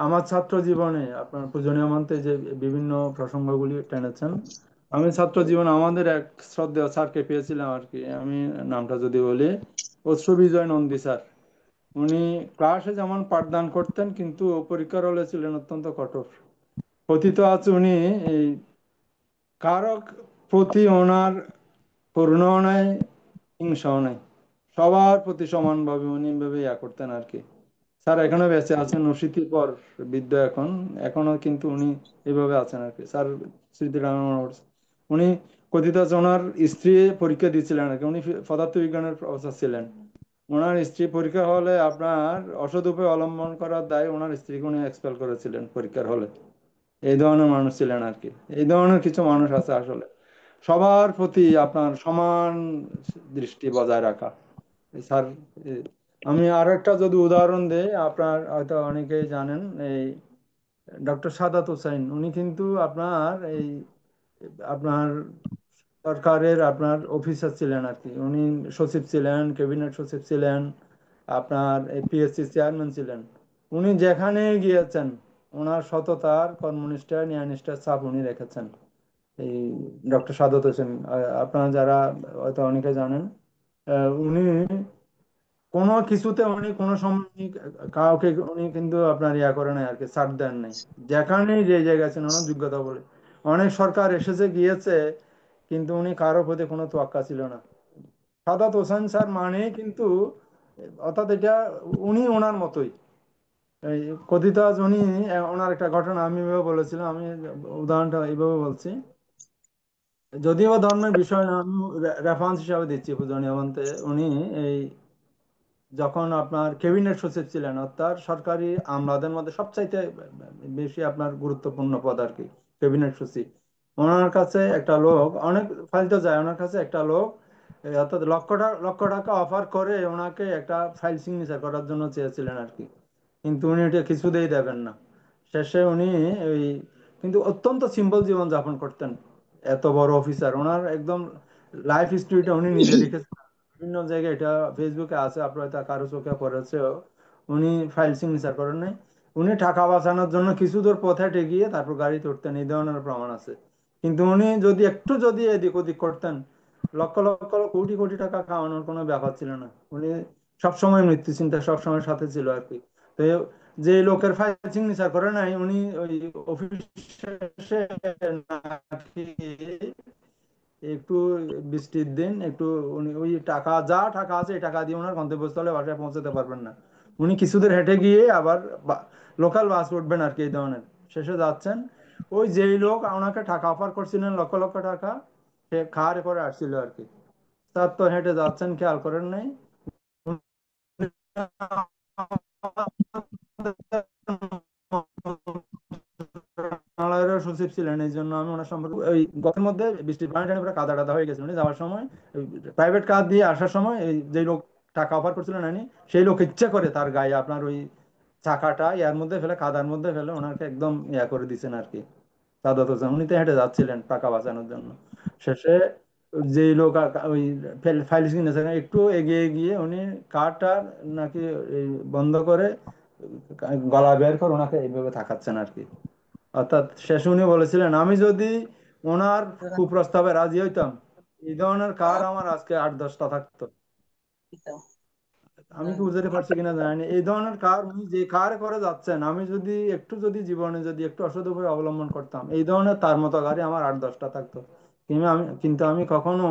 Speaker 12: আমার ছাত্র জীবনে আপনার পূজনীয় মন্ত্রে যে বিভিন্ন প্রসঙ্গগুলি টেনেছেন, আমি ছাত্র জীবনে আমাদের এক শ্রদ্ধেয় স্যারকে পেয়েছিলাম আর কি, আমি নামটা যদি বলি, অশ্রু বিজয় নন্দী স্যার। উনি ক্লাসে যেমন পাঠদান করতেন, কিন্তু পরীক্ষার হলে ছিলেন অত্যন্ত কঠোর। কথিত আছে উনি এই কারো প্রতি ওনার করুণাও নাই, হিংসাও নাই, সবার প্রতি সমানভাবে উনি ভাবে ইয়া করতেন আর কি। স্যার এখনো বেঁচে আছেন, অশীতির পর বৃদ্ধ এখন, এখনো কিন্তু উনি এইভাবে আছেন আর কি। স্যার স্মৃতির উনি কথিত আছে ওনার স্ত্রী পরীক্ষা দিয়েছিলেন আর কি, উনি পদার্থবিজ্ঞানের প্রফেসর ছিলেন। ওনার স্ত্রী পরীক্ষা হলে আপনার অসৎ উপায় অবলম্বন করার দায় ওনার স্ত্রীকে উনি এক্সপেল করেছিলেন পরীক্ষার হলে। এই ধরনের মানুষ ছিলেন আর কি। এই ধরনের কিছু মানুষ আছে আসলে, সবার প্রতি আপনার সমান দৃষ্টি বজায় রাখা। স্যার, আমি আরো একটা যদি উদাহরণ দেই, আপনার হয়তো অনেকেই জানেন, এই ডক্টর সাদাত হোসাইন, উনি কিন্তু আপনার এই আপনার সরকারের আপনার অফিসার ছিলেন আর কি। উনি সচিব ছিলেন, ক্যাবিনেট সচিব ছিলেন, আপনার পিএসসি চেয়ারম্যান ছিলেন। উনি যেখানে গিয়েছেন ওনার সততার, কর্মনিষ্ঠা, ন্যায়নিষ্ঠার ছাপ উনি রেখেছেন। এই ডক্টর সাদত হোসেন, আপনারা যারা হয়তো অনেকে জানেন, উনি কোনো কিছুতে উনি কোনো সময় কাউকে উনি কিন্তু আপনার ইয়া করে নাই আর কি, ছাড় দেন নাই। যেখানে যে জায়গায় আছেন ওনার যোগ্যতা বলে, অনেক সরকার এসেছে গিয়েছে, কিন্তু উনি কারো প্রতি কোনো তোয়াক্কা ছিল না। সাদাত হোসেন স্যার মানে কিন্তু, অর্থাৎ এটা উনি ওনার মতোই। এই কথিত আছে উনি, ওনার একটা ঘটনা আমি এভাবে বলেছিলাম, আমি উদাহরণটা এইভাবে বলছি, যদিও বা ধর্মের বিষয় না, আমি রেফারেন্স হিসাবে দিচ্ছি পূজনীয় মন্ত্রে। উনি এই যখন আপনার ক্যাবিনেট সচিব ছিলেন, অর্থাৎ সরকারি আমলাদের মধ্যে সবচাইতে বেশি আপনার গুরুত্বপূর্ণ পদ আর কি, ক্যাবিনেট সচিব। ওনার কাছে একটা লোক, অনেক ফাইল তো যায়, ওনার কাছে একটা লোক অর্থাৎ লক্ষ টাকা অফার করে ওনাকে একটা ফাইল সিগনেচার করার জন্য চেয়েছিলেন আর কি, কিন্তু উনি এটা কিছুতেই দেবেন না। শেষে উনি ওই, কিন্তু অত্যন্ত সিম্পল জীবন যাপন করতেন, এত বড় অফিসার। ওনার একদম লাইফ হিস্ট্রিটা উনি নিজে লিখেছেন, বিভিন্ন জায়গায় এটা ফেসবুকে আছে, আপনার হয়তো কারো চোখে পড়েছেও। উনি ফাইল সিগনেচার করেন নাই, উনি টাকা বাঁচানোর জন্য কিছু দূর পথে হেঁটে গিয়ে তারপর গাড়িতে উঠতেন, এই ধরনের প্রমাণ আছে। কিন্তু উনি যদি একটু যদি এদিক ওদিক করতেন, লক্ষ লক্ষ কোটি কোটি টাকা খাওয়ানোর কোনো ব্যাপার ছিল না। উনি সবসময় মৃত্যু চিন্তা সবসময় সাথে ছিল আর কি। তো যে লোকের ফাইল সিগনেচার করে নাই, উনি ওই অফিস শেষে নাকি একটু বৃষ্টির দিন একটু, উনি ওই টাকা, যা টাকা আছে এই টাকা দিয়ে ওনার গন্তব্যস্থলে বাসায় পৌঁছাতে পারবেন না। উনি কিছুদূর হেঁটে গিয়ে আবার লোকাল বাস উঠবেন আর কি, এই ধরনের। শেষে যাচ্ছেন, ওই যেই লোক ওনাকে টাকা অফার করছিলেন লক্ষ লক্ষ টাকা, সে খাড় করে আসছিল আর কি। তার তো হেঁটে যাচ্ছেন, খেয়াল করেন নাই। মন্ত্রণালয়ের সচিব ছিলেন, এই জন্য আমি ওনার সম্পর্কে, ওই গতের মধ্যে বৃষ্টির পানি টানি পুরো কাদা টাদা হয়ে গেছে। উনি যাওয়ার সময় প্রাইভেট কার দিয়ে আসার সময় এই যে লোক টাকা অফার করছিলেন উনি, সেই লোক ইচ্ছা করে তার গায়ে আপনার ওই চাকাটা ইয়ার মধ্যে ফেলে, কাদার মধ্যে ফেলে ওনাকে একদম ইয়া করে দিচ্ছেন আর কি। সাদাত হোসেন উনি তো হেঁটে যাচ্ছিলেন টাকা বাঁচানোর জন্য। শেষে যে লোক ওই ফাইল সিগনেচার একটু এগিয়ে গিয়ে উনি কারটা নাকি এই বন্ধ করে গলা বের করে ওনাকে এইভাবে থাকাচ্ছেন আর কি। অর্থাৎ শেষ উনি বলেছিলেন, আমি যদি ওনার কুপ্রস্তাবে রাজি হইতাম, এই ধরনের কার আমার আজকে 8-10টা থাকতো। আমি কি বুঝতে পারছি কিনা জানি না। এই ধরনের কার উনি যে কার করে যাচ্ছেন, আমি যদি একটু যদি জীবনে যদি একটু অসৎ উপায় অবলম্বন করতাম, এই ধরনের তার মতো গাড়ি আমার 8-10টা থাকতো। কিন্তু আমি কখনো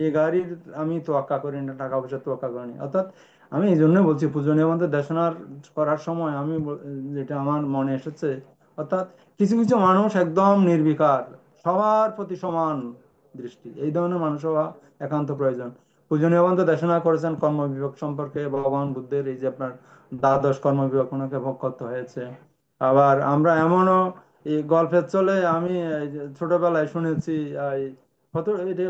Speaker 12: এই গাড়ির আমি তোয়াক্কা করি না, টাকা পয়সা তোয়াক্কা করিনি। অর্থাৎ আমি এই জন্যই বলছি, পূজনীয় মন্ত্রে দেশনার করার সময় আমি যেটা আমার মনে এসেছে, অর্থাৎ কিছু কিছু মানুষ একদম নির্বিকার, সবার প্রতি সমান দৃষ্টি, এই ধরনের মানুষ হওয়া একান্ত প্রয়োজন। পূজনীয় বন্ধু দেশনা করেছেন কর্মবিভাগ সম্পর্কে, ভগবান বুদ্ধের এই যে আপনার দ্বাদশ কর্মবিভাগ ওনাকে ভোগ করতে হয়েছে। আবার আমরা এমনও এই গল্পের চলে, আমি এই যে ছোটবেলায় শুনেছি, এই কত এই যে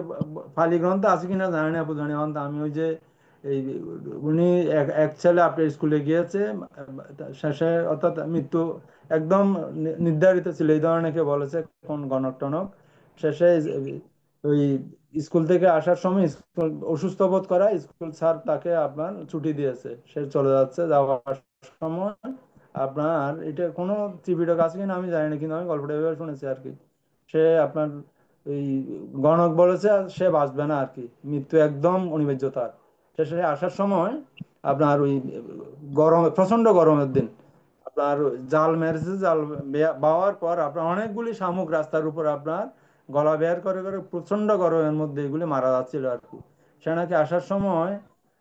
Speaker 12: পালি গ্রন্থ আছে কিনা জানি না পূজনীয় বন্ধু, আমি ওই যে এই উনি এক ছেলে আপনার স্কুলে গিয়েছে, শেষে অর্থাৎ মৃত্যু একদম নির্ধারিত ছিল, এই ধরনের কে বলেছে কোন গণক টনক। শেষে ওই স্কুল থেকে আসার সময় স্কুল অসুস্থ বোধ করা, স্কুল স্যার তাকে আপনার ছুটি দিয়েছে, সে চলে যাচ্ছে, যাওয়ার সময় আপনার এটা কোনো ত্রিপিটক আছে কিনা আমি জানি না, কিন্তু আমি গল্পটা এভাবে শুনেছি আর কি। সে আপনার এই গণক বলেছে আর সে বাঁচবে না আর কি, মৃত্যু একদম অনিবার্য তার। সে আসার সময় আপনার ওই গরম, প্রচন্ড গরমের দিন আপনার জাল মেরেছে, জাল বাওয়ার পর আপনার অনেকগুলি শামুক রাস্তার উপর আপনার গলা বের করে করে প্রচন্ড গরমের মধ্যে এগুলি মারা যাচ্ছিল আর কি। সে নাকি আসার সময়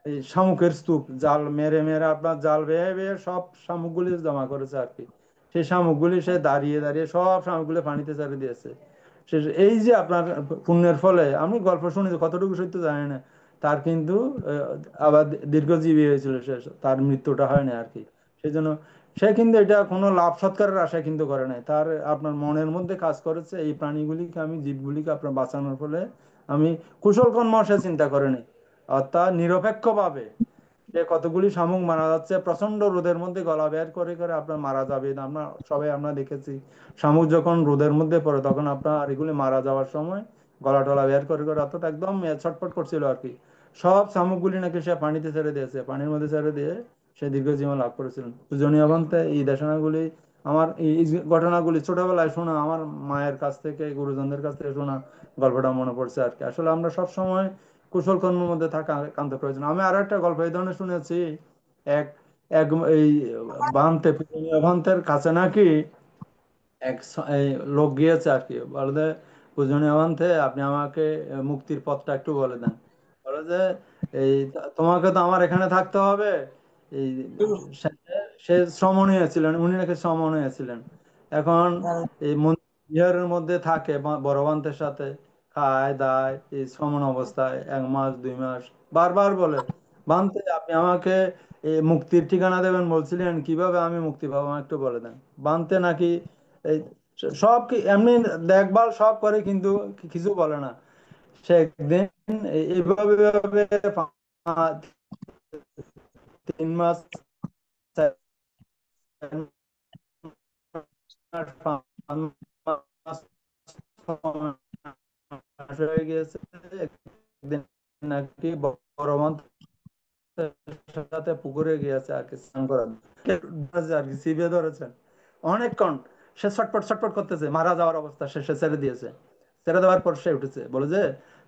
Speaker 12: এই শামুকের স্তূপ জাল মেরে মেরে আপনার জাল বেয়ে বেয়ে সব শামুকগুলি জমা করেছে আর কি। সেই শামুকগুলি সে দাঁড়িয়ে দাঁড়িয়ে সব শামুকগুলি পানিতে ছেড়ে দিয়েছে। সে এই যে আপনার পুণ্যের ফলে, আমি গল্প শুনেছি কতটুকু সত্য জানি না, তার কিন্তু আবার দীর্ঘজীবী হয়েছিল সে, তার মৃত্যুটা হয়নি আর কি। সেই জন্য সে কিন্তু এটা কোনো লাভ সৎকারের আশা কিন্তু করে নাই, তার আপনার মনের মধ্যে কাজ করেছে এই প্রাণীগুলিকে আমি, জীবগুলিকে আপনার বাঁচানোর ফলে আমি কুশল কর্ম সে চিন্তা করেনি, অর্থাৎ নিরপেক্ষভাবে যে কতগুলি শামুক মারা যাচ্ছে প্রচন্ড রোদের মধ্যে গলা বের করে করে আপনার মারা যাবে। আমরা সবাই আমরা দেখেছি শামুক যখন রোদের মধ্যে পড়ে তখন আপনার এগুলি মারা যাওয়ার সময় গলা টলা বের করে করে অর্থাৎ একদম ছটফট করছিল আর কি। সব শামুকগুলি নাকি সে পানিতে ছেড়ে দিয়েছে, পানির মধ্যে ছেড়ে দিয়ে সে দীর্ঘ জীবন লাভ করেছিলেন। পূজনীয় বন্তে এই দেশনাগুলি আমার, এই ঘটনাগুলি ছোটবেলায় শোনা, আমার মায়ের কাছ থেকে গুরুজনদের কাছ থেকে শোনা গল্পটা মনে পড়ছে আর কি। আসলে আমরা সব সময় কুশল কর্মের মধ্যে থাকা একান্ত প্রয়োজন। আমি আরো একটা গল্প এই ধরনের শুনেছি, এক এক এই ভান্তে, পূজনীয় ভান্তের কাছে নাকি এই লোক গিয়েছে আর কি, বলে যে পূজনীয় ভান্তে আপনি আমাকে মুক্তির পথটা একটু বলে দেন। বলে যে এই তোমাকে তো আমার এখানে থাকতে হবে। এই সে সে শ্রমণীয় ছিলেন, উনি নাকি শ্রমণীয় ছিলেন। এখন এই বিহারের মধ্যে থাকে বড় ভান্তের সাথে, খায় দায় এই শ্রমণ অবস্থায় 1 মাস 2 মাস, বারবার বলে ভান্তে আপনি আমাকে এই মুক্তির ঠিকানা দেবেন বলছিলেন, কিভাবে আমি মুক্তি পাবো আমাকে একটু বলে দেন। ভান্তে নাকি এই সব কি এমনি দেখভাল সব করে কিন্তু কিছু বলে না। সে একদিন এইভাবে এইভাবে 3 মাস 5 মাস হয়ে গিয়েছে। একদিন নাকি বড় সাথে পুকুরে গিয়েছে আর কি স্নান করার, আর কি চিবিয়ে ধরেছেন অনেকক্ষণ। সে ছটপট ছটপট করতেছে, মারা যাওয়ার অবস্থা, সে ছেড়ে দিয়েছে। ছেড়ে দেওয়ার পর সে উঠেছে, বলে যে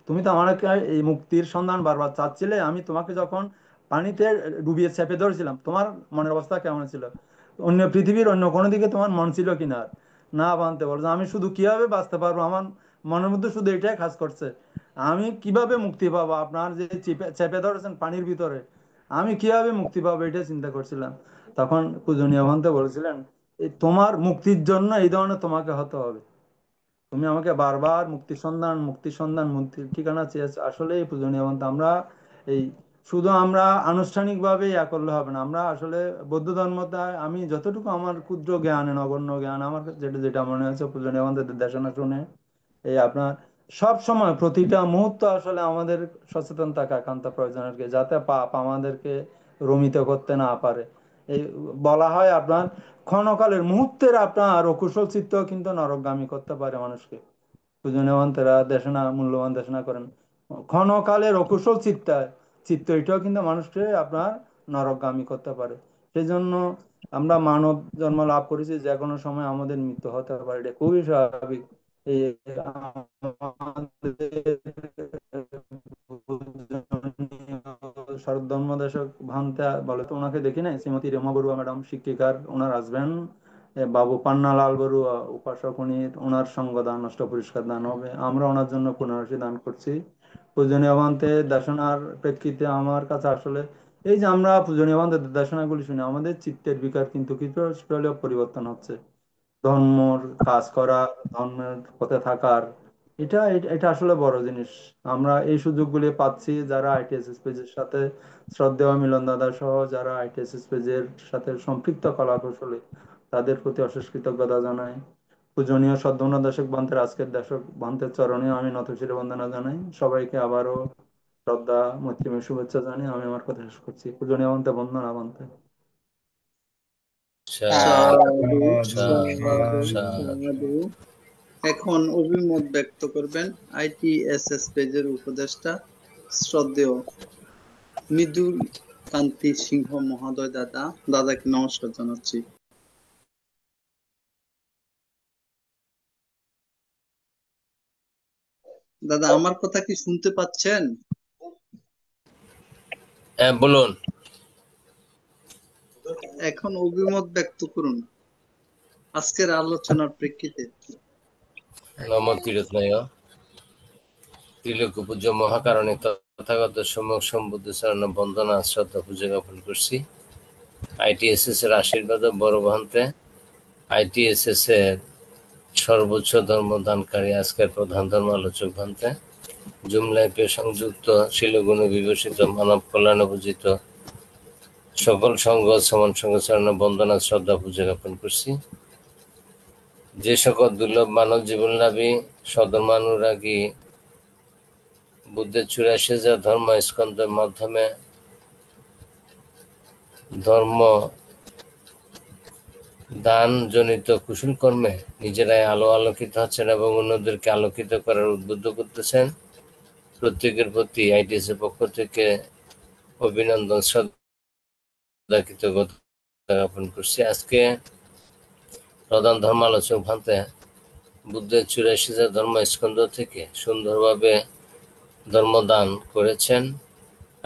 Speaker 12: তুমি তো আমাকে এই মুক্তির সন্ধান বারবার চাচ্ছিলে, আমি তোমাকে যখন পানিতে ডুবিয়ে চেপে ধরেছিলাম তোমার মনের অবস্থা কেমন ছিল? অন্য পৃথিবীর অন্য কোনো দিকে তোমার মন ছিল কিনা? আর না বানতে বলছে আমি শুধু কিভাবে বাঁচতে পারবো, আমার মনের মধ্যে শুধু এটাই কাজ করছে, আমি কিভাবে মুক্তি পাবো, আপনার যে চেপে চেপে ধরেছেন পানির ভিতরে, আমি কিভাবে মুক্তি পাবো এটা চিন্তা করছিলাম। তখন পূজনীয় ভন্তে বলেছিলেন এই তোমার মুক্তির জন্য এই ধরনের তোমাকে হতে হবে, তুমি আমাকে বারবার মুক্তির সন্ধান মুক্তির সন্ধান মুক্তির ঠিকানা চেয়েছো। আসলে এই পূজনীয় ভন্তে আমরা এই শুধু আমরা আনুষ্ঠানিকভাবে ইয়া করলে হবে না, আমরা আসলে বৌদ্ধ ধর্মটা আমি যতটুকু আমার ক্ষুদ্র জ্ঞান নগণ্য জ্ঞান আমার যেটা যেটা মনে হয়েছে পূজনীয় ভন্তের দেশনা শুনে, এই আপনার সব সময় প্রতিটা মুহূর্ত আসলে আমাদের সচেতন থাকা একান্ত প্রয়োজন আর কি, যাতে পাপ আমাদেরকে রমিত করতে না পারে। এই বলা হয় আপনার ক্ষণকালের মুহূর্তের আপনার অকুশল চিত্ত কিন্তু নরকগামী করতে পারে মানুষকে। পূজনীয়বান্তেরা দেশনা মূল্যবান দেশনা করেন ক্ষণকালের অকুশল চিত্ত এটাও কিন্তু মানুষকে আপনার নরকগামী করতে পারে। সেই জন্য আমরা মানব জন্ম লাভ করেছি, যে কোনো সময় আমাদের মৃত্যু হতে পারে, এটা খুবই স্বাভাবিক। এই শরৎ ধর্মদেশক ভান্তে বলে, তো ওনাকে দেখি নাই, শ্রীমতী রেমা বড়ুয়া ম্যাডাম শিক্ষিকার, ওনার হাজবেন্ড বাবু পান্নালাল বড়ুয়া উপাসক, উনি ওনার সঙ্গদান অষ্ট পুরস্কার দান হবে, আমরা ওনার জন্য পুনরাশি দান করছি। পূজনীয় ভান্তে দেশনার প্রেক্ষিতে আমার কাছে আসলে এই যে আমরা পূজনীয় ভান্তে দেশনাগুলি শুনি, আমাদের চিত্তের বিকার কিন্তু কিছু হলেও পরিবর্তন হচ্ছে। ধর্মর কাজ করা, ধর্মের পথে থাকার, এটা এটা আসলে বড় জিনিস। আমরা এই সুযোগগুলি পাচ্ছি যারা আইটিএসএস পেজের সাথে, শ্রদ্ধেয় মিলন দাদা সহ যারা আইটিএসএস পেজের সাথে সম্পৃক্ত কলা কৌশলী, তাদের প্রতি অশেষ কৃতজ্ঞতা জানাই। পূজনীয় সদ্গুণ দশক বান্তের আজকের দশক বান্তের চরণে আমি নতশিরে বন্দনা জানাই। সবাইকে আবারও শ্রদ্ধা মৈত্রীময় শুভেচ্ছা জানিয়ে আমি আমার কথা শেষ করছি। পূজনীয় বান্তে বন্দনা বান্তে।
Speaker 3: সাধু
Speaker 11: সাধু
Speaker 3: সাধু
Speaker 11: সাধু।
Speaker 3: সাধু। এখন অভিমত ব্যক্ত করবেন আইটিএসএস পেজের উপদেষ্টা শ্রদ্ধেয় মৃদুল কান্তি সিংহ মহোদয়। দাদাকে নমস্কার জানাচ্ছি। দাদা আমার কথা কি শুনতে পাচ্ছেন?
Speaker 11: হ্যাঁ বলুন।
Speaker 3: এখন অভিমত ব্যক্ত করুন আজকের আলোচনার প্রেক্ষিতে।
Speaker 11: নম তীরত্নয় ত্রিলোক পূজ্য মহাকারণে তথাগত সম্যক সম্বুদ্ধ চরণ বন্দনা শ্রদ্ধা পূজা জ্ঞাপন করছি। ITSS এর আশীর্বাদ ও বড় ভান্তে ITSS এর সর্বোচ্চ ধর্মদানকারী আজকের প্রধান ধর্ম আলোচক ভান্তে জুম লাইফে সংযুক্ত শিলগুণ বিভূষিত মানব কল্যাণ পূজিত সকল সঙ্গ সমান সঙ্গ চরণ বন্দনা শ্রদ্ধা পূজা জ্ঞাপন করছি। যে সকল দুর্লভ মানব জীবনলাভী সধর্মানুরাগী বুদ্ধের 84,000 ধর্ম স্কন্ধের মাধ্যমে ধর্ম দান জনিত কুশল কর্মে নিজেরাই আলোকিত হচ্ছেন এবং অন্যদেরকে আলোকিত করার উদ্বুদ্ধ করতেছেন। প্রত্যেকের প্রতি ITS এর পক্ষ থেকে অভিনন্দন শ্রদ্ধা কৃতজ্ঞতা জ্ঞাপন করছি। আজকে প্রধান ধর্মালোচক ভান্তে বুদ্ধের 84,000 ধর্ম স্কন্ধ থেকে সুন্দরভাবে ধর্মদান করেছেন।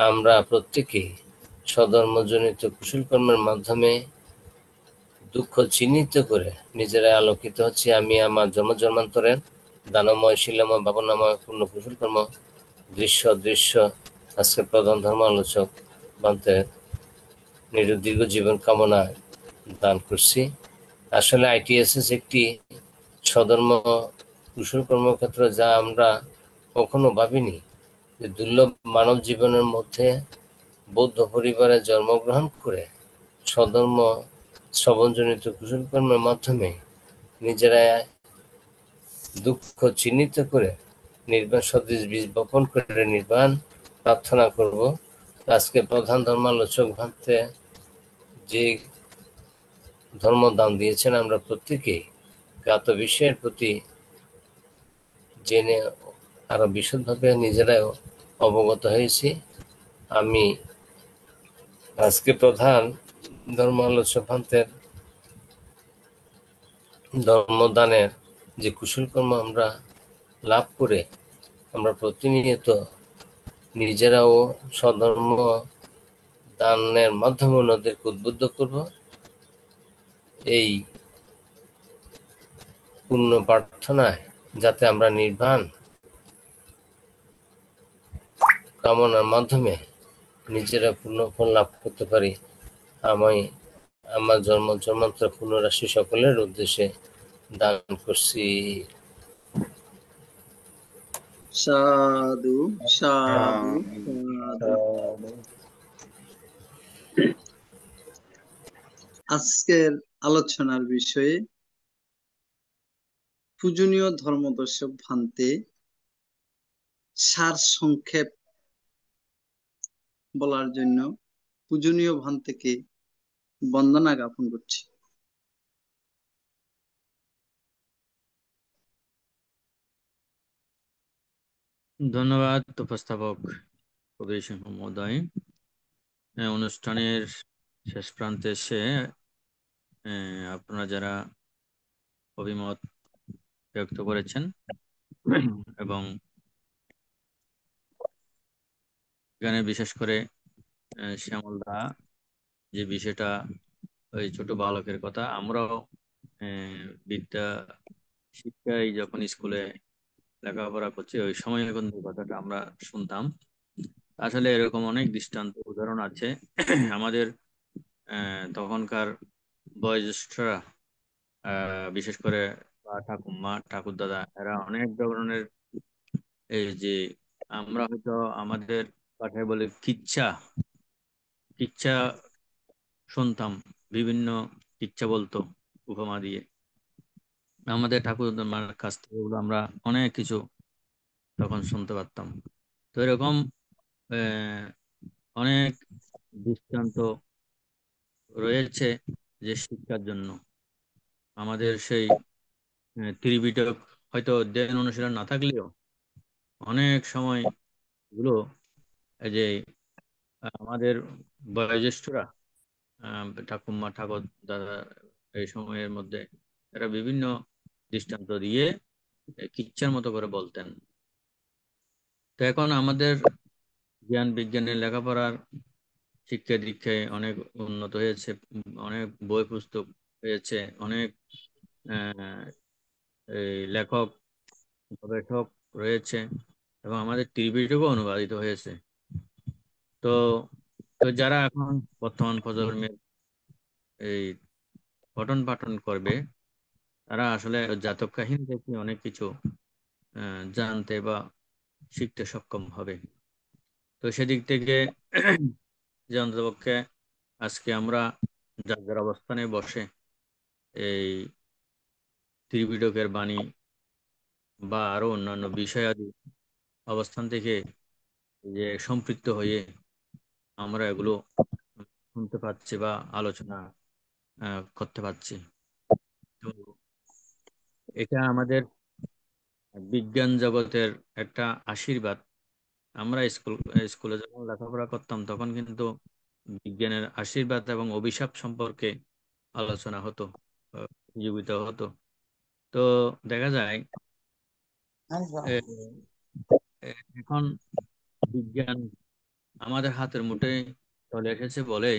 Speaker 11: আমরা প্রত্যেকেই স্বধর্মজনিত কুশল কর্মের মাধ্যমে দুঃখ চিহ্নিত করে নিজেরাই আলোকিত হচ্ছি। আমি আমার জন্মান্তরের দানময় শিলাময় ভাবনাময় পূর্ণ কুশল কর্ম দৃশ্য আজকে প্রধান ধর্ম আলোচক বান্তে নিরুদ্দীর্ঘ জীবন কামনা দান করছি। আসলে ITSS একটি স্বধর্ম কুশল কর্মক্ষেত্র, যা আমরা কখনো ভাবিনি যে দুর্লভ মানব জীবনের মধ্যে বৌদ্ধ পরিবারে জন্মগ্রহণ করে স্বধর্ম শ্রবণজনিত কুশল কর্মের মাধ্যমে নিজেরা দুঃখ চিহ্নিত করে নির্বাণ সদৃশ বীজ বপন করে নির্বাণ প্রার্থনা করব। আজকে প্রধান ধর্মালোচক ভান্তে যে ধর্মদান দিয়েছেন, আমরা প্রত্যেকেই জ্ঞাত বিষয়ের প্রতি জেনে আরো বিশদভাবে নিজেরাও অবগত হয়েছি। আমি আজকে প্রধান ধর্মালোচক ভান্তের ধর্মদানের যে কুশল কর্ম আমরা লাভ করে আমরা প্রতিনিয়ত নিজেরাও স্বধর্ম দানের মাধ্যমে অন্যদেরকে উদ্বুদ্ধ করব। এই পূর্ণ প্রার্থনায় যাতে আমরা নির্বাণ কামনার মাধ্যমে নিজেরা পূর্ণ ফল লাভ করতে পারি। আমি আমার জন্মান্তর পুনরাশি সকলের উদ্দেশ্যে দান করছি।
Speaker 3: সাধু সাধু সাধু। আজকের আলোচনার বিষয়ে পূজনীয় ধর্মদর্শক ভান্তে সার সংক্ষেপ বলার জন্য পূজনীয় ভান্তেকে বন্দনা জ্ঞাপন করছি।
Speaker 7: ধন্যবাদ উপস্থাপক কবির সিংহ মহোদয়। অনুষ্ঠানের শেষ প্রান্তে এসে আপনারা যারা অভিমত ব্যক্ত করেছেন এবং এখানে বিশেষ করে শ্যামল দা যে বিষয়টা, ওই ছোট বালকের কথা, আমরাও বিদ্যা শিক্ষায় যখন স্কুলে লেখাপড়া করছি ওই সময় এখন এই কথাটা আমরা শুনতাম। আসলে এরকম অনেক দৃষ্টান্ত উদাহরণ আছে। আমাদের তখনকার বয়োজ্যেষ্ঠরা বিশেষ করে ঠাকুমা ঠাকুর দাদা এরা অনেক ধরনের এই যে আমরা হয়তো আমাদের পাঠায় বলে কিচ্ছা কিচ্ছা শুনতাম, বিভিন্ন কিচ্ছা বলতো উপমা দিয়ে। আমাদের ঠাকুর দাদার কাছ থেকে ওগুলো আমরা অনেক কিছু তখন শুনতে পারতাম। তো এরকম অনেক দৃষ্টান্ত রয়েছে যে শিক্ষার জন্য আমাদের সেই ত্রিপিটক হয়তো অধ্যয়ন অনুশীলন না থাকলেও অনেক সময় গুলো এই যে আমাদের বয়োজ্যেষ্ঠরা ঠাকুমা ঠাকুর দাদা এই সময়ের মধ্যে এরা বিভিন্ন দৃষ্টান্ত দিয়ে কিচ্ছার মতো করে বলতেন। তো এখন আমাদের জ্ঞান বিজ্ঞানের লেখাপড়ার শিক্ষা দীক্ষায় অনেক উন্নত হয়েছে, অনেক বই পুস্তক হয়েছে, অনেক এই লেখক গবেষক রয়েছে, এবং আমাদের টিভিটুকু অনুবাদিত হয়েছে। তো তো যারা এখন বর্তমান প্রজন্মের এই পঠন পাঠন করবে, তারা আসলে জাতক কাহিনী থেকে অনেক কিছু জানতে বা শিখতে সক্ষম হবে। তো সেদিক থেকে যে অন্ততপক্ষে আজকে আমরা যার যার অবস্থানে বসে এই ত্রিপিটকের বাণী বা আরো অন্যান্য বিষয়াদি অবস্থান থেকে যে সম্পৃক্ত হয়ে আমরা এগুলো শুনতে পাচ্ছি বা আলোচনা করতে পারছি। তো এটা আমাদের বিজ্ঞান জগতের একটা আশীর্বাদ। আমরা স্কুলে যখন লেখাপড়া করতাম তখন কিন্তু বিজ্ঞানের আশীর্বাদ এবং অভিশাপ সম্পর্কে আলোচনা হতো, প্রতিযোগিতা হতো। তো দেখা যায় এ, এ, এখন বিজ্ঞান আমাদের হাতের মুঠোয় চলে এসেছে বলে,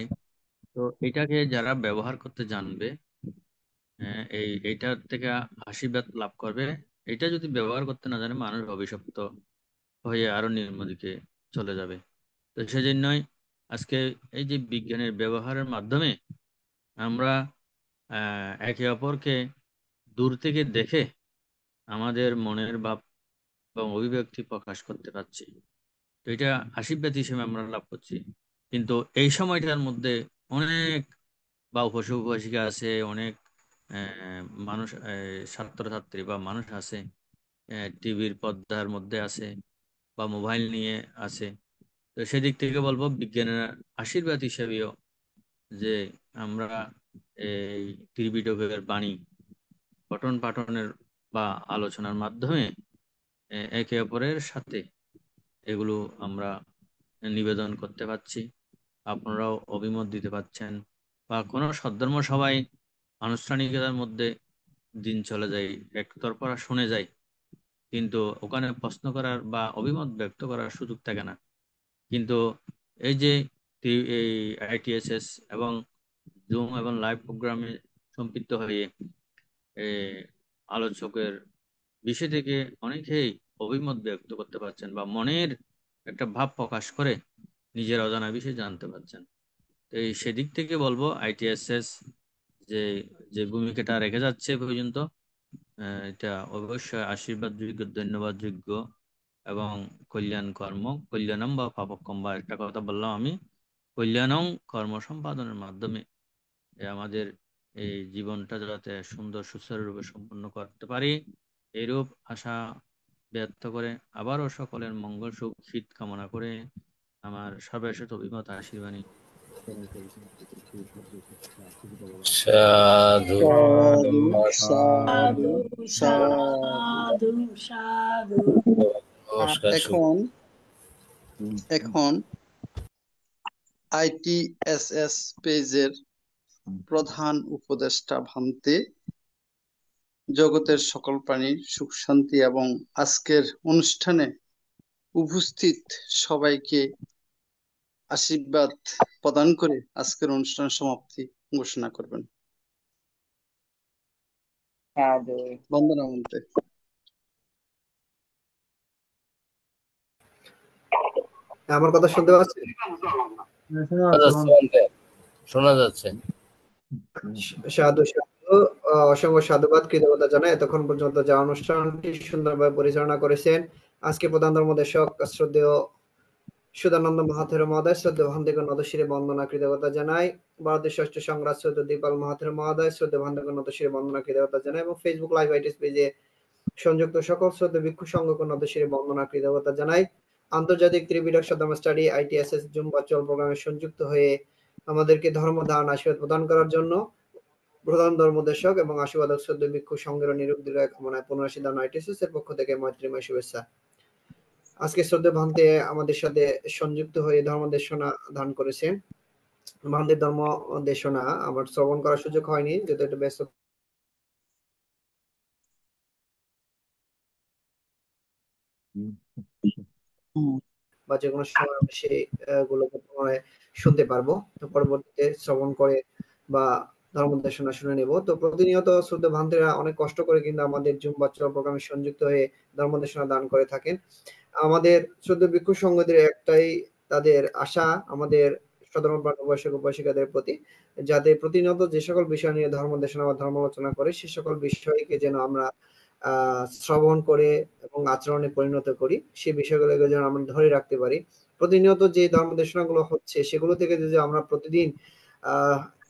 Speaker 7: তো এটাকে যারা ব্যবহার করতে জানবে, এইটার থেকে আশীর্বাদ লাভ করবে। এটা যদি ব্যবহার করতে না জানে, মানুষ অভিশপ্ত হয়ে আরো নিম্ন দিকে চলে যাবে। তো সেজন্যই আজকে এই যে বিজ্ঞানের ব্যবহারের মাধ্যমে আমরা একে অপরকে দূর থেকে দেখে আমাদের মনের ভাব এবং অভিব্যক্তি প্রকাশ করতে পারছি। তো এটা আশীর্বাদ হিসেবে আমরা লাভ করছি। কিন্তু এই সময়টার মধ্যে অনেক বা উপসক উপাসিকা আছে, অনেক মানুষ, ছাত্রছাত্রী বা মানুষ আছে, টিভির পর্দার মধ্যে আছে বা মোবাইল নিয়ে আছে। তো সেদিক থেকে বলবো বিজ্ঞানের আশীর্বাদ হিসেবেও যে আমরা এই ত্রিপিটকের বাণী পঠন পাঠনের বা আলোচনার মাধ্যমে একে অপরের সাথে এগুলো আমরা নিবেদন করতে পারছি। আপনারাও অভিমত দিতে পারছেন, বা কোনো সদ্ধর্ম সবাই আনুষ্ঠানিকতার মধ্যে দিন চলে যায়, একতরফা শুনে যায়, কিন্তু ওখানে প্রশ্ন করার বা অভিমত ব্যক্ত করার সুযোগ থাকে না। কিন্তু এই যে এই আইটিএসএস এবং জুম এবং লাইভ প্রোগ্রামে সম্পৃক্ত হয়ে আলোচকের বিষয় থেকে অনেকেই অভিমত ব্যক্ত করতে পারছেন বা মনের একটা ভাব প্রকাশ করে নিজের অজানা বিষয় জানতে পারছেন। তো এই সেদিক থেকে বলবো আইটিএসএস যে যে ভূমিকাটা রেখে যাচ্ছে এ পর্যন্ত, এটা অবশ্যই আশীর্বাদ যোগ্য, ধন্যবাদ যোগ্য এবং কল্যাণ কর্ম কল্যাণম বা পাপকম, বা একটা কথা বললাম আমি, কল্যাণং কর্ম সম্পাদনের মাধ্যমে আমাদের এই জীবনটা যাতে সুন্দর সুচারুরূপে সম্পন্ন করতে পারি, এইরূপ আশা ব্যক্ত করে আবারও সকলের মঙ্গল সুখ হিত কামনা করে আমার সর্বশেষ অভিমত আশীর্বাণী
Speaker 11: সাধু
Speaker 2: সাধু
Speaker 4: সাধু
Speaker 2: সাধু
Speaker 4: সাধু
Speaker 2: সাধু।
Speaker 4: সাধু।
Speaker 11: নমস্কার।
Speaker 2: এখন এখন আইটিএসএস পেজের প্রধান উপদেষ্টা ভান্তে জগতের সকল প্রাণীর সুখ শান্তি এবং আজকের অনুষ্ঠানে উপস্থিত সবাইকে আশীর্বাদ প্রদান করে আজকের অনুষ্ঠান সমাপ্তি ঘোষণা করবেন।
Speaker 8: সাধু।
Speaker 2: বন্দনা মন্ত্রে।
Speaker 13: আমার কথা শুনতে পাচ্ছেন?
Speaker 11: শোনা যাচ্ছে।
Speaker 13: সাধু সাধু, অসংখ্য সাধুবাদ, কৃতজ্ঞতা জানাই এতক্ষণ পর্যন্ত যা অনুষ্ঠানটি সুন্দরভাবে পরিচালনা করেছেন। আজকে প্রধান ধর্মদেশক শ্রদ্ধেয় সুধানন্দ মহাথের মহোদয়, শ্রদ্ধেয় ভান্তিগণ নতশিরে বন্দনা কৃতজ্ঞতা জানাই। ভারতের ষষ্ঠ সংরাজ শ্রদ্ধেয় দীপাল মহাথের মহোদয়, শ্রদ্ধেয় ভান্তিগণ নতশিরে বন্দনা কৃতজ্ঞতা জানাই, এবং ফেসবুক লাইভ আইটিএস পেজে সংযুক্ত সকল শ্রদ্ধেয় ভিক্ষু সংঘগণ নতশিরে বন্দনা কৃতজ্ঞতা জানাই। আন্তর্জাতিক ত্রিপিটক সাধনা স্টাডি আইটিএসএস জুম ভার্চুয়াল প্রোগ্রামে সংযুক্ত হয়ে আমাদেরকে ধর্ম দান আশীর্বাদ প্রদান করার জন্য প্রধান ধর্মদেশক এবং আশীর্বাদক শ্রদ্ধেয় ভিক্ষু সংঘের নিরোগ দীর্ঘায়ু কামনায় পুনরাশি দান আইটিএসএস এর পক্ষ থেকে মৈত্রীময় শুভেচ্ছা। আজকে শ্রদ্ধেয় ভান্তে আমাদের সাথে সংযুক্ত হয়ে ধর্ম দেশনা দান করেছেন। ভান্তের ধর্ম দেশনা আমার শ্রবণ করার সুযোগ হয়নি, যেহেতু একটু ব্যস্ত। বা যে কোনো সময় আমরা সেই গুলোকে পুনরায় শুনতে পারবো। তো পরবর্তীতে শ্রবণ করে বা ধর্ম দেশনা শুনে নেব। তো প্রতিনিয়ত শ্রদ্ধেয় ভান্তেরা অনেক কষ্ট করে কিন্তু আমাদের জুম বাচ্চা প্রোগ্রামে সংযুক্ত হয়ে ধর্ম দেশনা দান করে থাকেন। আমাদের শ্রদ্ধেয় ভিক্ষু সংঘদের একটাই তাদের আশা আমাদের সাধারণ উপাসক উপাসিকাদের প্রতি, যাতে প্রতিনিয়ত যে সকল বিষয় নিয়ে ধর্ম দেশনা বা ধর্ম আলোচনা করে সে সকল বিষয়কে যেন আমরা শ্রবণ করে এবং আচরণে পরিণত করি, সেই বিষয়গুলোকে যেন আমরা ধরে রাখতে পারি। প্রতিনিয়ত যে ধর্ম দেশনাগুলো হচ্ছে সেগুলো থেকে যদি আমরা প্রতিদিন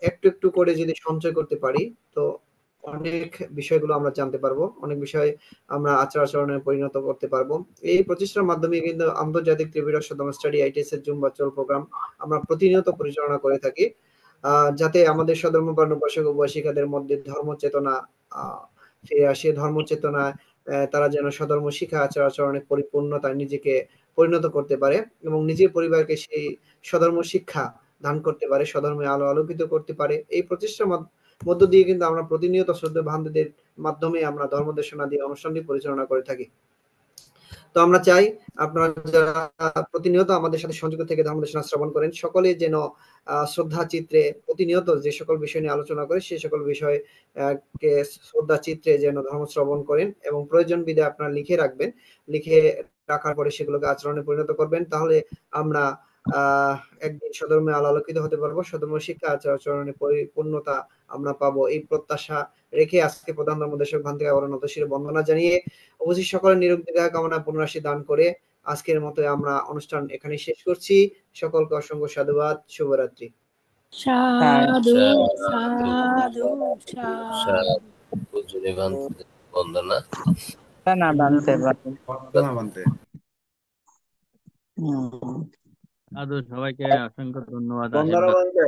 Speaker 13: একটু একটু করে যদি সঞ্চয় করতে পারি, তো অনেক বিষয়গুলো আমরা জানতে পারবো, অনেক বিষয় আমরা আচার আচরণে পরিণত করতে পারবো। এই প্রচেষ্টার মাধ্যমে কিন্তু আন্তর্জাতিক ত্রিপিটক সাধনা স্টাডি আইটিএস এর জুম ভার্চুয়াল প্রোগ্রাম আমরা প্রতিনিয়ত পরিচালনা করে থাকি, যাতে আমাদের সধর্মপ্রাণ উপাসক উপাসিকাদের মধ্যে ধর্ম চেতনা ফিরে আসে, ধর্ম চেতনা তারা যেন সধর্ম শিক্ষা আচার আচরণে পরিপূর্ণতায় নিজেকে পরিণত করতে পারে এবং নিজের পরিবারকে সেই সধর্ম শিক্ষা দান করতে পারে, সধর্মে আলো আলোকিত করতে পারে। এই প্রচেষ্টার মধ্য দিয়ে কিন্তু আমরা প্রতিনিয়ত শ্রদ্ধেয় ভান্তেদের মাধ্যমে আমরা ধর্ম দেশনা দিয়ে অনুষ্ঠানটি পরিচালনা করে থাকি। তো আমরা চাই আপনারা যারা প্রতিনিয়ত আমাদের সাথে সংযুক্ত থেকে ধর্ম দেশনা শ্রবণ করেন সকলে যেন শ্রদ্ধা চিত্রে প্রতিনিয়ত যে সকল বিষয় নিয়ে আলোচনা করে সেই সকল বিষয় কে শ্রদ্ধা চিত্রে যেন ধর্ম শ্রবণ করেন এবং প্রয়োজন বিধে আপনারা লিখে রাখবেন, লিখে রাখার পরে সেগুলোকে আচরণে পরিণত করবেন। তাহলে আমরা একদিন সধর্মে আলোকিত হতে পারবো, সধর্ম শিক্ষা আচার আচরণে পরিপূর্ণতা আমরা পাবো, এই প্রত্যাশা রেখে আজকে প্রধান ধর্ম দেশক ভান্তিকে আবার নত শিরে বন্দনা জানিয়ে অবশ্যই সকলের নিরোগ দীর্ঘায়ু কামনা পুনরাশি দান করে আজকের মতো আমরা অনুষ্ঠান এখানে শেষ করছি। সকলকে অসংখ্য সাধুবাদ, শুভরাত্রি।
Speaker 14: সাধু
Speaker 11: সাধু
Speaker 14: সাধু
Speaker 11: সাধু
Speaker 14: সাধু।
Speaker 11: পূজনীয় ভান্তেদের বন্দনা।
Speaker 8: না বানতে
Speaker 10: বন্দনা বান্তে।
Speaker 7: সাধু, সবাইকে অসংখ্য ধন্যবাদ
Speaker 2: বন্দনা
Speaker 7: আশীর্বাদ।
Speaker 2: বান্তে।